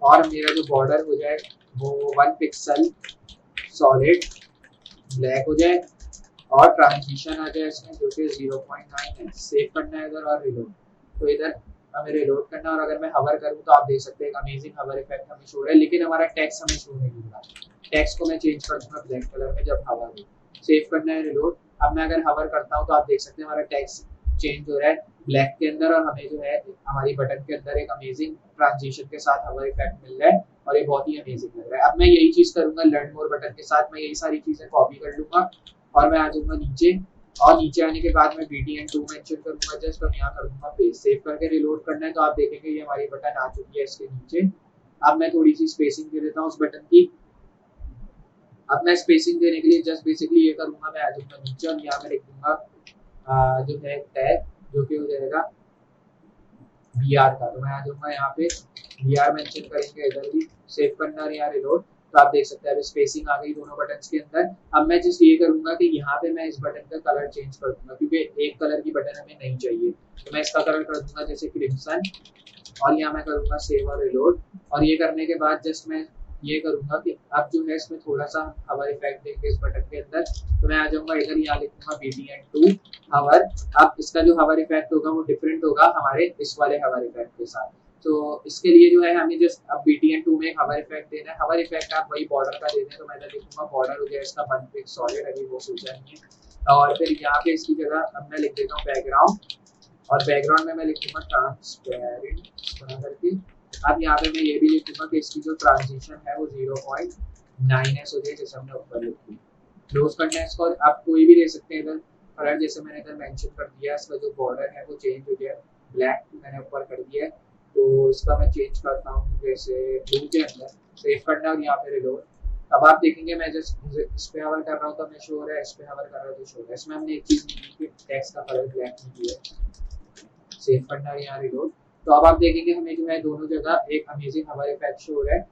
और मेरा जो बॉर्डर हो जाए वो 1 पिक्सल सॉलिड ब्लैक हो जाए और ट्रांजिशन आ जाए इसमें जो कि 0.9 है। सेव करना है इधर और रिलोड। तो इधर हमें रिलोड करना और अगर मैं हवर करूँ तो आप देख सकते हैं अमेजिंग हवर इफेक्ट हमें शो रहा है। लेकिन हमारा टेक्स्ट हमें शो नहीं हो रहा। टेक्स्ट को मैं चेंज कर दूंगा ब्लैक कलर में जब हवर हो। सेव करना है रिलोड। अब मैं अगर हवर करता हूँ तो आप देख सकते हैं हमारा टेक्स्ट चेंज हो रहा है ब्लैक के अंदर और हमें जो है हमारी बटन के अंदर एक अमेजिंग ट्रांजिशन के साथ हवर इफेक्ट मिल रहा है और ये बहुत ही अमेजिंग लग रहा है। अब मैं यही चीज करूंगा लर्न मोर बटन के साथ। मैं यही सारी चीजें कॉपी कर लूंगा और मैं आ जाऊंगा नीचे और नीचे आने के बाद मैं BTN2 मेंशन करूंगा जस्ट और यहाँ कर दूंगा पेस्ट। सेव करके रिलोड करना है तो आप देखेंगे ये हमारी बटन आ चुकी है इसके नीचे। अब मैं थोड़ी सी स्पेसिंग दे देता हूँ उस बटन की। अब मैं स्पेसिंग देने के लिए जस्ट बेसिकली ये करूंगा मैं आ जाऊंगा नीचे और यहाँ मैं लिख दूंगा जो है टैग जो कि हो जाएगा BR का। तो मैं आ जाऊंगा यहाँ पे BR मेंशन करेंगे इधर भी। सेव करना है यहाँ रिलोड। तो आप देख सकते हैं अभी स्पेसिंग आ गई दोनों बटन्स के अंदर। अब मैं जस्ट ये करूंगा कि यहाँ पे मैं इस बटन का कलर चेंज कर दूंगा क्योंकि एक कलर की बटन हमें नहीं चाहिए। तो मैं इसका कलर कर दूंगा जैसे क्रिम्सन और यहाँ मैं करूंगा सेव और रिलोड। और ये करने के बाद जस्ट मैं ये करूंगा कि अब जो है इसमें थोड़ा सा हवर इफेक्ट देंगे इस बटन के अंदर। तो मैं आ जाऊंगा इधर, यहाँ लिखूंगा BTN2 हवर। अब इसका जो हवर इफेक्ट होगा वो डिफरेंट होगा हमारे इस वाले हवर इफेक्ट के साथ। तो इसके लिए जो है हमें जस्ट अब BTN2 में हवर इफेक्ट देना है। हवर इफेक्ट आप वही बॉर्डर का देना है, तो मैं इधर लिखूंगा बॉर्डर हो गया इसका 1 पिक सॉलिड, अभी वो सोचा नहीं है। और फिर यहाँ पे इसकी जगह अब मैं लिख देता हूँ बैकग्राउंड, और बैकग्राउंड में मैं लिखूंगा ट्रांसपेरेंट इस तरह करके। अब यहाँ पे मैं ये भी लिखूंगा कि इसकी जो ट्रांजिशन है वो 0.9s हो जाए, जैसे हमने ऊपर लिखी। क्लोज करना है इसको, और आप कोई भी दे सकते हैं इधर कलर, जैसे मैंने इधर मेंशन कर दिया। इसका जो बॉर्डर है वो चेंज हो गया, ब्लैक मैंने ऊपर कर दिया है, तो इसका मैं चेंज करता हूँ जैसे ब्लू के अंदर। सेव करना और यहाँ पे रिलोड। अब आप देखेंगे मैं जस्ट इस पे हवर कर रहा हूँ तो हमें शो हो रहा है, इस पे हवर कर रहा हूँ तो शो हो रहा है। इसमें हमने एक चीज़ नहीं की कि टेक्स्ट का कलर ब्लैक नहीं किया। सेव करना और यहाँ रिलोड। तो अब आप देखेंगे हमें जो है दोनों जगह एक अमेजिंग हवर इफेक्ट शो हो रहा है,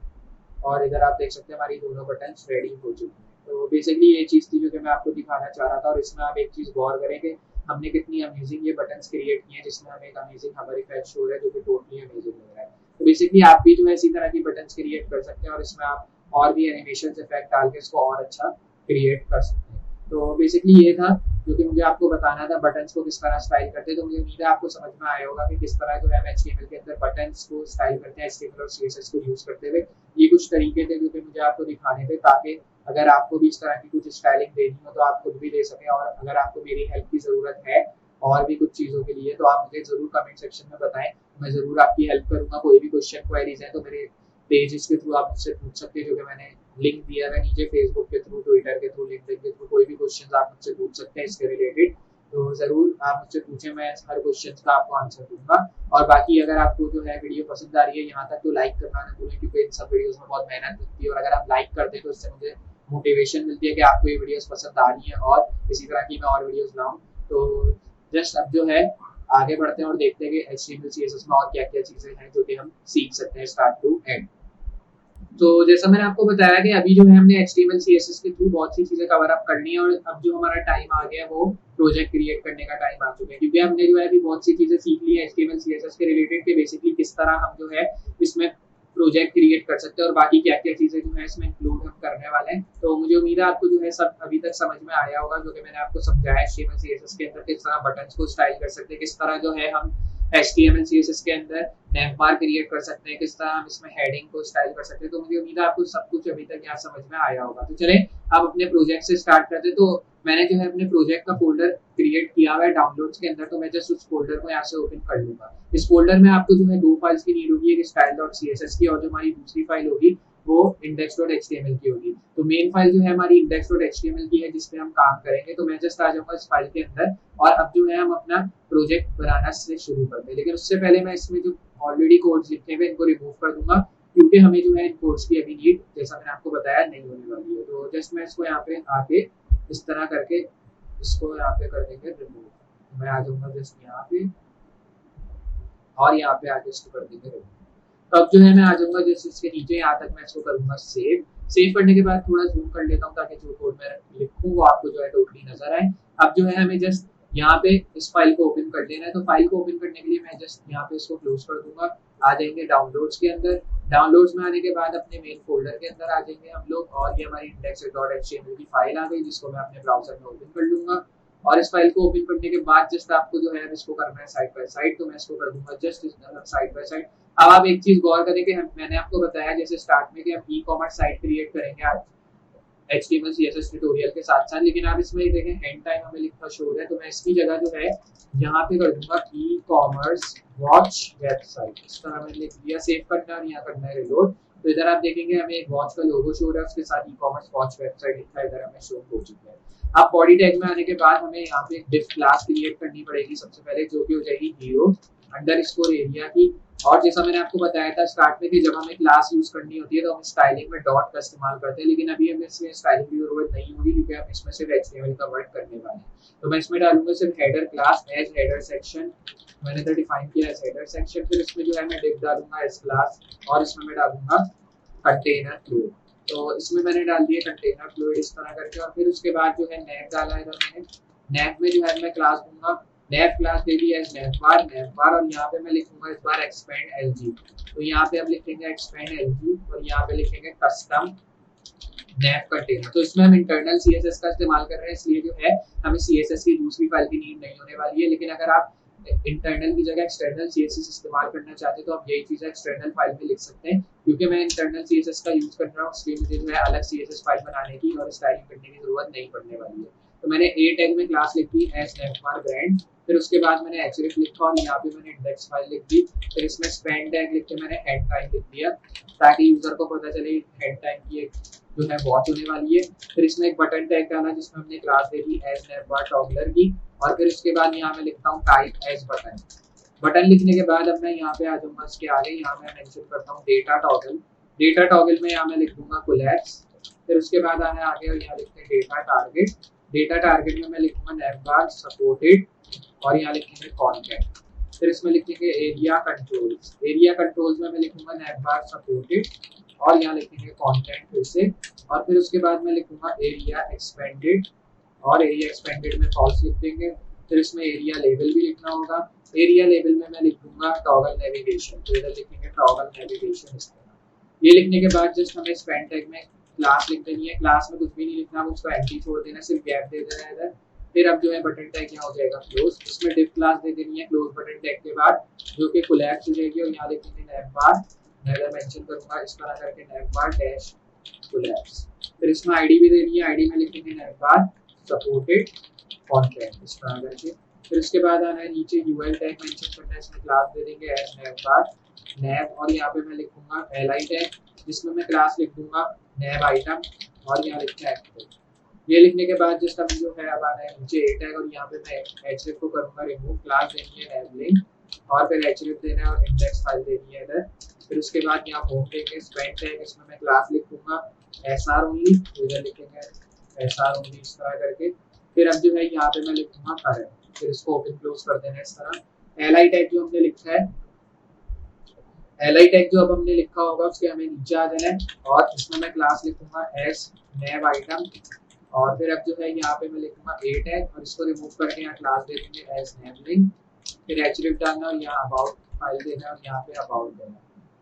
और इधर आप देख सकते हैं हमारी दोनों बटन रेडी हो चुकी हैं। तो बेसिकली ये चीज़ थी जो कि मैं आपको दिखाना चाह रहा था। और इसमें आप एक चीज़ गौर करें कि हमने कितनी अमेजिंग ये बटन्स क्रिएट किए हैं, जिसमें हमें एक अमेजिंग हवर इफेक्ट शो हो रहा है जो कि टोटली अमेजिंग लग रहा है। तो बेसिकली आप भी जो है इसी तरह की बटन्स क्रिएट कर सकते हैं, और इसमें आप और भी एनिमेशन इफेक्ट डाल के इसको और अच्छा क्रिएट कर सकते हैं। तो बेसिकली ये था जो कि मुझे आपको बताना था बटन्स को किस तरह स्टाइल करते हैं। तो मुझे उम्मीद है आपको समझ में आया होगा कि किस तरह जो है HTML के अंदर बटन्स को स्टाइल करते हैं HTML और CSS को यूज करते हुए। ये कुछ तरीके थे जो कि मुझे आपको दिखाने थे, ताकि अगर आपको भी इस तरह की कुछ स्टाइलिंग देनी हो तो आप खुद भी दे सकें। और अगर आपको मेरी हेल्प की ज़रूरत है और भी कुछ चीज़ों के लिए, तो आप मुझे ज़रूर कमेंट सेक्शन में बताएं, मैं ज़रूर आपकी हेल्प करूँगा। कोई भी क्वेश्चन क्वेरीज है तो मेरे पेजेस के थ्रू आप मुझसे पूछ सकते हैं, जो कि मैंने लिंक दिया है नीचे, फेसबुक के थ्रू, ट्विटर के थ्रू, लिंक्डइन के थ्रू। कोई भी क्वेश्चन आप मुझसे पूछ सकते हैं इसके रिलेटेड, तो ज़रूर आप मुझसे पूछें, मैं हर क्वेश्चन का आपको आंसर दूंगा। और बाकी अगर आपको जो है वीडियो पसंद आ रही है यहाँ तक, तो लाइक करना ना भूलें, क्योंकि इन सब वीडियोस में बहुत मेहनत लगती है। और अगर आप लाइक करते हैं तो इससे मुझे मोटिवेशन मिलती है कि आपको ये वीडियोस पसंद आ रही हैं और इसी तरह की मैं और वीडियोस लाऊं। तो जस्ट अब जो है आगे बढ़ते हैं और देखते हैं कि HTML CSS में और क्या क्या चीज़ें हैं जो कि हम सीख सकते हैं स्टार्ट टू एंड। तो जैसा मैंने आपको बताया कि अभी जो है हमने HTML CSS के थ्रू बहुत सी चीज़ें कवर अप कर ली हैं, और अब जो हमारा टाइम आ गया है वो प्रोजेक्ट क्रिएट करने का टाइम आ चुका है। क्योंकि हमने जो है अभी बहुत सी चीज़ें सीख ली है HTML CSS के रिलेटेड, कि बेसिकली किस तरह हम जो है इसमें प्रोजेक्ट क्रिएट कर सकते हैं और बाकी क्या क्या चीज़ें जो है इसमें इंक्लूड हम करने वाले हैं। तो मुझे उम्मीद है आपको जो है सब अभी तक समझ में आया होगा, जो कि मैंने आपको समझाया HTML CSS के अंदर किस तरह बटन्स को स्टाइल कर सकते हैं, किस तरह जो है हम HTML CSS के अंदर नेम बार क्रिएट कर सकते हैं, किस तरह हम इसमें हेडिंग को स्टाइल कर सकते हैं। तो मुझे उम्मीद है आपको सब कुछ अभी तक यहाँ समझ में आया होगा। तो चलें अब अपने प्रोजेक्ट से स्टार्ट करते हैं। तो मैंने जो है अपने प्रोजेक्ट का फोल्डर क्रिएट किया हुआ है डाउनलोड्स के अंदर, तो मैं जस्ट उस फोल्डर को यहाँ से ओपन कर लूंगा। इस फोल्डर में आपको जो है दो फाइल्स की नीड होगी, एक style.css की, और जो हमारी दूसरी फाइल होगी वो index.html की होगी। तो मेन फाइल जो है हमारी index.html की है, जिसपे हम काम करेंगे। तो मैं जस्ट आ जाऊंगा इस फाइल के अंदर, और अब जो है हम अपना प्रोजेक्ट बनाना से शुरू करते हैं। लेकिन उससे पहले मैं इसमें जो ऑलरेडी कोड्स लिखे हुए इनको रिमूव कर दूंगा, क्योंकि हमें जो है इन कोड्स की अभी नीड, जैसा मैंने आपको बताया, नहीं होने वाली है। तो जस्ट मैं इसको यहाँ पे आके इस तरह करके इसको यहाँ पे कर देंगे रिमूव। मैं आ जाऊंगा जस्ट यहाँ पे, और यहाँ पे आके इसको कर देंगे रिमूव। तो अब जो है मैं आ जाऊंगा जैसे इसके नीचे, यहाँ तक मैं इसको करूंगा सेव। सेव करने के बाद थोड़ा जूम कर लेता हूँ ताकि जो कोड मैं लिखूँ वो आपको जो है टोटली नजर आए। अब जो है हमें जस्ट यहाँ पे इस फाइल को ओपन कर लेना है। तो फाइल को ओपन करने के लिए मैं जस्ट यहाँ पे इसको क्लोज कर दूंगा। आ जाएंगे डाउनलोड्स के अंदर। डाउनलोड्स में आने के बाद अपने मेन फोल्डर के अंदर आ जाएंगे हम लोग, और ये हमारी index.html की फाइल आ गई, जिसको मैं अपने ब्राउजर में ओपन कर लूंगा। और इस फाइल को ओपन करने के बाद जस्ट आपको जो है इसको करना है साइड बाय साइड। तो मैं इसको कर दूंगा जस्ट इस तरह साइड बाय साइड। अब आप एक चीज गौर करें कि मैंने आपको बताया जैसे स्टार्ट में कि हम ई-कॉमर्स साइट क्रिएट करेंगे आज HTML CSS ट्यूटोरियल के साथ साथ, लेकिन आप इसमें देखें एंड टाइम हमें लिखा शो हो रहा है। तो मैं इसकी जगह जो है यहाँ पे कर दूंगा ई-कॉमर्स वॉच वेबसाइट। इस तरह मैंने लिख दिया। सेव करना है और यहाँ करना है रिलोड। तो इधर आप देखेंगे हमें एक वॉच का लोगो शो हो रहा है, उसके साथ ई-कॉमर्स वॉच वेबसाइट लिखा है, इधर हमें शो हो चुका है। अब बॉडी टैग में आने के बाद हमें यहाँ पे डिफ क्लास क्रिएट करनी पड़ेगी सबसे पहले, जो कि हो जाएगी हीरो अंडरस्कोर एरिया की। और जैसा मैंने आपको बताया था स्टार्ट में कि जब हमें क्लास यूज करनी होती है तो हम स्टाइलिंग में डॉट का इस्तेमाल करते हैं, लेकिन अभी हमें इसमें स्टाइलिंग की जरूरत नहीं होगी, क्योंकि हम इसमें सिर्फ HTML का वर्क करने वाले हैं। तो मैं इसमें डालूंगा सिर्फ header class as header section. मैंने तो डिफाइन किया एज हेडर सेक्शन। फिर इसमें जो है मैं डिफ डालूंगा एज क्लास, और इसमें मैं डालूंगा कंटेनर फ्लूइड। तो इसमें मैंने डाल दिया कंटेनर फ्लूइड इस तरह करके। और फिर उसके बाद जो है नैप डाला है इधर मैंने। नैप में जो है मैं क्लास दूंगा नैव क्लास दे दी एज नैव बार और यहाँ पे मैं लिखूंगा इस बार एक्सपेंड एलजी। तो यहाँ पे अब लिखेंगे एक्सपेंड एलजी और यहाँ पे लिखेंगे कस्टम नैव कंटेनर। तो इसमें हम इंटरनल सीएसएस का इस्तेमाल कर रहे हैं, इसलिए जो है हमें सीएसएस की दूसरी फाइल की नीड नहीं होने वाली है। लेकिन अगर आप इंटरनल की जगह एक्सटर्नल सीएसएस इस्तेमाल करना चाहते हैं तो आप यही चीज़ एक्सटर्नल फाइल में लिख सकते हैं। क्योंकि मैं इंटरनल सीएसएस का यूज कर रहा हूँ इसलिए मुझे जो है अलग सीएसएस फाइल बनाने की और स्टाइलिंग करने की जरूरत नहीं पड़ने वाली है। तो मैंने ए टैग में क्लास लिख दी एज नेटमार ब्रांड, फिर उसके बाद मैंने एचरिफ लिखा और यहाँ पे मैंने इंडेक्स फाइल लिख दी। फिर इसमें स्पेंड टैग लिख के मैंने हेड टाइम लिख दिया ताकि यूजर को पता चले हेड टाइम की एक जो है वॉच होने वाली है। फिर इसमें एक बटन टैग डाला जिसमें हमने क्लास दे दी एज नेटबार टॉगलर की और फिर उसके बाद यहाँ मैं लिखता हूँ टाइप एज बटन। बटन लिखने के बाद अब मैं यहाँ पे आ जाऊंगा इसके आगे, यहाँ मैं मेंशन करता हूँ डेटा टॉगल। डेटा टॉगल में यहाँ मैं लिख दूंगा कोलैप्स। फिर उसके बाद आने आगे और यहाँ लिखते हैं डेटा टारगेट। डेटा टारगेट में मैं लिखूंगा नेटबार सपोर्टेड और यहाँ लिखेंगे कॉन्टेंट। फिर इसमें लिखेंगे एरिया कंट्रोल्स। एरिया कंट्रोल्स में मैं लिखूंगा नेटबार सपोर्टेड और यहाँ लिखेंगे कॉन्टेंट फिर से। और फिर उसके बाद मैं लिखूंगा एरिया एक्सपेंडेड और एरिया एक्सपेंडेड में फॉल्स लिख देंगे। फिर इसमें एरिया लेवल भी लिखना होगा। एरिया लेवल में मैं लिख दूंगा टॉगल नेविगेशन, तो इधर लिखेंगे टॉगल नेविगेशन इस तरह। ये लिखने के बाद जस्ट हमें स्पेन टैग में क्लास लिख देनी है। क्लास में कुछ भी नहीं लिखना, उसको एम्प्टी छोड़ देना, सिर्फ गैप दे देना है इधर। फिर अब जो है बटन टैग यहाँ हो जाएगा क्लोज, इसमें डिफ क्लास दे देनी है क्लोज बटन टैग के बाद जो कि कोलैप्स हो जाएगी और यहाँ लिखेंगे नेटबार, मैं इधर मेंशन करूंगा इस तरह करके नेटबार डैश कोलैप्स। फिर इसमें आईडी भी देनी है, आईडी में लिखेंगे नेटबार सपोर्टेड कॉन्टेंट इस तरह करके। फिर उसके बाद आना है नीचे यूएल टैग मेंशन करना है, इसमें क्लास दे देंगे एज नैवबार नैव और यहाँ पे मैं लिखूंगा एलआई टैग जिसमें मैं क्लास लिख दूंगा नैव आइटम और यहाँ लिखना है एक्टिव। ये लिखने के बाद जस्ट अभी जो है अब आना है नीचे ए टैग और यहाँ पे मैं एचरिफ को करूंगा रिमूव, क्लास देनी है नैवलिंक और फिर एचरिफ देना है और इंडेक्स फाइल देनी है इधर। फिर उसके बाद यहाँ होम देंगे स्पेंड टैग, इसमें मैं क्लास लिख दूंगा एसआर ओनली, इधर लिखेंगे एसआर ओनली इस तरह करके। फिर अब जो है यहाँ पे मैं लिखूंगा करंट, फिर इसको ओपन क्लोज कर देना है इस तरह। एलआई टैग जो हमने लिखा है, एलआई टैग जो अब हमने लिखा होगा उसके हमें नीचे आ जाना है और इसमें मैं क्लास लिखूंगा एस नैव आइटम और फिर अब जो है यहाँ पे मैं लिखूंगा ए टैग और इसको रिमूव करके यहाँ क्लास दे देंगे एस नैव लिंक। फिर एचरिफ डालना और यहाँ अबाउट फाइल देना और यहाँ पे अबाउट देना।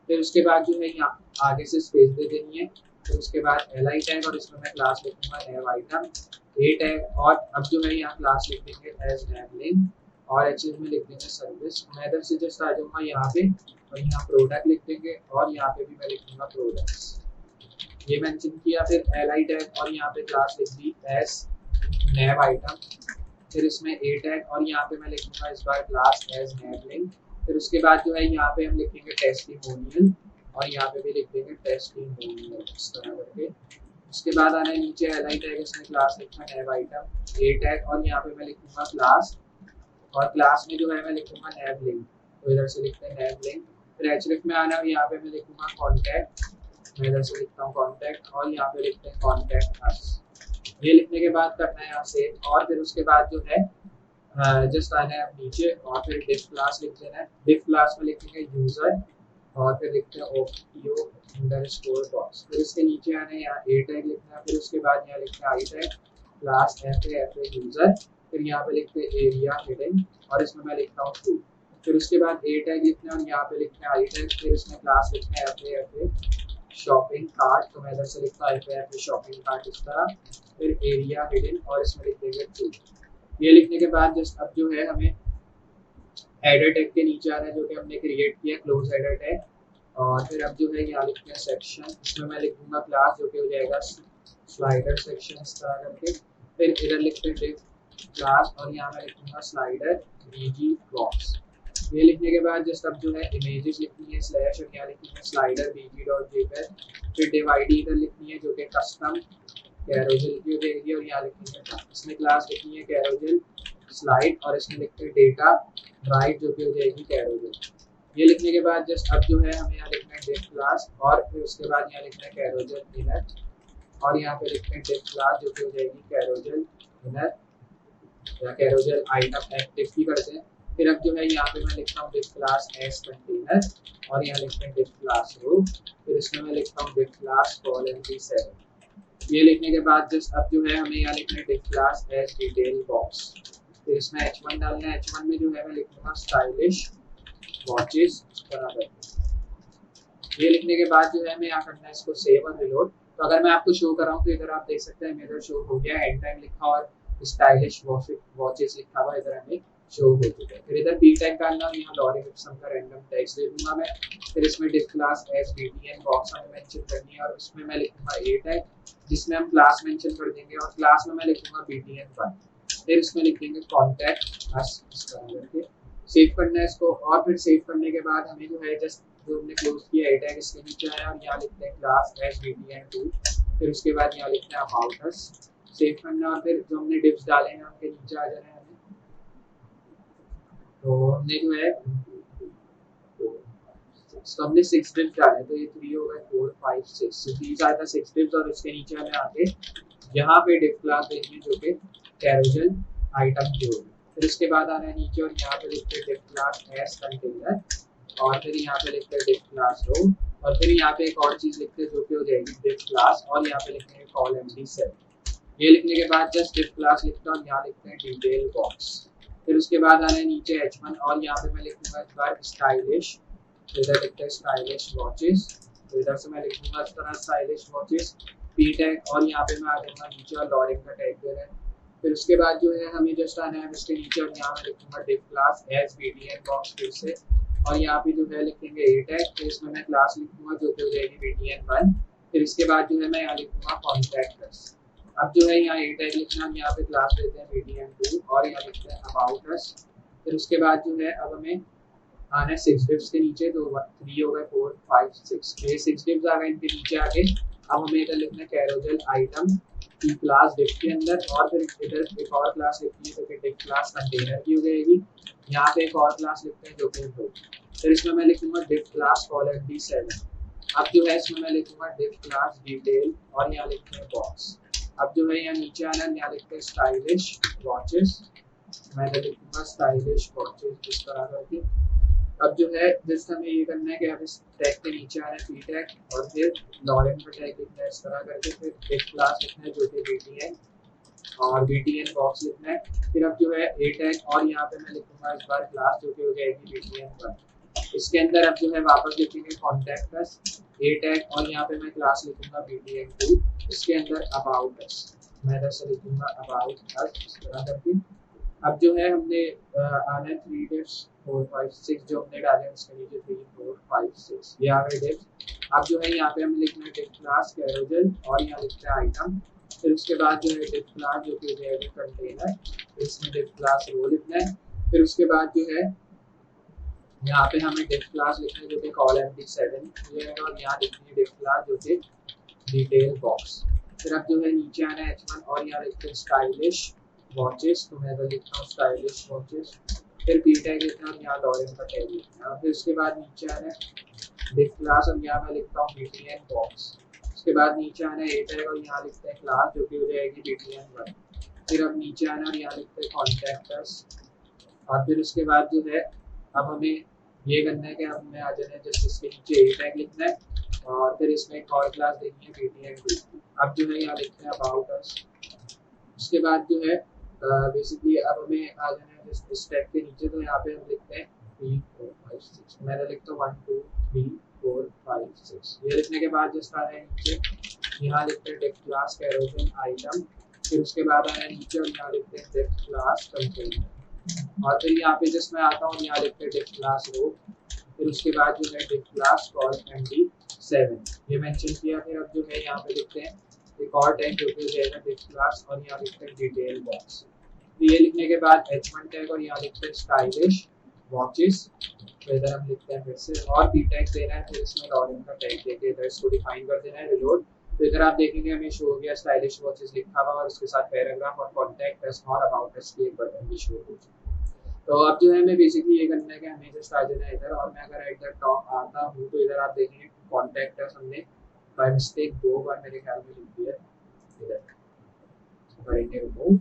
फिर उसके बाद जो है यहाँ आगे से स्पेस दे देनी है। फिर उसके बाद एलआई टैग और इसमें मैं क्लास लिखूंगा नैव आइटम ए टैग और अब जो है यहाँ क्लास लिख देंगे एज नैव लिंक और एचरिफ में लिख देंगे सर्विस। मैं इधर से जस्ट आ जाऊंगा यहाँ पे और यहाँ प्रोडक्ट लिख देंगे और यहाँ पे भी मैं लिखूंगा प्रोडक्ट्स, ये मेंशन किया। फिर एलआई टैग और यहाँ पे क्लास लिख दी एस नैव आइटम, फिर इसमें ए टैग और यहाँ पे मैं लिखूंगा इस बार क्लास एज नैव लिंक। फिर उसके बाद जो है यहाँ पे हम लिखेंगे टेस्टिमोनियल और यहाँ पे भी लिख देंगे टेस्टिमोनियल इस तरह करके। उसके बाद आना है नीचे एलआई टैग, इसमें क्लास लिखना नैव आइटम ए टैग और यहाँ पे मैं लिखूंगा क्लास और क्लास में जो है मैं लिखूंगा नैव लिंक, तो इधर से लिखते हैं नैव लिंक। फिर एचरिफ में आना है यहाँ पे मैं लिखूंगा कॉन्टैक्ट, मैं इधर से लिखता हूँ कॉन्टैक्ट और यहाँ पे लिखते हैं कॉन्टैक्ट अस। ये लिखने के बाद करना है यहाँ सेव और फिर उसके बाद जो है जस्ट आना है अब नीचे और फिर डिफ क्लास लिख देना है। डिफ क्लास में लिखेंगे यूजर और फिर लिखते हैं ओपीओ अंडरस्कोर बॉक्स। फिर इसके नीचे आना है यहाँ ए टैग लिखना है, फिर उसके बाद यहाँ लिखते हैं I tag class F a user, फिर यहाँ पे लिखते हैं एरिया हिडन और इसमें मैं लिखता हूँ टू। फिर उसके बाद ए टैग लिखना है और यहाँ पे लिखते हैं आई टैग, फिर इसमें क्लास लिखना है एफ ए शॉपिंग कार्ट, तो मैं इधर से लिखता हूँ एफ ए शॉपिंग कार्ट इस तरह। फिर एरिया हिडन और इसमें लिख देंगे टू। ये लिखने के बाद जस्ट अब जो है हमें हेडर टैग के नीचे आना है जो कि हमने क्रिएट किया क्लोज हेडर टैग और फिर अब जो है यहाँ लिखते हैं सेक्शन, इसमें मैं लिख दूंगा क्लास जो कि हो जाएगा स्लाइडर सेक्शन इस तरह करके। फिर इधर लिखते हैं डिव क्लास और यहाँ मैं लिखूंगा स्लाइडर बीजी बॉक्स। ये लिखने के बाद जस्ट अब जो है इमेजेस लिखनी है स्लैश और यहाँ लिखेंगे स्लाइडर बीजी डॉट जेपीईजी। फिर डिव आईडी इधर लिखनी है जो कि कस्टम कैरोजेल की हो जाएगी और यहाँ लिखेंगे इसमें क्लास लिखनी है कैरोजेल स्लाइड और इसमें लिखते हैं डेटा राइट जो कि हो जाएगी कैरोजेल। ये लिखने के बाद जस्ट अब जो है हमें यहाँ लिखना है डिव क्लास और फिर उसके बाद यहाँ लिखना है कैरोजेल इनर और यहाँ पे लिखते हैं डिव क्लास जो कि हो जाएगी कैरोजेल इनर या कैरोजेल आइटम एक्टिव की करते हैं। फिर अब जो है यहाँ पे मैं लिखता हूँ डिव क्लास एस कंटेनर और यहाँ लिखते हैं डिव क्लास रो, फिर इसमें मैं लिखता हूँ डिव क्लास कॉलन7। ये लिखने के बाद जस्ट अब जो है हमें यहाँ लिखना है div class S detail box. फिर इसमें H1 डालना है। H1 में जो है मैं लिखूंगा स्टाइलिश वॉचेस इस तरह करके। ये लिखने के बाद जो है मैं यहाँ करना है इसको सेव और रिलोड। तो अगर मैं आपको शो कर रहा हूँ तो इधर आप देख सकते हैं मेरा शो हो गया, एंड टाइम लिखा और स्टाइलिश वॉचेस लिखा हुआ इधर हमें शो हो चुका है। फिर इधर बी टैग डालना और यहाँ लॉरेम इप्सम का रैंडम टेक्स्ट दे दूंगा मैं। फिर इसमें डिफ क्लास एस बीटीएन बॉक्स हमें मेंशन करनी है और उसमें मैं लिखूंगा ए टैग जिसमें हम क्लास मेंशन कर देंगे और क्लास में मैं लिखूंगा बीटीएन1। फिर इसमें लिख देंगे कॉन्टैक्ट अस इस तरह करके। सेव करना है इसको और फिर सेव करने के बाद हमें जो है जस्ट जो हमने क्लोज किया ए टैग इसके नीचे आया और यहाँ लिखते हैं क्लास एस बीटीएन2। फिर उसके बाद यहाँ लिखते हैं अबाउट अस। सेव करना और फिर जो हमने डिप्स डाले हैं उनके नीचे आ जाना है हमें। तो हमने जो है तो हमने 6 डिप्स डाले, तो ये 3 हो गए 4 5 6, so these are the 6 dips. और इसके नीचे हमें आके यहाँ पे डिप क्लास देनी है जो कि कैरोजल आइटम की होगी। फिर उसके बाद आना है नीचे और यहाँ पे लिखते हैं डिप क्लास एस कंटेनर और फिर यहाँ पे लिखते हैं डिप क्लास रो और फिर यहाँ पे एक और चीज लिखते हैं जो कि हो जाएगी डिप क्लास और यहाँ पे लिखते हैं कॉल MD7। ये लिखने के बाद जस्ट डिप क्लास लिखते हैं और यहाँ लिखते हैं डिटेल बॉक्स। फिर उसके बाद आना है नीचे H1 और यहाँ पे मैं लिखूंगा इस बार स्टाइलिश, इधर लिखते हैं स्टाइलिश वॉचेस। तो इधर से मैं लिखूंगा इस तरह स्टाइलिश वॉचेस पी टैग और यहाँ पे मैं आ जाऊंगा नीचे और लॉरेम का टैग दे रहे हैं। फिर उसके बाद जो है हमें जस्ट आना है इसके नीचे और यहाँ मैं लिखूंगा div class as BTN box फिर से और यहाँ पे जो है लिखेंगे ए टैग। फिर इसमें मैं क्लास लिखूंगा जो कि हो जाएगी बीटीएन1। फिर इसके बाद जो है मैं यहाँ लिखूंगा कॉन्टैक्ट अस। अब जो है यहाँ ए टैग लिखना हम यहाँ पे क्लास देते हैं बीटीएन2 और यहाँ लिखते हैं अबाउट अस। फिर उसके बाद जो है अब हमें आना है 6 डिप्स के नीचे, तो 3 हो गए 4 5 6, ये 6 डिप्स आ गए इनके नीचे आके। अब हमें इधर लिखना है कैरोजल आइटम की क्लास डिप के अंदर और फिर इधर एक और क्लास लिखनी है जो कि डिप क्लास कंटेनर की हो जाएगी। यहाँ पे एक और क्लास लिखते हैं जो कि दो। फिर इसमें मैं लिखूंगा डिप क्लास कॉल MD7। अब जो है इसमें मैं लिखूंगा डिप क्लास डिटेल और यहाँ लिखते हैं बॉक्स। अब जो है यहाँ नीचे आना है, यहाँ लिखते हैं स्टाइलिश वॉचेस, मैं लिखूंगा स्टाइलिश वॉचेस इस तरह करके। अब जो है जस्ट हमें ये करना है कि अब इस टैग के नीचे आना है पी टैग और फिर लॉरेम का टैग लिखना है इस तरह करके। फिर एक क्लास लिखना है जो कि बीटीएन और बीटीएन बॉक्स लिखना है। फिर अब जो है ए टैग और यहाँ पे मैं लिखूंगा इस बार क्लास जो कि हो जाएगी बीटीएन1। इसके अंदर अब जो है वापस लिखेंगे कॉन्टैक्ट अस ए टैग और यहाँ पे मैं क्लास लिखूंगा बीटीएन2। इसके अंदर अबाउट अस, मैं इधर से लिखूंगा अबाउट अस इस तरह करके। अब जो है हमने आना है 3 डिप्स 4 5 6 जो हमने डाले उसके नीचे 3 4 5 6 ये आ गए डिप्स। अब जो है यहाँ पे हमें लिखना है डिप क्लास कैरोजल और यहाँ लिखते हैं आइटम। फिर उसके बाद जो है डिप क्लास जो कि है कंटेनर, इसमें डिप क्लास रो लिखना है। फिर उसके बाद जो है यहाँ पे हमें डिप क्लास लिखना है जो कि कॉल MD7 ये है और यहाँ लिखनी है डिप क्लास जो कि डिटेल बॉक्स। फिर अब जो है नीचे आना है H1 और यहाँ लिखते हैं स्टाइलिश वॉचेस, तो मैं इधर लिखता हूँ स्टाइलिश वॉचेस। फिर पी टैग लिखना है यहाँ लॉरेम का टैग लिखना है। फिर उसके बाद नीचे आना है डिप क्लास और यहाँ मैं लिखता हूँ बीटीएन बॉक्स। उसके बाद नीचे आना है ए टैग और यहाँ लिखते हैं क्लास जो कि हो जाएगी बीटीएन1। फिर अब नीचे आना और यहाँ लिखते हैं कॉन्टैक्ट अस और फिर उसके बाद जो है अब हमें ये करना है कि हमें आ जाना है जस्ट इसके नीचे ए टैग लिखना है और फिर इसमें एक और क्लास देनी है बीटीएन2। अब जो है यहाँ लिखते हैं अबाउट अस। उसके बाद जो है बेसिकली अब हमें आ जाना है जस्ट इस टैग के नीचे, तो यहाँ पे हम लिखते हैं 3 4 5 6, मैं लिखता हूँ 1 2 3 4 5 6। ये लिखने के बाद जस्ट आ रहा है नीचे यहाँ लिखते हैं डिप क्लास कैरोजल आइटम। फिर उसके बाद आ रहा है नीचे और यहाँ लिखते हैं डिप क्लास कंटेनर और फिर यहाँ पे जस्ट मैं आता हूँ यहाँ लिखते हैं डिप क्लास रो। फिर उसके बाद जो है डिप क्लास कॉल MD7 ये मेंशन किया। फिर अब जो है यहाँ पे लिखते हैं एक और टैग जो कि हो जाएगा डिप क्लास और यहाँ लिखते हैं डिटेल बॉक्स। तो ये लिखने के बाद H1 टैग और यहाँ लिखते हैं स्टाइलिश वॉचेस, तो इधर हम लिखते हैं फिर से और पी टैग देना है। फिर इसमें लॉरेम का टैग देके इधर इसको डिफाइन कर देना है रिलोड। तो इधर आप देखेंगे हमें शो हो गया स्टाइलिश वॉचेस लिखा हुआ और उसके साथ पैराग्राफ और कॉन्टैक्ट अस और अबाउट अस की एक बटन भी शो हो चुकी है। तो अब जो है हमें बेसिकली ये करना है कि हमें जस्ट आ जाना है इधर और मैं अगर इधर टॉप आता हूँ तो इधर आप देखेंगे कॉन्टैक्ट अस हमने बाय मिस्टेक 2 बार मेरे ख्याल में लिख दिया इधर, करेंगे रिमूव,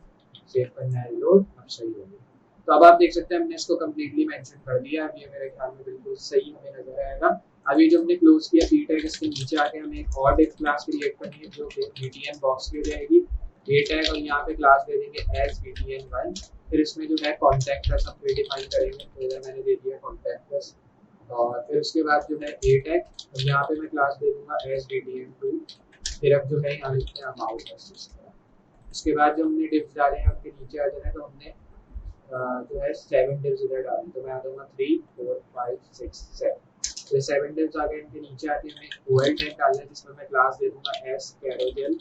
सेव करना है रिलोड, अब सही हो गया। तो अब आप देख सकते हैं हमने इसको कम्प्लीटली मेंशन कर दिया। अब ये मेरे ख्याल में बिल्कुल सही हमें नजर आएगा। अभी जो हमने क्लोज किया पी टैग इसके नीचे आके हमें एक और डिप क्लास क्रिएट करनी है जो कि बीटीएन बॉक्स की हो जाएगी। ए टैग और यहाँ पे क्लास दे देंगे एज btn1। फिर इसमें जो है कॉन्टैक्ट हम प्रीडिफाइन करेंगे, तो इधर मैंने दे दिया कॉन्टैक्ट। और फिर उसके बाद जो है ए टैग, और यहाँ पे मैं क्लास दे दूंगा एज btn2। फिर अब जो है यहाँ लिखते हैं अमाउंट। उसके बाद जो हमने डिप्स डाले हैं उनके नीचे आ जाना है, तो हमने जो है 7 डिप्स इधर डाली, तो मैं आ दूंगा 3 4 5 6 7। तो 7 डिप्स आ गए, इनके नीचे आके हमें ओएल टैग डालना है जिसमें मैं क्लास दे दूंगा एस कैरोजेल,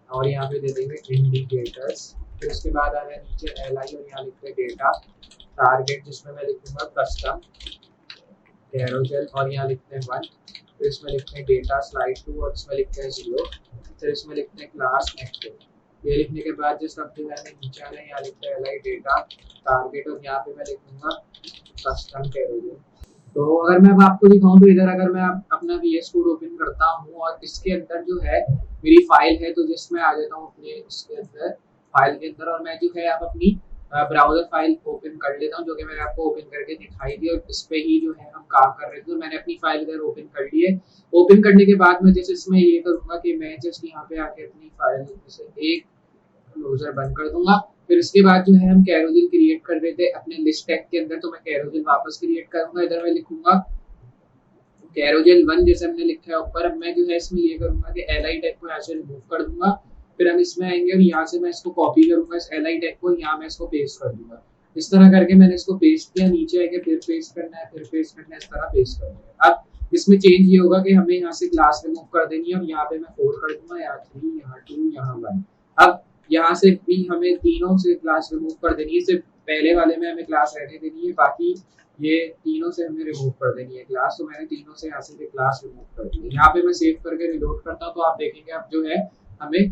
और यहाँ पे दे देंगे इंडिकेटर्स। फिर उसके बाद आ गया नीचे एल आई, और यहाँ लिखते हैं डेटा टारगेट, जिसमें मैं लिखूंगा कस्टम कैरोजेल, और यहाँ लिखते हैं 1। फिर इसमें लिखते हैं डेटा स्लाइड 2, और इसमें लिखते हैं 0। फिर इसमें लिखते हैं क्लास एक्टिव। ये लिखने के बाद जो सब जो है नीचे आ गए, यहाँ लिखते हैं एल आई डेटा टारगेट, और यहाँ पे मैं लिखूंगा कस्टम कैरोजेल। तो अगर मैं अब आपको दिखाऊं, तो इधर अगर मैं अपना VS कोड ओपन करता हूं और इसके अंदर जो है मेरी फाइल है, तो जिसमें आ जाता हूं अपने इसके अंदर फाइल के अंदर, और मैं जो है आप अपनी ब्राउजर फाइल ओपन कर लेता हूं, जो कि मैंने आपको ओपन करके दिखाई दी, और इस पे ही जो है हम काम कर रहे थे। तो मैंने अपनी फाइल इधर ओपन कर ली है। ओपन करने के बाद मैं जैसे इसमें ये करूंगा कि मैं जस्ट यहाँ पे आके अपनी फाइल जैसे एक क्लोजर बंद कर दूंगा। फिर इसके बाद जो है हम कैरोजेल क्रिएट कर रहे थे अपने लिस्ट टैग के अंदर, तो मैं कैरोजेल वापस क्रिएट करूंगा। इधर मैं लिखूंगा कैरोजेल 1 जैसे हमने लिखा है ऊपर। अब मैं जो है इसमें ये करूंगा कि एल आई टैग को यहाँ से रिमूव कर दूंगा। फिर हम इसमें आएंगे और यहाँ से मैं इसको कॉपी करूंगा, इस एल आई टैग को यहाँ मैं इसको पेस्ट कर दूंगा। इस तरह करके मैंने इसको पेस्ट किया, नीचे आके फिर पेस्ट करना है, फिर पेस्ट करना है, इस तरह पेस्ट करना है। अब इसमें चेंज ये होगा कि हमें यहाँ से क्लास रिमूव कर देनी है, और यहाँ पे मैं 4 कर दूंगा, यहाँ 3, यहाँ 2, यहाँ 1। अब यहाँ से भी हमें तीनों से क्लास रिमूव कर देनी है। सिर्फ पहले वाले में हमें क्लास रहने देनी है, बाकी ये तीनों से हमें रिमूव कर देनी है क्लास। तो मैंने तीनों से यहाँ से भी क्लास रिमूव कर दी है। यहाँ पे मैं सेव करके रिलोड करता हूँ, तो आप देखेंगे अब जो है हमें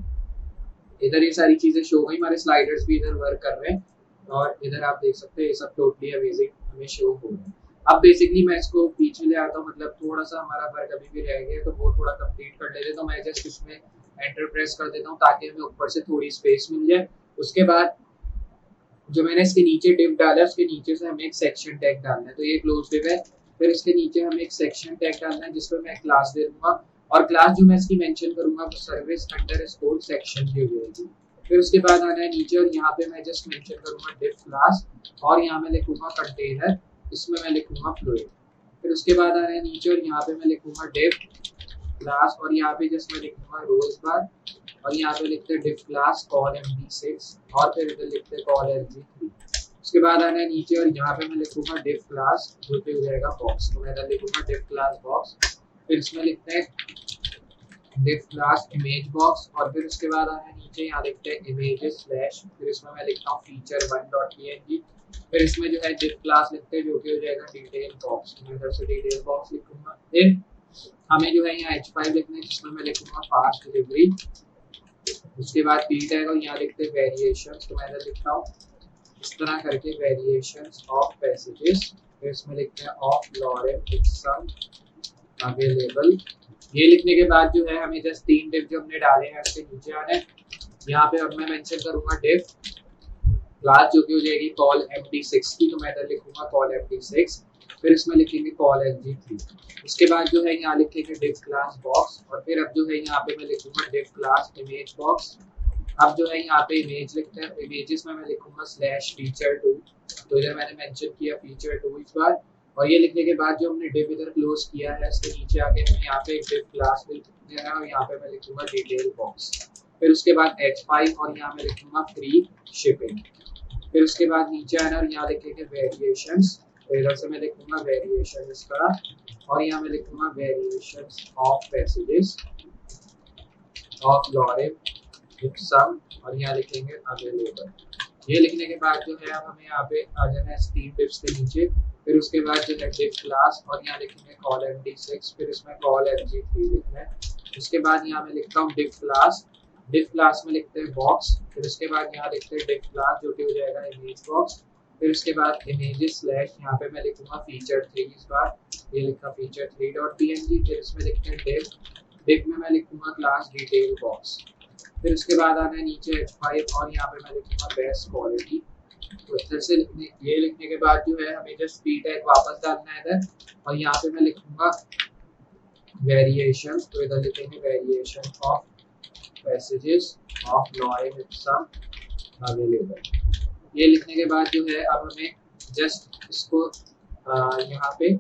इधर ये सारी चीजें शो हुई, हमारे स्लाइडर्स भी इधर वर्क कर रहे हैं, और इधर आप देख सकते हैं ये सब टोटली अमेजिंग हमें शो हो रहा है। अब बेसिकली मैं इसको पीछे ले आता हूँ, मतलब थोड़ा सा हमारा वर्क अभी भी रह गया, तो वो थोड़ा कंप्लीट कर लेते, तो मैं जस्ट इसमें एंटर प्रेस कर देता हूँ ताकि हमें ऊपर से थोड़ी स्पेस मिल जाए। उसके बाद जो मैंने इसके नीचे डिव डाला है, उसके नीचे से हमें एक सेक्शन टैग डालना है, तो ये क्लोज डिव है। फिर इसके नीचे हमें एक सेक्शन टैग डालना है जिसमें मैं क्लास दे दूंगा, और क्लास जो मैं इसकी मेंशन करूंगा वो सर्विस अंडरस्कोर सेक्शन की हो जाएगी। फिर उसके बाद आना है नीचे, और यहाँ पे मैं जस्ट मेंशन करूंगा डिव क्लास, और यहाँ मैं लिखूंगा कंटेनर, इसमें मैं लिखूंगा फ्लूइड। फिर उसके बाद आना है नीचे, और यहाँ पे मैं लिखूंगा डिव क्लास, और यहाँ पे जस्ट मैं लिखूंगा रोज बार, और यहाँ पे लिखते हैं डिव क्लास कॉल md6, और फिर इधर लिखते हैं कॉल lg3। उसके बाद आना है नीचे, और यहाँ पे मैं लिखूंगा डिव क्लास जो कि हो जाएगा बॉक्स, तो मैं इधर लिखूंगा डिव क्लास बॉक्स। फिर इसमें लिखते हैं डिव क्लास इमेज बॉक्स, और फिर उसके बाद आना है नीचे, यहाँ लिखते हैं इमेजेस स्लैश, फिर इसमें मैं लिखता हूँ feature1.png। फिर इसमें जो है डिव क्लास लिखते हैं जो कि हो जाएगा डिटेल बॉक्स, तो मैं इधर से डिटेल बॉक्स लिखूंगा। फिर हमें जो है यहाँ h5 लिखना है जिसमें मैं लिखूंगा फास्ट डिलीवरी। उसके बाद पी टैग, और यहाँ लिखते हैं वेरिएशंस, तो मैं इधर लिखता हूँ इस तरह करके वेरिएशंस ऑफ पैसेजेस। फिर इसमें लिखते हैं ऑफ लॉरेंट सम अवेलेबल। ये लिखने के बाद जो है हमें जस्ट 3 डिव जो हमने डाले हैं उसके नीचे आना है। यहाँ पे अब मैं मेंशन करूंगा डिव क्लास जो कि हो जाएगी कॉल md6 की, तो मैं इधर लिखूंगा कॉल md6। फिर इसमें लिखेंगे कॉल lg3। उसके बाद जो है यहाँ लिखेंगे डिव क्लास बॉक्स, और फिर अब जो है यहाँ पे मैं लिखूंगा डिव क्लास इमेज बॉक्स। अब जो है यहाँ पे इमेज लिखते हैं, इमेजेस में मैं लिखूंगा स्लैश feature2, तो इधर मैंने मेंशन किया feature2 इस बार। और ये लिखने के बाद जो हमने डिव इधर क्लोज किया है इसके नीचे आके हमें यहाँ पे एक डिव क्लास लिख देना है, और यहाँ पे मैं लिखूंगा डिटेल बॉक्स। फिर उसके बाद h5, और यहाँ मैं लिखूंगा फ्री शिपिंग। फिर उसके बाद नीचे आना, और यहाँ लिखेंगे वेरिएशंस, तो इधर से मैं लिखूंगा वेरिएशन इसका, और यहाँ मैं लिखूंगा variations of passages of Laurent sum, और यहाँ लिखेंगे अवेलेबल। ये लिखने के बाद जो है अब हमें यहाँ पे आ जाना है स्टीम डिप्स के नीचे। फिर उसके बाद जो है डिव क्लास, और यहाँ लिखेंगे कॉल md6, फिर इसमें कॉल lg3 लिखना है। उसके बाद यहाँ मैं लिखता हूँ डिव क्लास में लिखते हैं बॉक्स। फिर उसके बाद यहाँ लिखते हैं डिव क्लास जो कि हो जाएगा इमेज बॉक्स। फिर उसके बाद इमेजेस स्लैश, यहाँ पे मैं लिखूंगा feature3 इस बार, ये लिखा feature3.png। फिर इसमें लिखते हैं डिव में मैं लिखूंगा क्लास डिटेल बॉक्स। फिर उसके बाद आना है नीचे h5, और यहाँ पे मैं लिखूंगा बेस्ट क्वालिटी। तो इधर से ये लिखने के बाद जो है हमें जस्ट पी टैग वापस डालना है इधर, और यहाँ पे मैं लिखूंगा वेरिएशन, तो इधर लिखेंगे variation of passages of lorem Epson available. ये लिखने के बाद जो है अब हमें जस्ट इसको यहाँ पे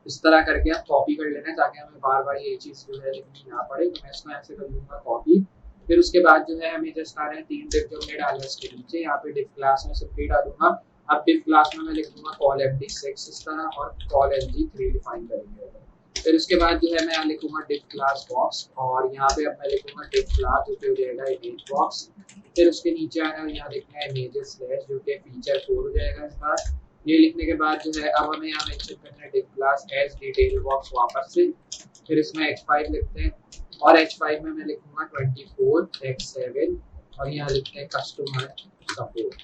इस तरह करके आप कॉपी कर लेना है ताकि हमें बार बार ये चीज़ जो है लिखनी ना पड़े। तो मैं इसको ऐसे कर लूँगा कॉपी। फिर उसके बाद जो है हमें जस्ट आ रहे हैं 3 डिफ जो हमने डाले उसके नीचे, यहाँ पे डिफ क्लास में सिंपली डालूंगा। अब डिफ क्लास में मैं लिख दूंगा कॉल md6 इस तरह और कॉल md3 डिफाइन करेंगे। फिर उसके बाद जो है मैं यहाँ लिखूंगा डिफ क्लास बॉक्स और यहाँ पे अब मैं लिखूंगा डिफ क्लास जो कि हो जाएगा इमेज बॉक्स। फिर उसके नीचे आना और यहाँ लिखना है इमेजेस स्लैश जो कि फीचर 4 हो जाएगा इस बार। ये लिखने के बाद जो है अब हमें यहाँ मेंशन करना है डिफ क्लास एज डिटेल बॉक्स वापस से। फिर इसमें h5 लिखते हैं और h5 में मैं लिखूंगा 24x7 और यहाँ लिखते हैं कस्टमर सपोर्ट।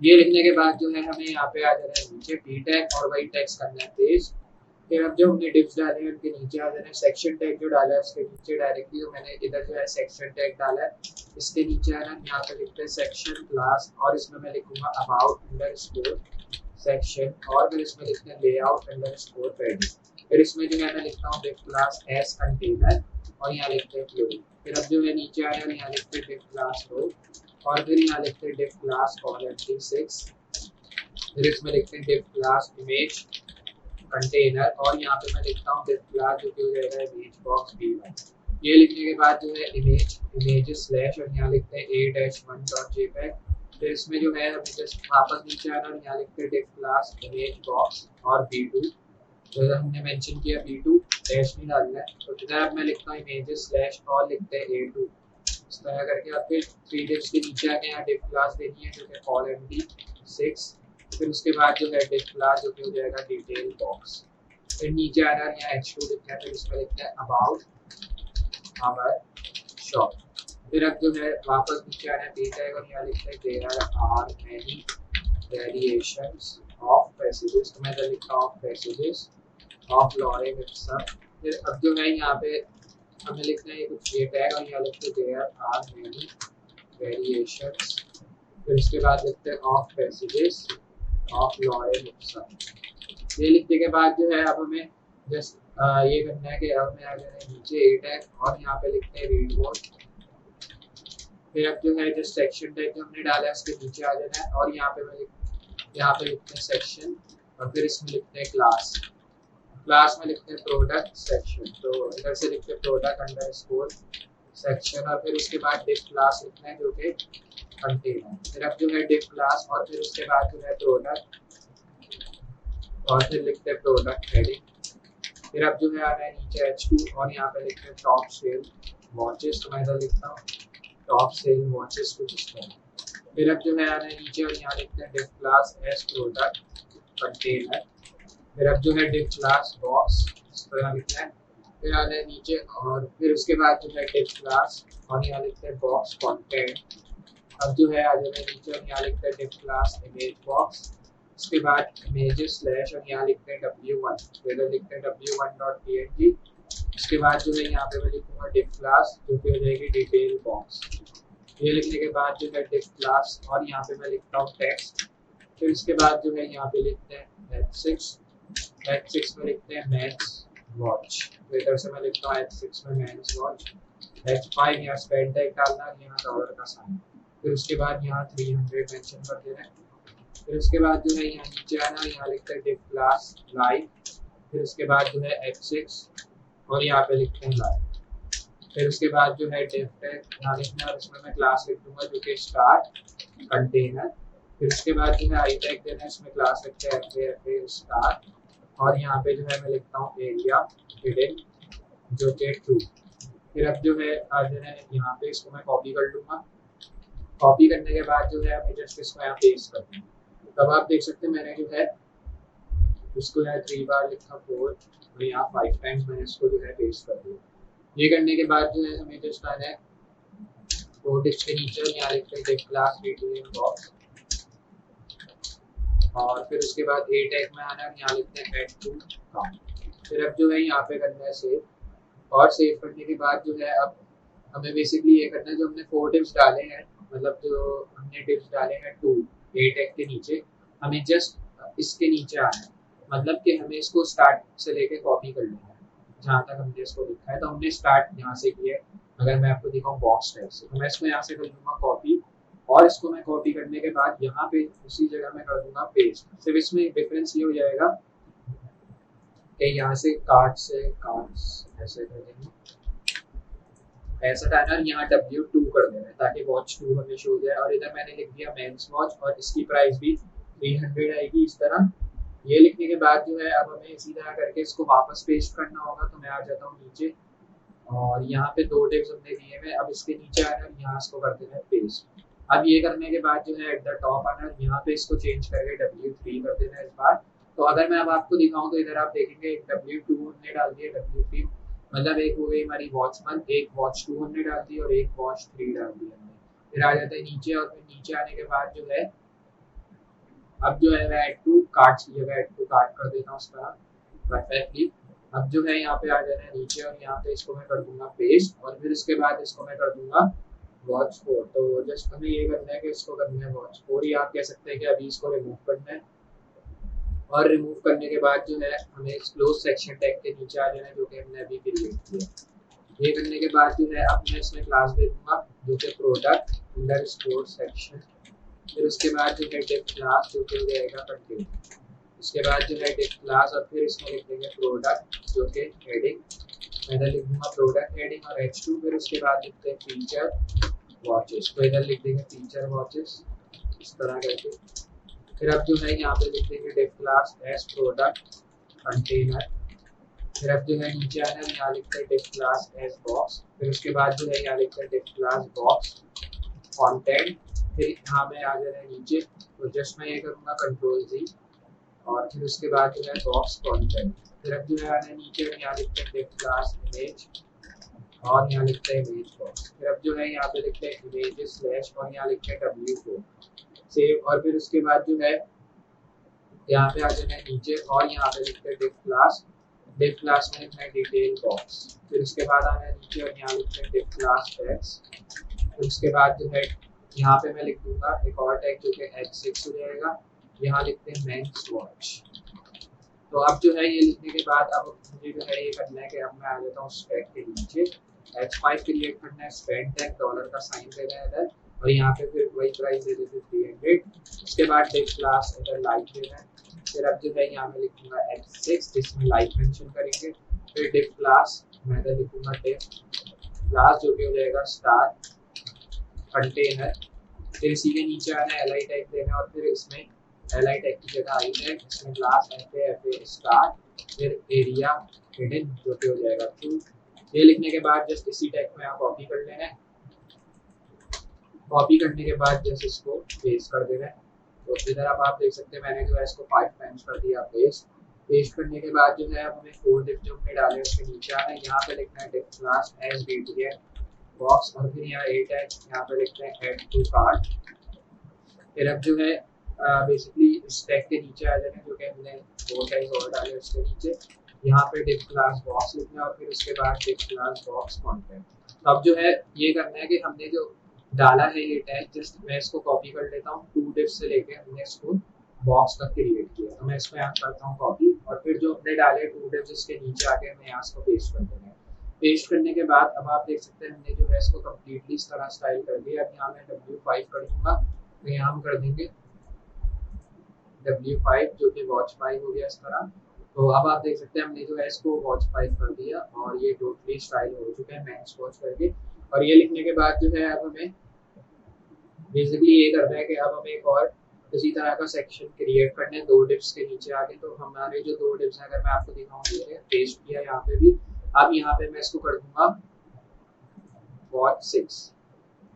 ये लिखने के बाद जो है हमें यहाँ पे आ जाना है नीचे p टैग और वही टैग्स करना है पेस्ट। फिर अब जो हमने डिफ्स डाले हैं उनके नीचे आ जाना है सेक्शन टैग जो डाला है उसके नीचे डायरेक्टली। तो मैंने इधर जो है सेक्शन टैग डाला है, इसके नीचे आना यहाँ पे लिखते हैं सेक्शन क्लास और इसमें मैं लिखूंगा अबाउट अंडरस्कोर सेक्शन और फिर इसमें लिखते हैं लेआउट अंडरस्कोर पैडिंग। फिर इसमें जो है मैं लिखता हूँ डिफ क्लास एस कंटेनर और यहाँ लिखते हैं फ्लो। फिर अब जो है नीचे आया और यहाँ लिखते हैं डिफ क्लास रो और फिर यहाँ लिखते हैं डिफ क्लास कॉलम6। फिर इसमें लिखते हैं डिफ क्लास इमेज कंटेनर और यहाँ पे मैं लिखता हूँ डिफ क्लास जो कि हो जाएगा इमेज बॉक्स b1। ये लिखने के बाद जो है इमेजेस स्लैश और यहाँ लिखते हैं a-1.jpg। फिर इसमें जो है हमें जस्ट वापस नीचे आना और यहाँ लिखते हैं डिफ क्लास इमेज बॉक्स और b2 तो हमने मेंशन किया b2 डैश नहीं डालना है। तो इधर अब मैं लिखता हूँ इमेजेस स्लैश और लिखते हैं a2 इस तरह करके। अब फिर 3 डिफ्स के नीचे आके यहाँ डिफ क्लास देनी है जो कि कॉल md6। फिर उसके बाद जो है डिफ क्लास जो कि हो जाएगा डिटेल बॉक्स। फिर नीचे आना है यहाँ h2 लिखना है। फिर इसमें लिखना है अबाउट आवर शॉप। फिर अब जो है वापस नीचे आना है p टैग और यहाँ लिखते हैं there are many variations of passages. तो मैं इधर लिखता हूँ पैसेजेस ऑफ लॉरेम इप्सम। फिर अब जो है यहाँ पे हमें लिखना है कुछ ये टैग और यहाँ लिखते हैं देयर आर मैनी वेरिएशंस। फिर उसके बाद लिखते हैं of passages of lorem Epson. ये लिखने के बाद जो है अब हमें जस्ट ये करना है कि अब हमें आ जाना है नीचे ए टैग और यहाँ पे लिखते हैं रीड मोड। फिर अब जो है जस्ट सेक्शन टैग जो हमने डाला है उसके नीचे आ जाना है और यहाँ पे लिखते हैं सेक्शन और फिर इसमें लिखते हैं क्लास में लिखते हैं प्रोडक्ट सेक्शन। तो इधर से लिखते हैं प्रोडक्ट अंडरस्कोर सेक्शन और फिर उसके बाद डिफ क्लास लिखना है जो कि कंटेनर। फिर अब जो है डिफ क्लास और फिर उसके बाद जो है प्रोडक्ट और फिर लिखते हैं प्रोडक्ट हेडिंग। फिर अब जो है आ रहा है नीचे h2 और यहाँ पे लिखते हैं टॉप सेल वॉचेस। तो मैं इधर लिखता हूँ टॉप सेल वॉचेस कुछ इस तरह। फिर अब जो है आ रहा है नीचे और यहाँ लिखते हैं डिफ क्लास एस प्रोडक्ट कंटेनर। फिर अब जो है डिफ क्लास बॉक्स इस तरह लिखना है। फिर आ रहा है नीचे और फिर उसके बाद जो है डिफ क्लास और यहाँ लिखते हैं बॉक्स कंटेंट। अब जो है आ जाना है नीचे और यहाँ लिखते हैं डिफ क्लास इमेज बॉक्स। उसके बाद इमेजेस स्लैश और यहाँ लिखते हैं w1 फिर लिखते हैं w1.png। उसके बाद जो है यहाँ पे मैं लिखूंगा डिफ क्लास जो कि हो जाएगी डिटेल बॉक्स। ये लिखने के बाद जो है डिफ क्लास और यहाँ पे मैं लिखता हूँ टेक्स्ट। फिर इसके बाद जो है यहाँ पे लिखते हैं h6 में लिखते हैं मैक्स वॉच। तो इधर से मैं लिखता हूँ h6 में मैक्स वॉच। h5 यहाँ स्पेल टैग डालना यहाँ डॉलर का साइन। फिर उसके बाद यहाँ 300 मेंशन कर देना है। फिर उसके बाद जो है यहाँ नीचे आना यहाँ लिखते हैं डिफ क्लास लाइव। फिर उसके बाद जो है h6 और यहाँ पे लिखते हैं लाइव। फिर उसके बाद जो है डिफ टैग यहाँ लिखना है और इसमें मैं क्लास लिख दूंगा जो कि स्टार्ट कंटेनर। फिर उसके बाद जो है आई टैग देना है इसमें क्लास लिखते हैं fa स्टार्ट और यहाँ पे जो है मैं लिखता हूँ एरिया हिडन जो कि ट्रू। फिर अब जो है आ जाना है यहाँ पे इसको मैं कॉपी कर लूँगा। कॉपी करने के बाद जो है हमें जस्ट इसको यहाँ पेस्ट करना है। तब आप देख सकते हैं मैंने जो है इसको यहाँ 3 बार लिखा 4 और यहाँ 5 टाइम्स मैंने इसको जो है पेस्ट कर दिया। ये करने के बाद जो है हमें जस्ट आना है 4 डिस्क के नीचे और यहाँ लिखते हैं डिफ क्लास डिटेल बॉक्स और फिर उसके बाद ए टैग में आना है यहाँ लिखते हैं एड टू काउंट। फिर अब जो है यहाँ पे करना है सेव और सेव करने के बाद जो है अब हमें बेसिकली ये करना है जो हमने 4 डिप्स डाले हैं मतलब जो हमने डिप्स डाले हैं 2 ए टैग के नीचे हमें जस्ट इसके नीचे आना है। मतलब कि हमें इसको स्टार्ट से लेके कॉपी कर लेना है जहाँ तक हमने इसको लिखा है। तो हमने स्टार्ट यहाँ से किया है अगर मैं आपको दिखाऊं बॉक्स टाइप से, तो मैं इसको यहाँ से कर लूंगा कॉपी, और इसको मैं कॉपी करने के बाद यहाँ पे उसी जगह मैं कर दूंगा पेस्ट। सिर्फ इसमें डिफरेंस ये हो जाएगा कि यहाँ से कार्ड्स ऐसे कर देंगे, ऐसा टाइमर यहाँ W2 कर देना है ताकि वॉच 2 हमें शो हो जाए। और इधर मैंने लिख दिया मेंस वॉच, और इसकी प्राइस भी 300 आएगी इस तरह। ये लिखने के बाद जो है अब हमें इसी तरह करके इसको वापस पेस्ट करना होगा। तो मैं आ जाता हूँ नीचे, और यहाँ पे 2 डिव्स हमने दिए हुए, अब इसके नीचे आना है, यहाँ इसको कर देना है पेस्ट। अब ये करने के बाद जो है एट द टॉप आना है, यहाँ पे इसको चेंज करके W3 कर देना है इस बार। तो अगर मैं अब आपको दिखाऊं तो इधर आप देखेंगे एक W2 हमने डाल दिया, W3 मतलब एक हो गई हमारी वॉच 1, एक वॉच 2 हमने डाल दी, और एक वॉच 3 डाल दी हमने। फिर आ जाता है नीचे, और फिर नीचे आने के बाद जो है अब जो है मैं एड टू कार्ड्स की जगह एड टू कार्ड कर देता हूँ इस तरह परफेक्टली। अब जो है यहाँ पे आ जाना है नीचे, और यहाँ पे इसको मैं कर दूंगा पेस्ट, और फिर इसके बाद इसको मैं कर दूंगा वॉच 4। तो जस्ट हमें ये करना है कि इसको करना है वॉच 4, या आप कह सकते हैं कि अभी इसको रिमूव करना है। और रिमूव करने के बाद जो है हमें इस क्लोज सेक्शन टैग के नीचे आ जाना है, जो कि हमने अभी क्रिएट किया। ये करने के बाद जो है अब मैं इसमें क्लास दे दूंगा जो कि प्रोडक्ट अंडर स्टोर सेक्शन। फिर उसके बाद जो है डिफ क्लास जो कि हो जाएगा कंटेंट। उसके बाद जो है डिफ क्लास, और फिर इसमें लिख देंगे प्रोडक्ट जो कि हेडिंग, मैं इधर लिख दूंगा प्रोडक्ट हेडिंग और H2। फिर उसके बाद लिखते हैं फीचर वॉचेस, तो इधर लिख देंगे फीचर वॉचेस इस तरह करके। फिर अब जो है यहाँ पे लिख देंगे डिफ क्लास एस प्रोडक्ट कंटेनर। फिर अब जो है नीचे आना है, यहाँ लिखते हैं डिफ क्लास एस बॉक्स। फिर उसके बाद जो है यहाँ लिखते हैं डिफ क्लास बॉक्स कंटेंट। फिर यहाँ में आ जाना है नीचे, तो जस्ट मैं ये करूँगा कंट्रोल जी, और फिर उसके बाद जो है बॉक्स कंटेंट। फिर अब जो है आना है नीचे, यहाँ लिखते हैं डिफ क्लास इमेज, और यहाँ लिखते हैं इमेज बॉक्स। फिर अब जो है यहाँ पे लिखते हैं इमेज स्लैश, और यहाँ लिखते हैं W4 सेव। और फिर उसके बाद जो है यहाँ पे आ जाना है नीचे, और यहाँ पे लिखते हैं डिफ क्लास में लिखना है डिटेल बॉक्स। फिर उसके बाद आना है नीचे, और यहाँ लिखते हैं डिफ क्लास टैग्स। फिर उसके बाद जो है यहाँ पे मैं लिख दूंगा एक और टैग जो कि H6 हो जाएगा, यहाँ लिखते हैं मेंस वॉच। तो अब जो है ये लिखने के बाद अब मुझे जो है ये करना है कि अब मैं आ जाता हूँ स्पेक के नीचे, H5 क्रिएट करना है, स्पेंड टैग डॉलर का साइन देना है इधर, और यहाँ पे फिर वही प्राइस दे देते 300। उसके बाद डिफ क्लास इधर लाइक देना है। फिर अब जो है यहाँ मैं लिखूंगा H6 जिसमें लाइक मेंशन करेंगे। फिर डिफ क्लास मैं इधर लिखूंगा डिफ क्लास जो कि हो जाएगा स्टार कंटेनर। फिर इसी के नीचे आना है li टैग देना है, और फिर इसमें li टैग की जगह आई टैग, इसमें क्लास fa स्टार, फिर एरिया हिडन जो कि हो जाएगा ट्रू। ये लिखने के बाद जस्ट इसी टैग में आप कॉपी कर लेना है। कॉपी करने के बाद जस्ट इसको पेस्ट कर देना है। तो इधर अब आप देख सकते हैं मैंने जो है इसको 5 टाइम्स कर दिया पेस्ट करने के बाद जो है अब हमें 4 डिफ जो हमने डाले उसके नीचे आना है, यहाँ पे लिखना है डिफ क्लास एज बीटीएन बॉक्स, और फिर यहाँ 8 है, यहाँ पे लिखते हैं ऐड टू कार्ट। फिर अब जो है बेसिकली इस टैग के नीचे आ जाना है, जो कि हमने 4 टाइम्स और डाले उसके नीचे, यहाँ पे डिफ क्लास बॉक्स लिखना है, और फिर उसके बाद डिफ क्लास बॉक्स कंटेंट। तो अब जो है ये करना है कि हमने जो डाला है ये टैग, जस्ट मैं इसको कॉपी कर लेता हूँ 2 डिफ से लेके हमने इसको बॉक्स तक क्रिएट किया, तो मैं इसको यहाँ करता हूँ कॉपी, और फिर जो हमने डाले 2 डिफ जिसके नीचे आके हमें यहाँ इसको पेस्ट कर देना है। पेस्ट करने के बाद अब आप देख सकते हैं हमने जो है इसको कम्प्लीटली इस तरह स्टाइल कर दिया। अब यहाँ मैं W5 कर दूंगा, तो यहाँ हम कर देंगे W5 जो कि वॉच 5 हो गया इस तरह। तो अब आप देख सकते हैं हमने जो है इसको वॉच 5 कर दिया, और ये टोटली स्टाइल हो चुका है मैक्स वॉच करके। और ये लिखने के बाद जो है अब हमें बेसिकली ये करना है कि अब हमें एक और इसी तरह का सेक्शन क्रिएट करना है 2 डिप्स के नीचे आके। तो हमारे जो 2 डिप्स हैं अगर मैं आपको दिखाऊं, ये पेस्ट किया यहाँ पे भी। अब यहाँ पे मैं इसको कर दूंगा वॉच 6,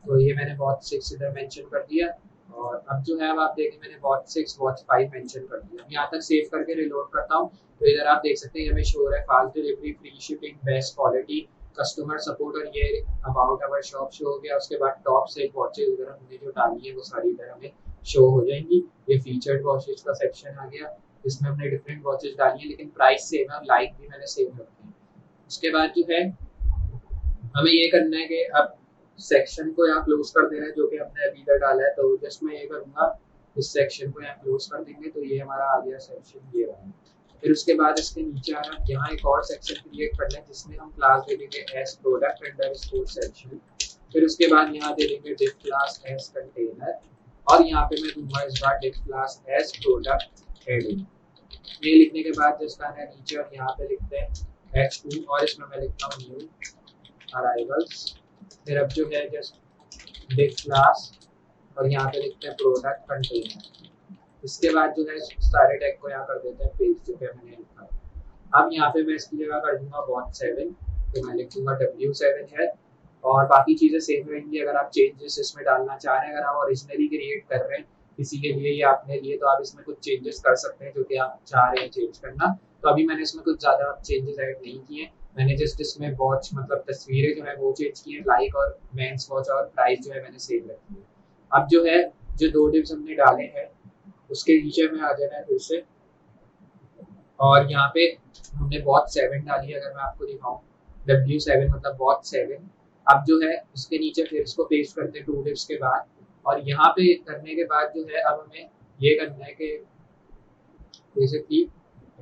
तो ये मैंने वॉच 6 इधर मेंशन कर दिया। और अब जो है अब आप देखें मैंने वॉच 6 वॉच 5 मेंशन कर दिया। यहाँ तक सेव करके रिलोड करता हूँ, तो इधर आप देख सकते हैं हमें शो हो रहा है fast delivery, free shipping, best quality, customer support, और ये अबाउट आवर शॉप शो हो गया। उसके बाद टॉप सेल वॉचेज इधर हमने जो डाली है वो सारी इधर हमें शो हो जाएंगी। ये फीचर्ड वॉचेज का सेक्शन आ गया, इसमें हमने डिफरेंट वॉचेज डाली है, लेकिन प्राइस सेम है, लाइक भी मैंने सेम रखी है। उसके बाद जो है हमें ये करना है कि अब सेक्शन को यहाँ क्लोज कर देना है जो कि हमने अभी इधर डाला है। तो जस्ट मैं ये करूँगा, इस सेक्शन को यहाँ क्लोज कर देंगे, तो ये हमारा आ गया सेक्शन ये रहा। फिर उसके बाद इसके नीचे आना, यहाँ एक और सेक्शन क्रिएट करना है जिसमें हम क्लास दे देंगे S product underscore section. फिर उसके बाद यहाँ दे देंगे डिफ क्लास एस कंटेनर, और यहाँ पे मैं दूंगा इस बार डिफ क्लास एस प्रोडक्ट हेडिंग। ये लिखने के बाद जस्ट आना है नीचे और यहाँ पे लिखते हैं H2 और इसमें मैं लिखता हूँ न्यू अराइवल्स। फिर अब जो है जस्ट डिफ क्लास और यहाँ पे लिखते हैं प्रोडक्ट कंटेनर। इसके बाद जो है सारे टैग को यहाँ कर देते हैं पेज जो है मैंने लिखा। अब यहाँ पे मैं इसकी जगह कर दूंगा WAT7, तो मैं लिख दूंगा W7 है, और बाकी चीज़ें सेम रहेंगी। अगर आप चेंजेस इसमें डालना चाह रहे हैं, अगर आप ओरिजिनली क्रिएट कर रहे हैं किसी के लिए या अपने लिए, तो आप इसमें कुछ चेंजेस कर सकते हैं जो कि आप चाह रहे हैं चेंज करना। तो अभी मैंने इसमें कुछ ज़्यादा चेंजेस ऐड नहीं किए, मैंने जस्ट इसमें वॉच मतलब तस्वीरें जो है वो चेंज की है, लाइक और मेंस वॉच, और प्राइस जो है मैंने सेव रखी है। अब जो है जो 2 डिव्स हमने डाले हैं उसके नीचे में आ जाना है फिर से, और यहाँ पे हमने WAT7 डाली है। अगर मैं आपको दिखाऊं W7 मतलब WAT7। अब जो है उसके नीचे फिर इसको पेस्ट करते हैं 2 डिव्स के बाद, और यहाँ पे करने के बाद जो है अब हमें ये करना है कि बेसिकली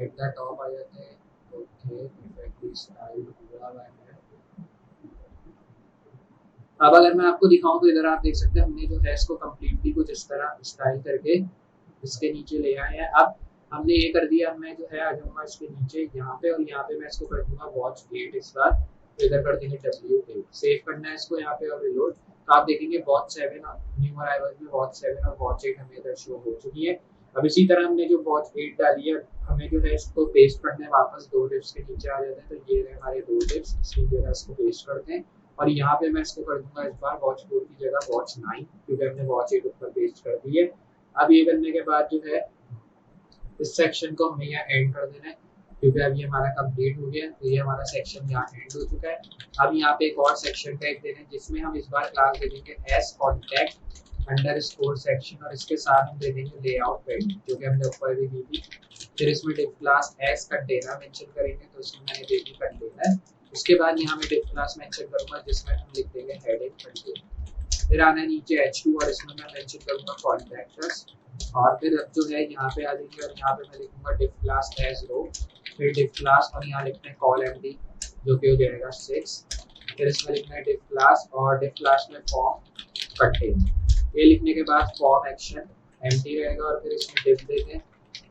एट द टॉप आ जाते हैं। ओके, परफेक्टली स्टाइल हुआ है। अब अगर मैं आपको दिखाऊं तो इधर आप देख सकते हैं हमने जो है इसको कम्प्लीटली कुछ इस तरह स्टाइल करके इसके नीचे ले आए हैं। अब हमने ये कर दिया, अब मैं जो है आ जाऊंगा इसके नीचे यहाँ पे, और यहाँ पे मैं इसको कर दूंगा WAT8 इस बार, तो इधर कर देंगे W8, सेव करना है इसको यहाँ पे और रिलोड। तो आप देखेंगे WAT7 न्यू अराइवल में WAT7 और WAT8 हमें इधर शो हो चुकी है। अब इसी तरह हमने जो WAT8 डाली है, हमें जो है इसको पेस्ट करना है वापस 2 डिव्स के नीचे आ जाते हैं। तो ये रहे हमारे 2 डिव्स, इसकी जगह इसको पेस्ट करते हैं, और यहाँ पे मैं इसको कर दूंगा इस बार WAT4 की जगह WAT9, क्योंकि हमने WAT8 ऊपर पेस्ट कर दी है। अब ये करने के बाद जो है इस सेक्शन को हमें यहाँ एंड कर देना है, क्योंकि अब ये हमारा कंप्लीट हो गया। तो ये हमारा सेक्शन यहाँ एंड हो चुका है। अब यहाँ पे एक और सेक्शन टैग देना है जिसमें हम इस बार क्लास दे देंगे S contact under score section, और इसके साथ हम दे देंगे लेआउट पेज जो कि हमने ऊपर भी दी थी। फिर इसमें डिफ क्लास एस कंटेनर मेंशन करेंगे, तो इसमें मैंने दे दी कंटेनर। उसके बाद यहाँ मैं डिफ क्लास मेंशन करूंगा जिसमें हम लिख देंगे हेडिंग कंटेनर। फिर आना नीचे H2 और इसमें मैं मेंशन करूंगा कॉन्टैक्टर्स, और फिर अब जो है यहाँ पे आ जाएंगे और यहाँ पे मैं लिखूंगा डिफ क्लास एज रो, फिर डिफ क्लास और यहाँ लिखते हैं कॉल एमडी जो कि हो जाएगा 6। फिर इसमें लिखना है डिफ क्लास और डिफ क्लास में फॉर्म कंटेनर। ये लिखने के बाद फॉर्म एक्शन एम्प्टी रहेगा, और फिर इसमें डिफ देते हैं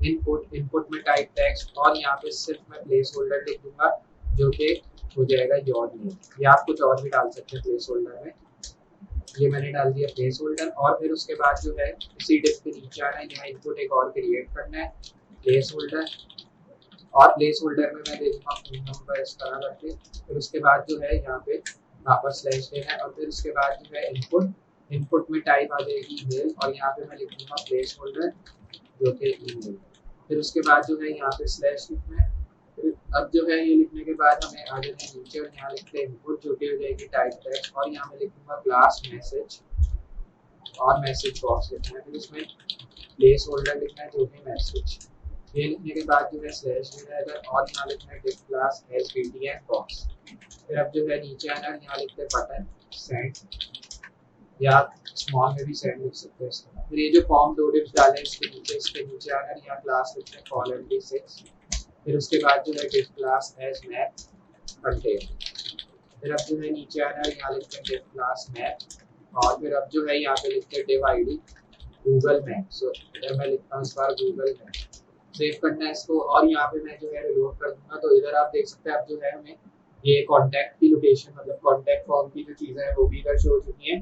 इनपुट में टाइप टेक्स्ट, और यहाँ पे सिर्फ मैं प्लेस होल्डर लिख दूंगा जो कि हो जाएगा योर नेम, या आप कुछ और भी डाल सकते हैं प्लेस होल्डर में। ये मैंने डाल दिया प्लेस होल्डर, और फिर उसके बाद जो है इसी डिफ के नीचे आना है, यहाँ इनपुट एक और क्रिएट करना है प्लेस होल्डर, और प्लेस होल्डर में मैं दे दूंगा फोन नंबर इस तरह करके। फिर उसके बाद जो है यहाँ पे वापस स्लैश देना है, और फिर उसके बाद जो है इनपुट में टाइप आ जाएगी ईमेल, और यहाँ पे मैं लिखूंगा प्लेस होल्डर जो कि ईमेल। फिर उसके बाद जो है यहाँ पे स्लैश लिखना है। फिर अब जो है ये लिखने के बाद हमें आ जाना है नीचे, और यहाँ लिखते हैं इनपुट जो कि हो जाएगी टाइप टेक्स्ट, और यहाँ मैं लिखूंगा क्लास मैसेज और मैसेज बॉक्स लिखना है। फिर इसमें प्लेस होल्डर लिखना है जो कि मैसेज। ये लिखने के बाद जो है स्लैश देना है इधर, और यहाँ लिखना है डिफ क्लास एज बीटीएन बॉक्स। फिर अब जो है नीचे आना है, यहाँ लिखते हैं बटन सेंड, या स्मॉल में भी सेंड लिख सकते हैं इसका। फिर ये जो फॉर्म 2 डिव्स डाले इसके नीचे आना है, यहाँ क्लास लिखते हैं कॉल एमडी 6। फिर उसके बाद जो है डिफ क्लास एज मैप कंटेनर। फिर अब जो है नीचे आना है, यहाँ लिखते हैं डिफ क्लास मैप, और फिर अब जो है यहाँ पे लिखते हैं डिव आईडी गूगल मैप। सो इधर मैं लिखता हूँ इस बार गूगल मैप, सेव करना है इसको, और यहाँ पे मैं जो है रिलोड कर दूंगा। तो इधर आप देख सकते हैं अब जो है हमें ये कॉन्टैक्ट की लोकेशन मतलब कॉन्टैक्ट फॉर्म की जो चीज़ें हैं वो भी इधर शो हो चुकी हैं।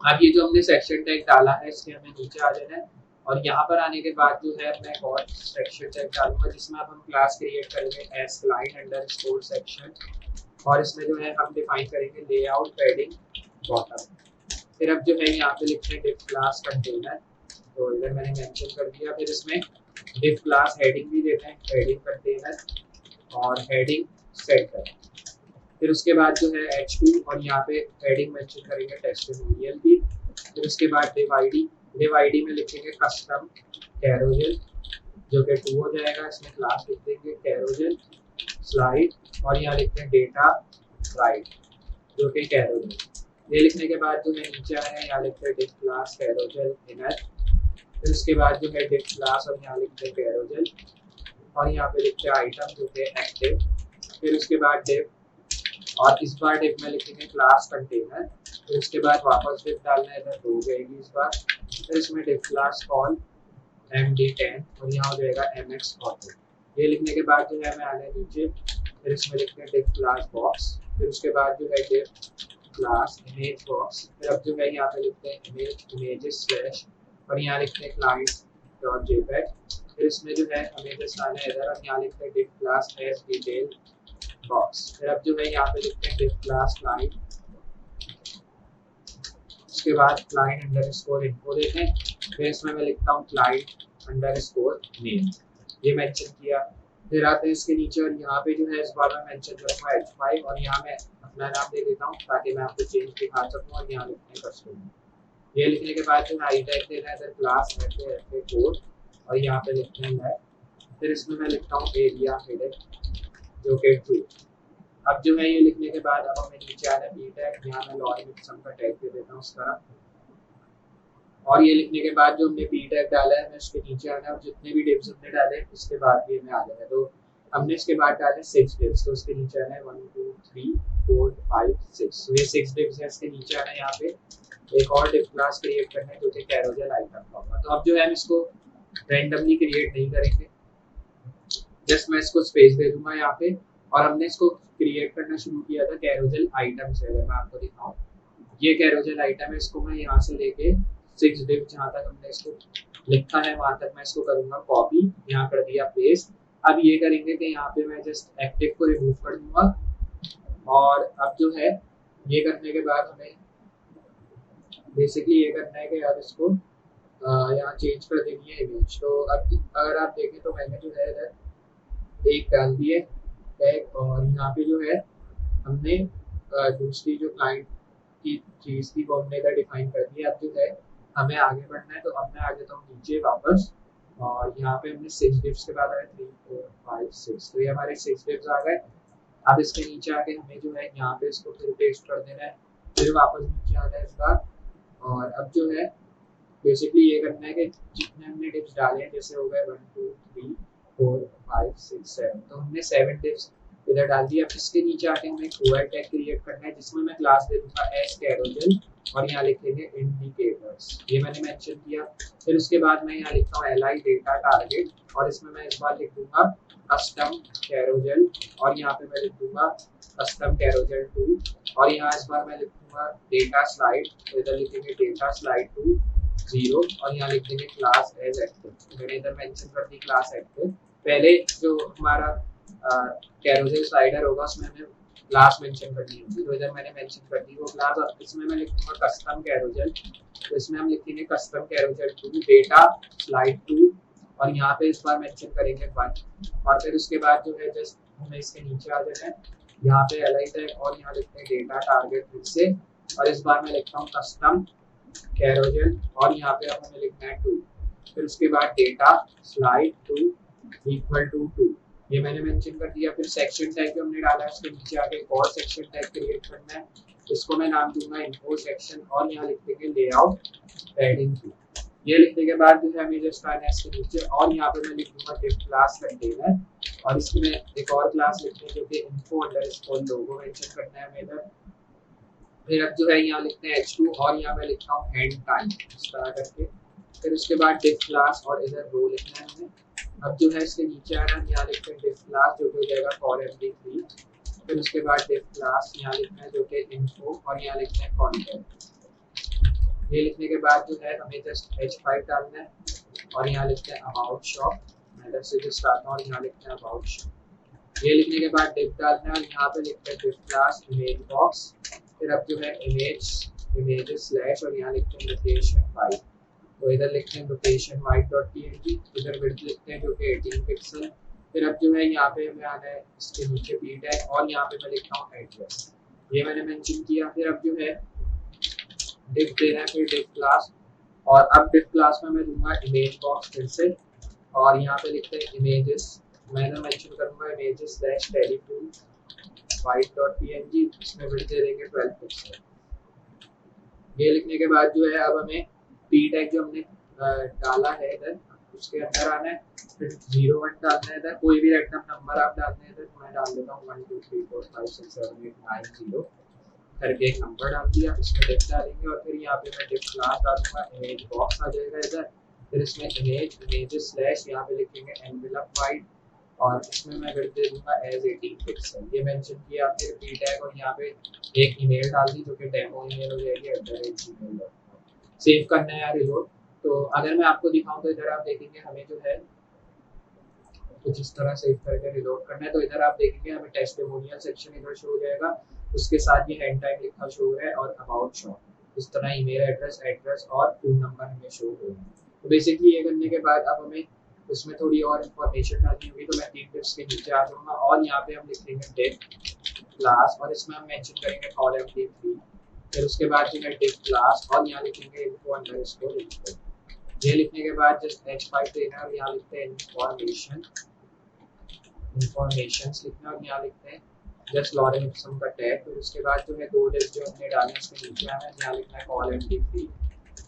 अब ये जो हमने सेक्शन टैग डाला है इसके हमें नीचे आ जाना है, और यहाँ पर आने के बाद जो है मैं और सेक्शन टैग डालूंगा जिसमें अब हम क्लास क्रिएट करेंगे S client under score section, और इसमें जो है हम डिफाइन करेंगे लेआउट पैडिंग बॉटम। फिर अब जो है यहाँ पे लिखते हैं डिफ क्लास कंटेनर, तो इधर मैंने मेंशन कर दिया। फिर इसमें डिफ क्लास हेडिंग भी देते हैं हेडिंग कंटेनर और हेडिंग सेंटर। फिर उसके बाद जो है H2 और यहाँ पे हेडिंग मेंशन करेंगे टेस्टिमोनियल की। फिर उसके बाद डिव आईडी में लिखेंगे कस्टम कैरोजल जो कि 2 हो जाएगा। इसमें क्लास लिख देंगे कैरोजल स्लाइड, और यहाँ लिखते हैं डेटा राइट जो कि कैरोजल। ये लिखने के बाद जो है नीचे आए हैं, यहाँ लिखते हैं डिफ क्लास कैरोजल इनर। फिर उसके बाद जो है डिफ क्लास और यहाँ लिखते हैं कैरोजल, और यहाँ पे लिखते हैं आइटम जो कि एक्टिव, फिर उसके बाद डिव, और इस बार डिव में लिखेंगे क्लास कंटेनर, फिर उसके बाद वापस डिव डालना है, इधर 2 गएगी इस बार, फिर इसमें डिव क्लास कॉल MD10 और यहाँ हो जाएगा MX ऑटो। ये लिखने के बाद जो है मैं आने नीचे, फिर इसमें लिखते हैं डिव क्लास बॉक्स, फिर उसके बाद जो है डिव क्लास इमेज बॉक्स, फिर अब जो है यहाँ पे लिखते हैं इमेजेस स्लैश, और यहाँ लिखते हैं क्लाइंट डॉट जेपेग, फिर इसमें जो है इमेजेस लाना है इधर, और यहाँ लिखते हैं div class as detail box, फिर अब जो है यहाँ पे लिखते हैं डिव क्लास क्लाइंट, उसके बाद क्लाइंट अंडरस्कोर इनको देते हैं, फिर इसमें मैं लिखता हूँ क्लाइंट अंडरस्कोर नेम, ये मेंशन किया, फिर आते हैं इसके नीचे, और यहाँ पे जो है इस बार मैं मेंशन करूँगा H5, और यहाँ मैं अपना नाम दे देता हूँ ताकि मैं आपको चेंज दिखा सकूँ, और यहाँ लिखते हैं कस्टमर। ये लिखने के बाद जो है आई टैग देना है इधर क्लास FA कोड, और यहाँ पे लिखते हैं लैब, फिर इसमें मैं लिखता हूँ एरिया हेडर जो कि ट्रू। अब जो है ये लिखने के बाद अब हमें नीचे आना है पी टैग, यहाँ मैं लॉगिन का टैग दे देता हूँ उस तरह, और ये लिखने के बाद जो हमने पी टैग डाला है मैं उसके नीचे आना है, और जितने भी डिव्स हमने डाले उसके बाद ये में आ जाएगा, तो हमने इसके बाद डाले 6 डिव्स, तो उसके नीचे आना है 1 2 3 4 5 6, तो ये 6 डिव्स है, इसके नीचे आना है यहाँ पे एक और डिव क्लास क्रिएट करना है जो कि कैरोसेल आइटम का होगा। तो अब जो है हम इसको रैंडमली क्रिएट नहीं करेंगे, जस्ट मैं इसको स्पेस दे दूंगा यहाँ पे, और हमने इसको क्रिएट करना शुरू किया था कैरोसेल आइटम से, अगर मैं आपको दिखाऊं ये कैरोसेल आइटम है, इसको मैं यहाँ से लेके 6 डिव जहाँ तक हमने इसको लिखा है वहां तक मैं इसको करूंगा कॉपी, यहाँ कर दिया पेस्ट। अब ये करेंगे कि यहाँ पे मैं जस्ट एक्टिव को रिमूव कर दूंगा, और अब जो है ये करने के बाद हमें बेसिकली ये करना है कि यार इसको यहाँ चेंज कर देनी है इमेज। तो अब अगर आप देखें तो मैंने जो है इधर एक डाल दिए टैग, और यहाँ पे जो है हमने दूसरी जो क्लाइंट की चीज़ थी वो हमने इधर डिफाइन कर दी। अब जो है हमें आगे बढ़ना है, तो अब मैं आ जाता हूँ नीचे वापस, और यहाँ पे हमने 6 डिव्स के बाद आए 3 4 5 6, तो ये हमारे 6 डिव्स आ गए। अब इसके नीचे आके हमें जो है यहाँ पे इसको फिर पेस्ट कर देना है, फिर वापस नीचे आना है इस बार, और अब जो है बेसिकली ये करना है कि जितने हमने डिव्स डाले हैं, जैसे हो गए 1 2 3 4 5 6 7, तो हमने 7 डिव्स इधर डाल दिया। अब इसके नीचे आके हमें एक OL टैग क्रिएट करना है जिसमें मैं क्लास दे दूंगा एस कैरोसेल, और यहाँ लिखेंगे इंडिकेटर्स, ये मैंने मेंशन किया। फिर उसके बाद मैं यहाँ लिखता हूँ li डेटा टारगेट, और इसमें मैं इस बार लिख दूंगा कस्टम कैरोसेल, और यहाँ पे मैं लिख दूंगा कस्टम कैरोसेल 2, और यहाँ इस बार मैं लिख दूंगा डेटा स्लाइड, तो इधर लिखेंगे डेटा स्लाइड 2 0, और यहाँ लिख देंगे क्लास एज एक्टिव। मैंने इधर मेंशन कर दी क्लास एक्टिव, पहले जो हमारा कैरोसेल स्लाइडर होगा उसमें हमें क्लास मेंशन करनी होगी, तो इधर मैंने मेंशन कर दी वो क्लास, और इसमें मैं लिखूंगा कस्टम कैरोसेल, तो इसमें हम लिखेंगे कस्टम कैरोसेल 2 डेटा स्लाइड 2, और यहाँ पे इस बार मेंशन करेंगे 1, और फिर उसके बाद जो है जस्ट हमें इसके नीचे आ जाना है, यहाँ पे li टैग, और यहाँ लिखते हैं डेटा टारगेट फिर से, और इस बार मैं लिखता हूँ कस्टम कैरोसेल, और यहाँ पे अब हमें लिखना है 2, फिर उसके बाद डेटा स्लाइड 2 इक्वल टू 2, ये मैंने मेंशन कर दिया। फिर सेक्शन टैग जो हमने डाला है उसके नीचे आके एक और सेक्शन टैग क्रिएट करना है, इसको मैं नाम दूंगा इन्फो सेक्शन, और यहाँ लिख देंगे लेआउट पैडिंग 2। ये लिखने के बाद जो है हमें जस्ट आना है इसके नीचे, और यहाँ पे मैं लिख दूंगा डिव क्लास कंटेनर, और इसमें एक और क्लास लिखते हैं जो कि इन्फो अंडरस्कोर लोगो मेंशन करना है हमें इधर। फिर अब जो है यहाँ लिखते हैं H2, और यहाँ मैं लिखता हूँ हैंड टाइम इस तरह करके, फिर उसके बाद डिव क्लास और इधर रो लिखना है हमें। अब जो है इसके नीचे आना है, यहाँ लिखते हैं डिव क्लास जो कि हो जाएगा फॉर MD3, फिर उसके बाद डिव क्लास यहाँ लिखना है जो कि इन्फो, और यहाँ लिखते हैं कॉन्टैक्ट। ये लिखने के बाद जो है हमें जस्ट H5 डालना है, और यहाँ लिखते हैं अबाउट शॉप, मैं इधर से जस्ट आता हूँ और यहाँ लिखते हैं अबाउट शॉप। ये लिखने के बाद डिव डालना है, और यहाँ पे लिखते हैं डिव क्लास इमेज बॉक्स, फिर अब जो है इमेजेस स्लैश, और यहाँ लिखते हैं लोकेशन 5, तो इधर लिखते हैं लोकेशन white.png, इधर विड्थ लिखते हैं जो कि 18 पिक्सल। फिर अब जो है यहाँ पे हमें आना है इसके नीचे पी टैग, और यहाँ पे मैं लिखता हूँ एड्रेस, ये मैंने मेंशन किया। फिर अब जो है डिव देना है, फिर डिव क्लास, और अब डिव क्लास में मैं दूंगा इमेज बॉक्स फिर से, और यहाँ पे लिखते हैं इमेजेस, मैंने मेंशन करूंगा इमेजेस स्लैश टेलीफोन white.png, इसमें विड्थ दे देंगे 12 पिक्सल। ये लिखने के बाद जो है अब हमें पी टैग जो हमने डाला है इधर उसके अंदर आना है, फिर 01 डालना है इधर, कोई भी रैंडम नंबर आप डालना है इधर, तो मैं डाल देता हूँ 1 2 3 4 5 6 7 8 9 0 करके एक नंबर डाल दिया। इसमें डिफ डालेंगे और फिर यहाँ पे मैं डिफ क्लास डालूंगा, इमेज बॉक्स आ जाएगा इधर, फिर इसमें इमेजेस स्लैश यहाँ पे लिखेंगे एनवेलप वाइड, और इसमें मैं कर दे दूंगा एज 18 पिक्सल, ये मेंशन किया, फिर पी टैग और यहाँ पे एक ईमेल डाल दी जो कि डेमो ईमेल हो जाएगी @gmail.com। सेव करना है यार रिलोड। तो अगर मैं आपको दिखाऊं तो इधर आप देखेंगे हमें जो है कुछ इस तरह सेव करके रिलोड करना है, तो इधर आप देखेंगे हमें टेस्टिमोनियल सेक्शन इधर शो हो जाएगा, उसके साथ ये हैंड टाइम लिखा शो हो रहा है और अबाउट शॉप, इस तरह ईमेल एड्रेस और फोन नंबर हमें शो हो रहा है। तो बेसिकली ये करने के बाद अब हमें उसमें थोड़ी और इन्फॉर्मेशन डालनी होगी, तो मैं 3 टिप्स के नीचे आ जाऊंगा और यहाँ पे हम लिख लेंगे डिफ क्लास और इसमें हम मेंशन करेंगे कॉल md3, फिर उसके बाद जो है डिफ क्लास और यहाँ लिखेंगे info underscore info। ये लिखने के बाद जस्ट h5 देना है और यहाँ लिखते हैं इन्फॉर्मेशंस लिखना और यहाँ लिखते हैं जस्ट लॉरेन इप्सम का टैग, फिर उसके बाद जो है 2 डिफ जो हमने डाले उसके नीचे आना है, यहाँ लिखना है कॉल md3,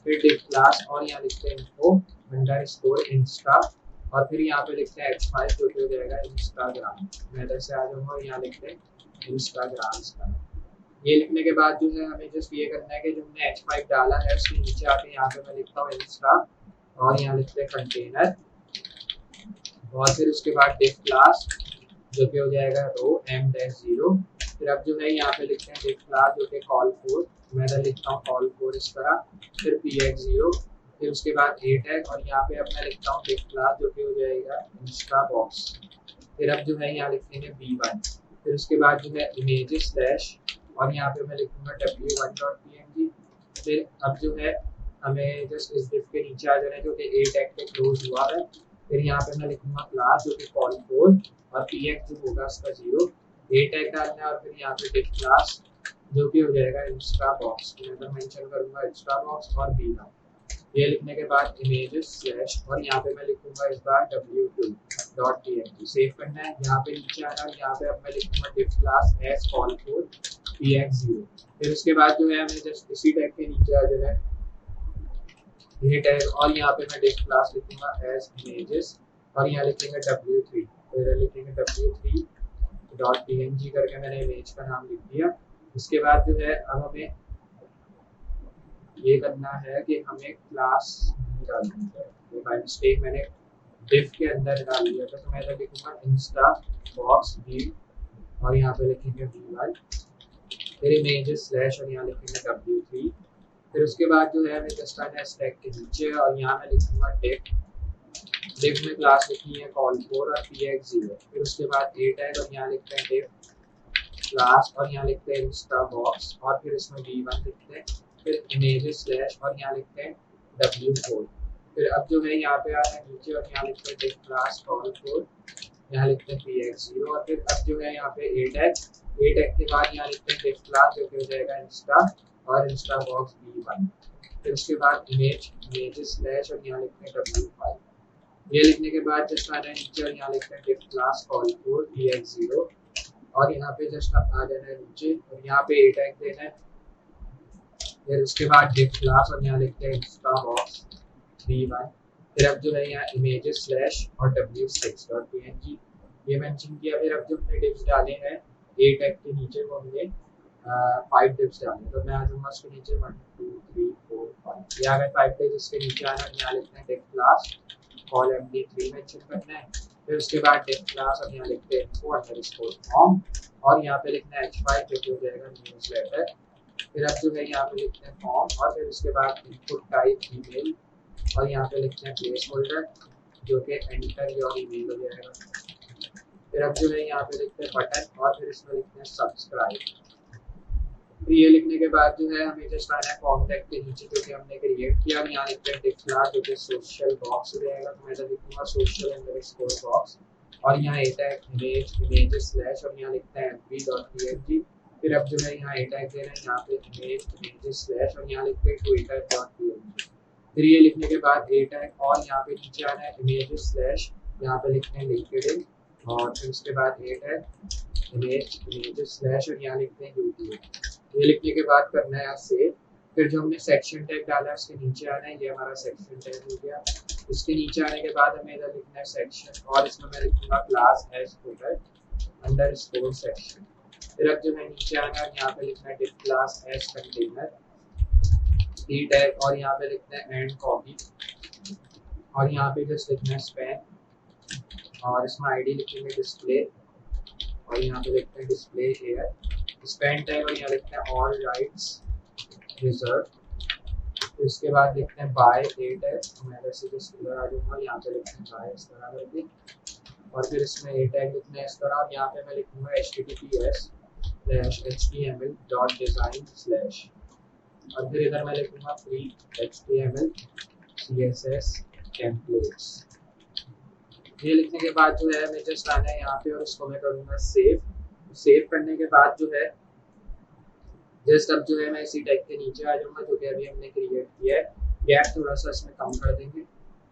फिर डिफ क्लास और यहाँ लिखते हैं info underscore insta और फिर यहाँ पे लिखते हैं h5 जो हो जाएगा इंस्टाग्राम, मैं इधर से आ जाऊंगा और यहाँ लिखते हैं इंस्टाग्राम। ये लिखने के बाद जो है हमें जस्ट ये करना है कि जो हमने h5 डाला है उसके नीचे आके यहाँ पे मैं लिखता हूँ इंस्टा और यहाँ लिखते हैं कंटेनर और फिर उसके बाद डिफ क्लास जो कि हो जाएगा रो m-0, फिर अब जो है यहाँ पे लिखते हैं डिफ क्लास जो कि कॉल फोर, मैं इधर लिखता हूँ कॉल फोर इस तरह, फिर px0, फिर उसके बाद ए टैग और यहाँ पे अब मैं लिखता हूँ डिफ क्लास जो कि हो जाएगा इंस्टा बॉक्स, फिर अब जो है यहाँ लिखेंगे b1, फिर उसके बाद जो है इमेजेस स्लैश और यहाँ पे मैं लिखूंगा w1.png, फिर अब जो है हमें जस्ट इस डिफ के नीचे आ जाना है जो कि ए टैग पे क्लोज हुआ है, फिर यहाँ पे मैं लिखूंगा क्लास जो कि कॉल फोर और px जो होगा उसका 0, ए टैग डालना है और फिर यहाँ पे डिफ क्लास जो कि हो जाएगा इंस्टा बॉक्स, मैं इधर मेंशन करूंगा इंस्टा बॉक्स और b1। ये लिखने के बाद इमेजेस स्लैश और यहाँ पे मैं लिखूंगा इस बार w2.txt, सेव करना है, यहाँ पे नीचे आना है, यहाँ पे अब मैं लिखूंगा डिफ क्लास एज कॉल फोर px0, फिर उसके बाद जो है हमें जस्ट इसी टैग के नीचे आ जाना है ये टैग और यहाँ पे मैं डिफ क्लास लिखूंगा एज इमेजेस और यहाँ लिखेंगे w3, फिर लिखेंगे w3.png करके मैंने इमेज का नाम लिख दिया। उसके बाद जो है अब हमें ये करना है कि हमें क्लास डालनी है, तो बाय मिस्टेक मैंने डिफ के अंदर डाल दिया था, तो मैं इधर लिखूंगा इंस्टा बॉक्स डी और यहाँ पे लिखेंगे v1, फिर इमेजेस स्लैश और यहाँ लिखेंगे w3, फिर उसके बाद जो है हमें जस्ट आना है स्टैक के नीचे और यहाँ मैं लिखूंगा डिफ में क्लास लिखनी है कॉल फोर और px0, फिर उसके बाद ए टैग और यहाँ लिखते हैं डिफ क्लास और यहाँ लिखते हैं इंस्टा बॉक्स और फिर इसमें v1 लिखते हैं, फिर इमेजेस स्लैश और यहाँ लिखते हैं w4, फिर अब जो है यहाँ पे आ रहा है नीचे और यहाँ लिखते हैं डिफ क्लास कॉल फोर, यहाँ लिखते हैं px0 और फिर अब जो है यहाँ पे ए टैग के बाद यहाँ लिखते हैं डिफ क्लास जो कि हो जाएगा इंस्टा और इंस्टा बॉक्स v1, फिर उसके बाद इमेजेस स्लैश और यहाँ लिखते हैं w5। ये लिखने के बाद जस्ट आना है नीचे और यहाँ लिखते हैं डिफ क्लास कॉल फोर px0 और यहाँ पे जस्ट आ जाना है नीचे और यहाँ पे ए टैग देना है, फिर उसके बाद डिफ क्लास और यहाँ लिखते हैं इंस्टा बॉक्स v1, फिर अब जो है यहाँ इमेजेस स्लैश और w6.png ये मेंशन किया, फिर अब जो हमने डिफ्स डाले हैं ए टैग के नीचे वो हमने 5 डिफ्स डाले, तो मैं आ जाऊंगा उसके नीचे 1 2 3 4 5, यहाँ अगर 5 डिफ्स इसके नीचे आना है, यहाँ लिखते हैं डिफ क्लास कॉल md3 मेंशन करना है, फिर उसके बाद डिफ क्लास और यहाँ लिखते हैं info underscore form और यहाँ पे लिखना है h5 जो हो जाएगा न्यूज़लेटर, फिर अब जो है यहाँ पे लिखते हैं फॉर्म और फिर उसके बाद इनपुट टाइप ईमेल और यहाँ पे लिखते हैं प्लेस होल्डर जो कि एंटर योर ईमेल हो जाएगा, फिर अब जो है यहाँ पे लिखते हैं बटन और फिर इसमें लिखते हैं सब्सक्राइब। तो ये लिखने के बाद जो है हमें जस्ट आना है कॉन्टैक्ट के नीचे जो कि हमने क्रिएट किया, यहाँ लिखते हैं डिफ क्लास जो कि सोशल बॉक्स हो जाएगा, तो मैं इधर लिखूंगा सोशल अंडरस्कोर बॉक्स और यहाँ ए टैग इमेजेस स्लैश और यहाँ लिखते हैं mp.png, फिर अब जो है यहाँ ए टैग देना है, यहाँ पे इमेजेस स्लैश और यहाँ लिखते हैं twitter.png, फिर ये लिखने के बाद ए टैग और यहाँ पे नीचे आना है इमेजेस स्लैश यहाँ पे लिखते हैं लिंक्डइन और फिर उसके बाद ए टैग इमेजेस स्लैश और यहाँ लिखते हैं यूट्यूब। ये लिखने के बाद करना है सेव, फिर जो हमने सेक्शन टैग डाला है उसके नीचे आना है, ये हमारा सेक्शन टैग हो गया, इसके नीचे आने के बाद हमें इधर लिखना है सेक्शन, और इसमें मैं लिखूंगा class as product underscore section. फिर अब जो है नीचे आना है, यहाँ पे लिखना है डिफ क्लास एज कंटेनर ई टैग, और यहाँ पे लिखना है एंड कॉपी, और यहाँ पे जस्ट लिखना है स्पैन, और इसमें आईडी लिखेंगे डिस्प्ले, और यहाँ पे लिखते हैं डिस्प्ले एयर स्पैन टैग, और यहाँ लिखते हैं ऑल राइट्स रिजर्व। इसके बाद लिखते हैं बाय ए टैग, मैं वैसे जस्ट इधर आ जाऊँगा, यहाँ पे लिखते हैं बाय इस तरह करके, और फिर इसमें ए टैग लिखना है इस तरह, और यहाँ पे मैं लिखूँगा https:/html.design/ और फिर इधर मैं लिखूँगा फ्री HTML CSS टेम्पलेट्स। ये लिखने के बाद जो है मैं जस्ट आना है यहाँ पे, और इसको मैं करूँगा सेव करने के बाद जो है जस्ट अब जो है मैं इसी टैग के नीचे आ जाऊँगा जो कि अभी हमने क्रिएट किया है, गैप थोड़ा सा इसमें कम कर देंगे।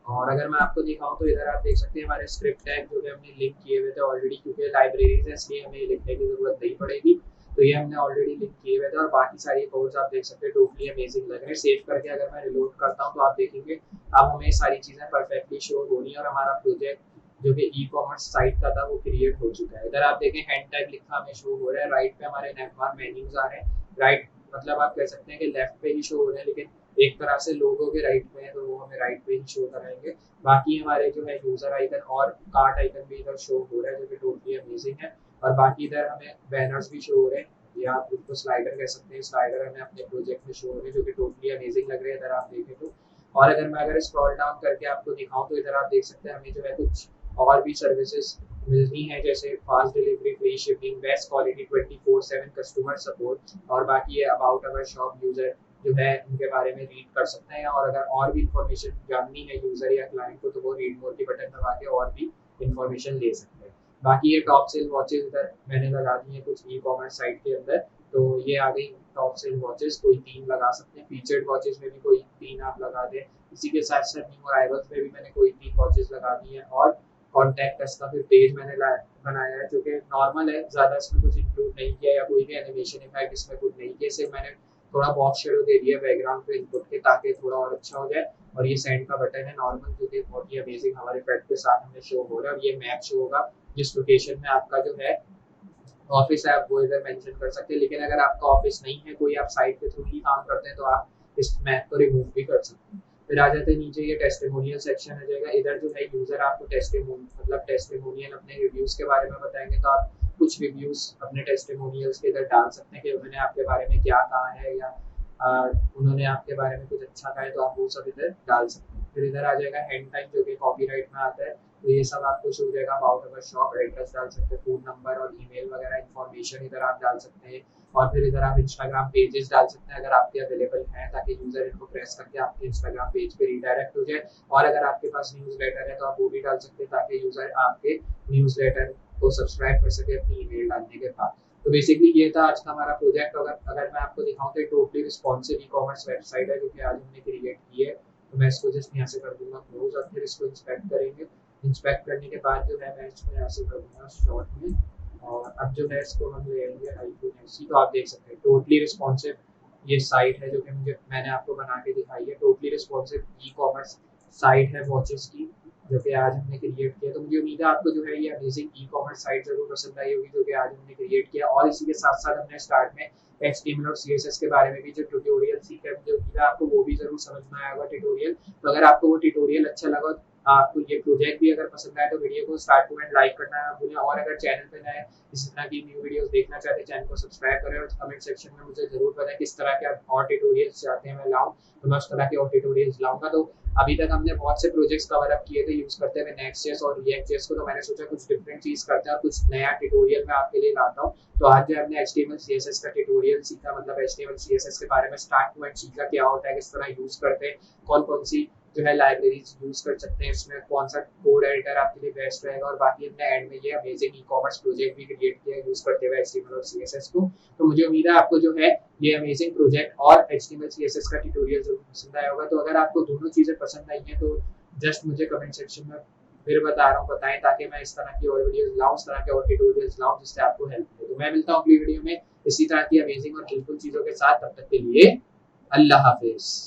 और अगर मैं आपको दिखाऊँ तो इधर आप देख सकते हैं हमारे स्क्रिप्ट टैग जो कि हमने लिंक किए हुए थे ऑलरेडी, क्योंकि लाइब्रेरीज है इसलिए हमें लिखने की जरूरत नहीं पड़ेगी, तो ये हमने ऑलरेडी लिंक किए हुए थे। और बाकी सारी कोड्स आप देख सकते हैं टोटली अमेजिंग लग रहे हैं। सेव करके अगर मैं रिलोड करता हूँ तो आप देखेंगे अब हमें सारी चीज़ें परफेक्टली शो हो रही है, और हमारा प्रोजेक्ट जो कि ई कॉमर्स साइट का था वो क्रिएट हो चुका है। इधर आप देखें हैंड टैग लिखा हमें शो हो रहा है, राइट पे हमारे नैपबार मेन्यूज आ रहे हैं, राइट मतलब आप कह सकते हैं कि लेफ्ट पे ही शो हो रहे हैं, लेकिन एक तरह से लोगों के राइट पे है तो वो हमें राइट पे ही शो कराएंगे। बाकी हमारे जो है यूजर आइकन और कार्ट आइकन भी इधर शो हो रहा है जो कि टोटली अमेजिंग है। और बाकी इधर हमें बैनर्स भी शो हो रहे हैं, या आप इसको स्लाइडर कह सकते हैं, स्लाइडर हमें अपने प्रोजेक्ट में शो हो रहे हैं जो कि टोटली अमेजिंग लग रहे हैं इधर आप देखें तो। और अगर स्क्रॉल डाउन करके आपको दिखाऊं तो इधर आप देख सकते हैं हमें जो है कुछ और भी सर्विसेज मिलती हैं, जैसे fast delivery, free shipping, best quality, 24/7 customer support, और बाकी ये अबाउट अवर शॉप यूजर जो है उनके बारे में रीड कर सकते हैं। और अगर और भी इंफॉर्मेशन जाननी है यूजर या क्लाइंट को तो वो रीड मोर के बटन दबा के और भी इंफॉर्मेशन ले सकते हैं। बाकी ये टॉप सेल वॉचेस इधर मैंने लगा दी है कुछ ई कॉमर्स साइट के अंदर, तो ये आ गई टॉप सेल वॉचेस, कोई 3 लगा सकते हैं। फीचर्ड वॉचेस में भी कोई 3 आप लगा दें। इसी के साथ साथ न्यू अराइवल्स में भी मैंने कोई 3 वॉचेस लगा दी हैं। और कॉन्टैक्ट अस का फिर पेज मैंने बनाया है जो कि नॉर्मल है, ज़्यादा इसमें कुछ इंक्लूड नहीं किया या कोई भी एनिमेशन इफेक्ट इसमें कुछ नहीं किया, सिर्फ मैंने थोड़ा बॉक्स शेडो दे दिया बैकग्राउंड पे इनपुट के ताकि थोड़ा और अच्छा हो जाए। और ये सेंड का बटन है नॉर्मल जो कि बहुत ही अमेजिंग हमारे इफेक्ट के साथ हमें शो हो रहा है। और ये मैप शो होगा जिस लोकेशन में आपका जो है ऑफिस है आप वो इधर मेंशन कर सकते हैं, लेकिन अगर आपका ऑफिस नहीं है, कोई आप साइट के थ्रू ही काम करते हैं तो आप इस मैप को रिमूव भी कर सकते हैं। फिर आ जाते हैं नीचे, ये टेस्टिमोनियल सेक्शन आ जाएगा। इधर जो है यूजर आपको टेस्टिमोनियल अपने रिव्यूज के बारे में बताएंगे, तो आप कुछ रिव्यूज अपने टेस्टिमोनियल्स के इधर डाल सकते हैं कि उन्होंने आपके बारे में क्या कहा है, या उन्होंने आपके बारे में कुछ अच्छा कहा है तो आप वो सब इधर डाल सकते हैं। फिर इधर आ जाएगा हैंड टाइम जो कि कॉपीराइट में आता है, तो ये सब आपको शो हो जाएगा। अबाउट अवर शॉप, एड्रेस डाल सकते हैं, फोन नंबर और ईमेल वगैरह इन्फॉर्मेशन इधर आप डाल सकते हैं। और फिर इधर आप इंस्टाग्राम पेजेस डाल सकते हैं अगर आपके अवेलेबल हैं, ताकि यूजर इनको प्रेस करके आपके इंस्टाग्राम पेज पे रीडायरेक्ट हो जाए। और अगर आपके पास न्यूज़लेटर है तो आप वो भी डाल सकते हैं ताकि यूजर आपके न्यूज़लेटर को सब्सक्राइब कर सके अपनी ईमेल डालने के बाद। तो बेसिकली ये था आज का हमारा प्रोजेक्ट। अगर मैं आपको दिखाऊं तो totally responsive e commerce website है जो कि आज हमने क्रिएट की है। तो मैं इसको जस्ट यहाँ से कर दूंगा क्लोज, और फिर इसको इंस्पेक्ट करेंगे। इंस्पेक्ट करने के बाद जो है मैं इसको यहाँ से कर दूंगा शॉर्ट में, और अब जो है इसको हम ले आएंगे आईफोन ऐसी। तो आप देख सकते हैं टोटली रिस्पॉन्सिव ये साइट है जो कि मैंने आपको बना के दिखाई है। Totally responsive e commerce site है वॉचेस की जो कि आज हमने क्रिएट किया। तो मुझे उम्मीद है आपको जो है ये अमेजिंग ई कॉमर्स साइट जरूर पसंद आई होगी जो कि आज हमने क्रिएट किया। और इसी के साथ साथ हमने स्टार्ट में HTML और CSS के बारे में भी जो ट्यूटोरियल सीखा है, मुझे उम्मीद है आपको वो भी जरूर समझ में आया होगा ट्यूटोरियल। तो अगर आपको वो ट्यूटोरियल अच्छा लगा, आपको ये प्रोजेक्ट भी अगर पसंद आए, तो वीडियो को स्टार्ट टू एंड लाइक करना ना भूलें। और अगर चैनल पे नए इसी तरह की न्यू वीडियोस देखना चाहते हैं, चैनल को सब्सक्राइब करें। और कमेंट सेक्शन में मुझे जरूर बताएं किस तरह के और ट्यूटोरियल्स चाहते हैं मैं लाऊं, तो मैं उस तरह के और ट्यूटोरियल्स लाऊंगा। तो अभी तक हमने बहुत से प्रोजेक्ट्स कवर अप किए थे यूज करते हुए Next.js और React.js को, तो मैंने सोचा कुछ डिफरेंट चीज करते हैं और कुछ नया ट्यूटोरियल मैं आपके लिए लाता हूँ। तो आज जो हमने HTML CSS का ट्यूटोरियल सीखा, मतलब HTML CSS के बारे में स्टार्ट टू एंड सीखा, क्या होता है, किस तरह यूज करते हैं, कौन कौन सी जो है लाइब्रेरीज यूज कर सकते हैं, इसमें कौन सा कोड एडिटर आपके लिए बेस्ट रहेगा। और बाकी हमने एंड में ये अमेजिंग ई कॉमर्स प्रोजेक्ट भी क्रिएट किया यूज करते हुए HTML और CSS को। तो मुझे उम्मीद है आपको जो है ये अमेजिंग प्रोजेक्ट और HTML CSS का ट्यूटोरियल जरूर पसंद आया होगा। तो अगर आपको दोनों चीजें पसंद आई हैं तो जस्ट मुझे कमेंट सेक्शन में फिर बता रहा हूँ बताएं, ताकि मैं इस तरह की और वीडियोस लाऊं, इस तरह के और ट्यूटोरियल्स लाऊं जिससे आपको हेल्प मिले। तो मैं मिलता हूँ अगली वीडियो में इसी तरह की अमेजिंग और हेल्पफुल चीजों के साथ। तब तक के लिए अल्लाह हाफिज।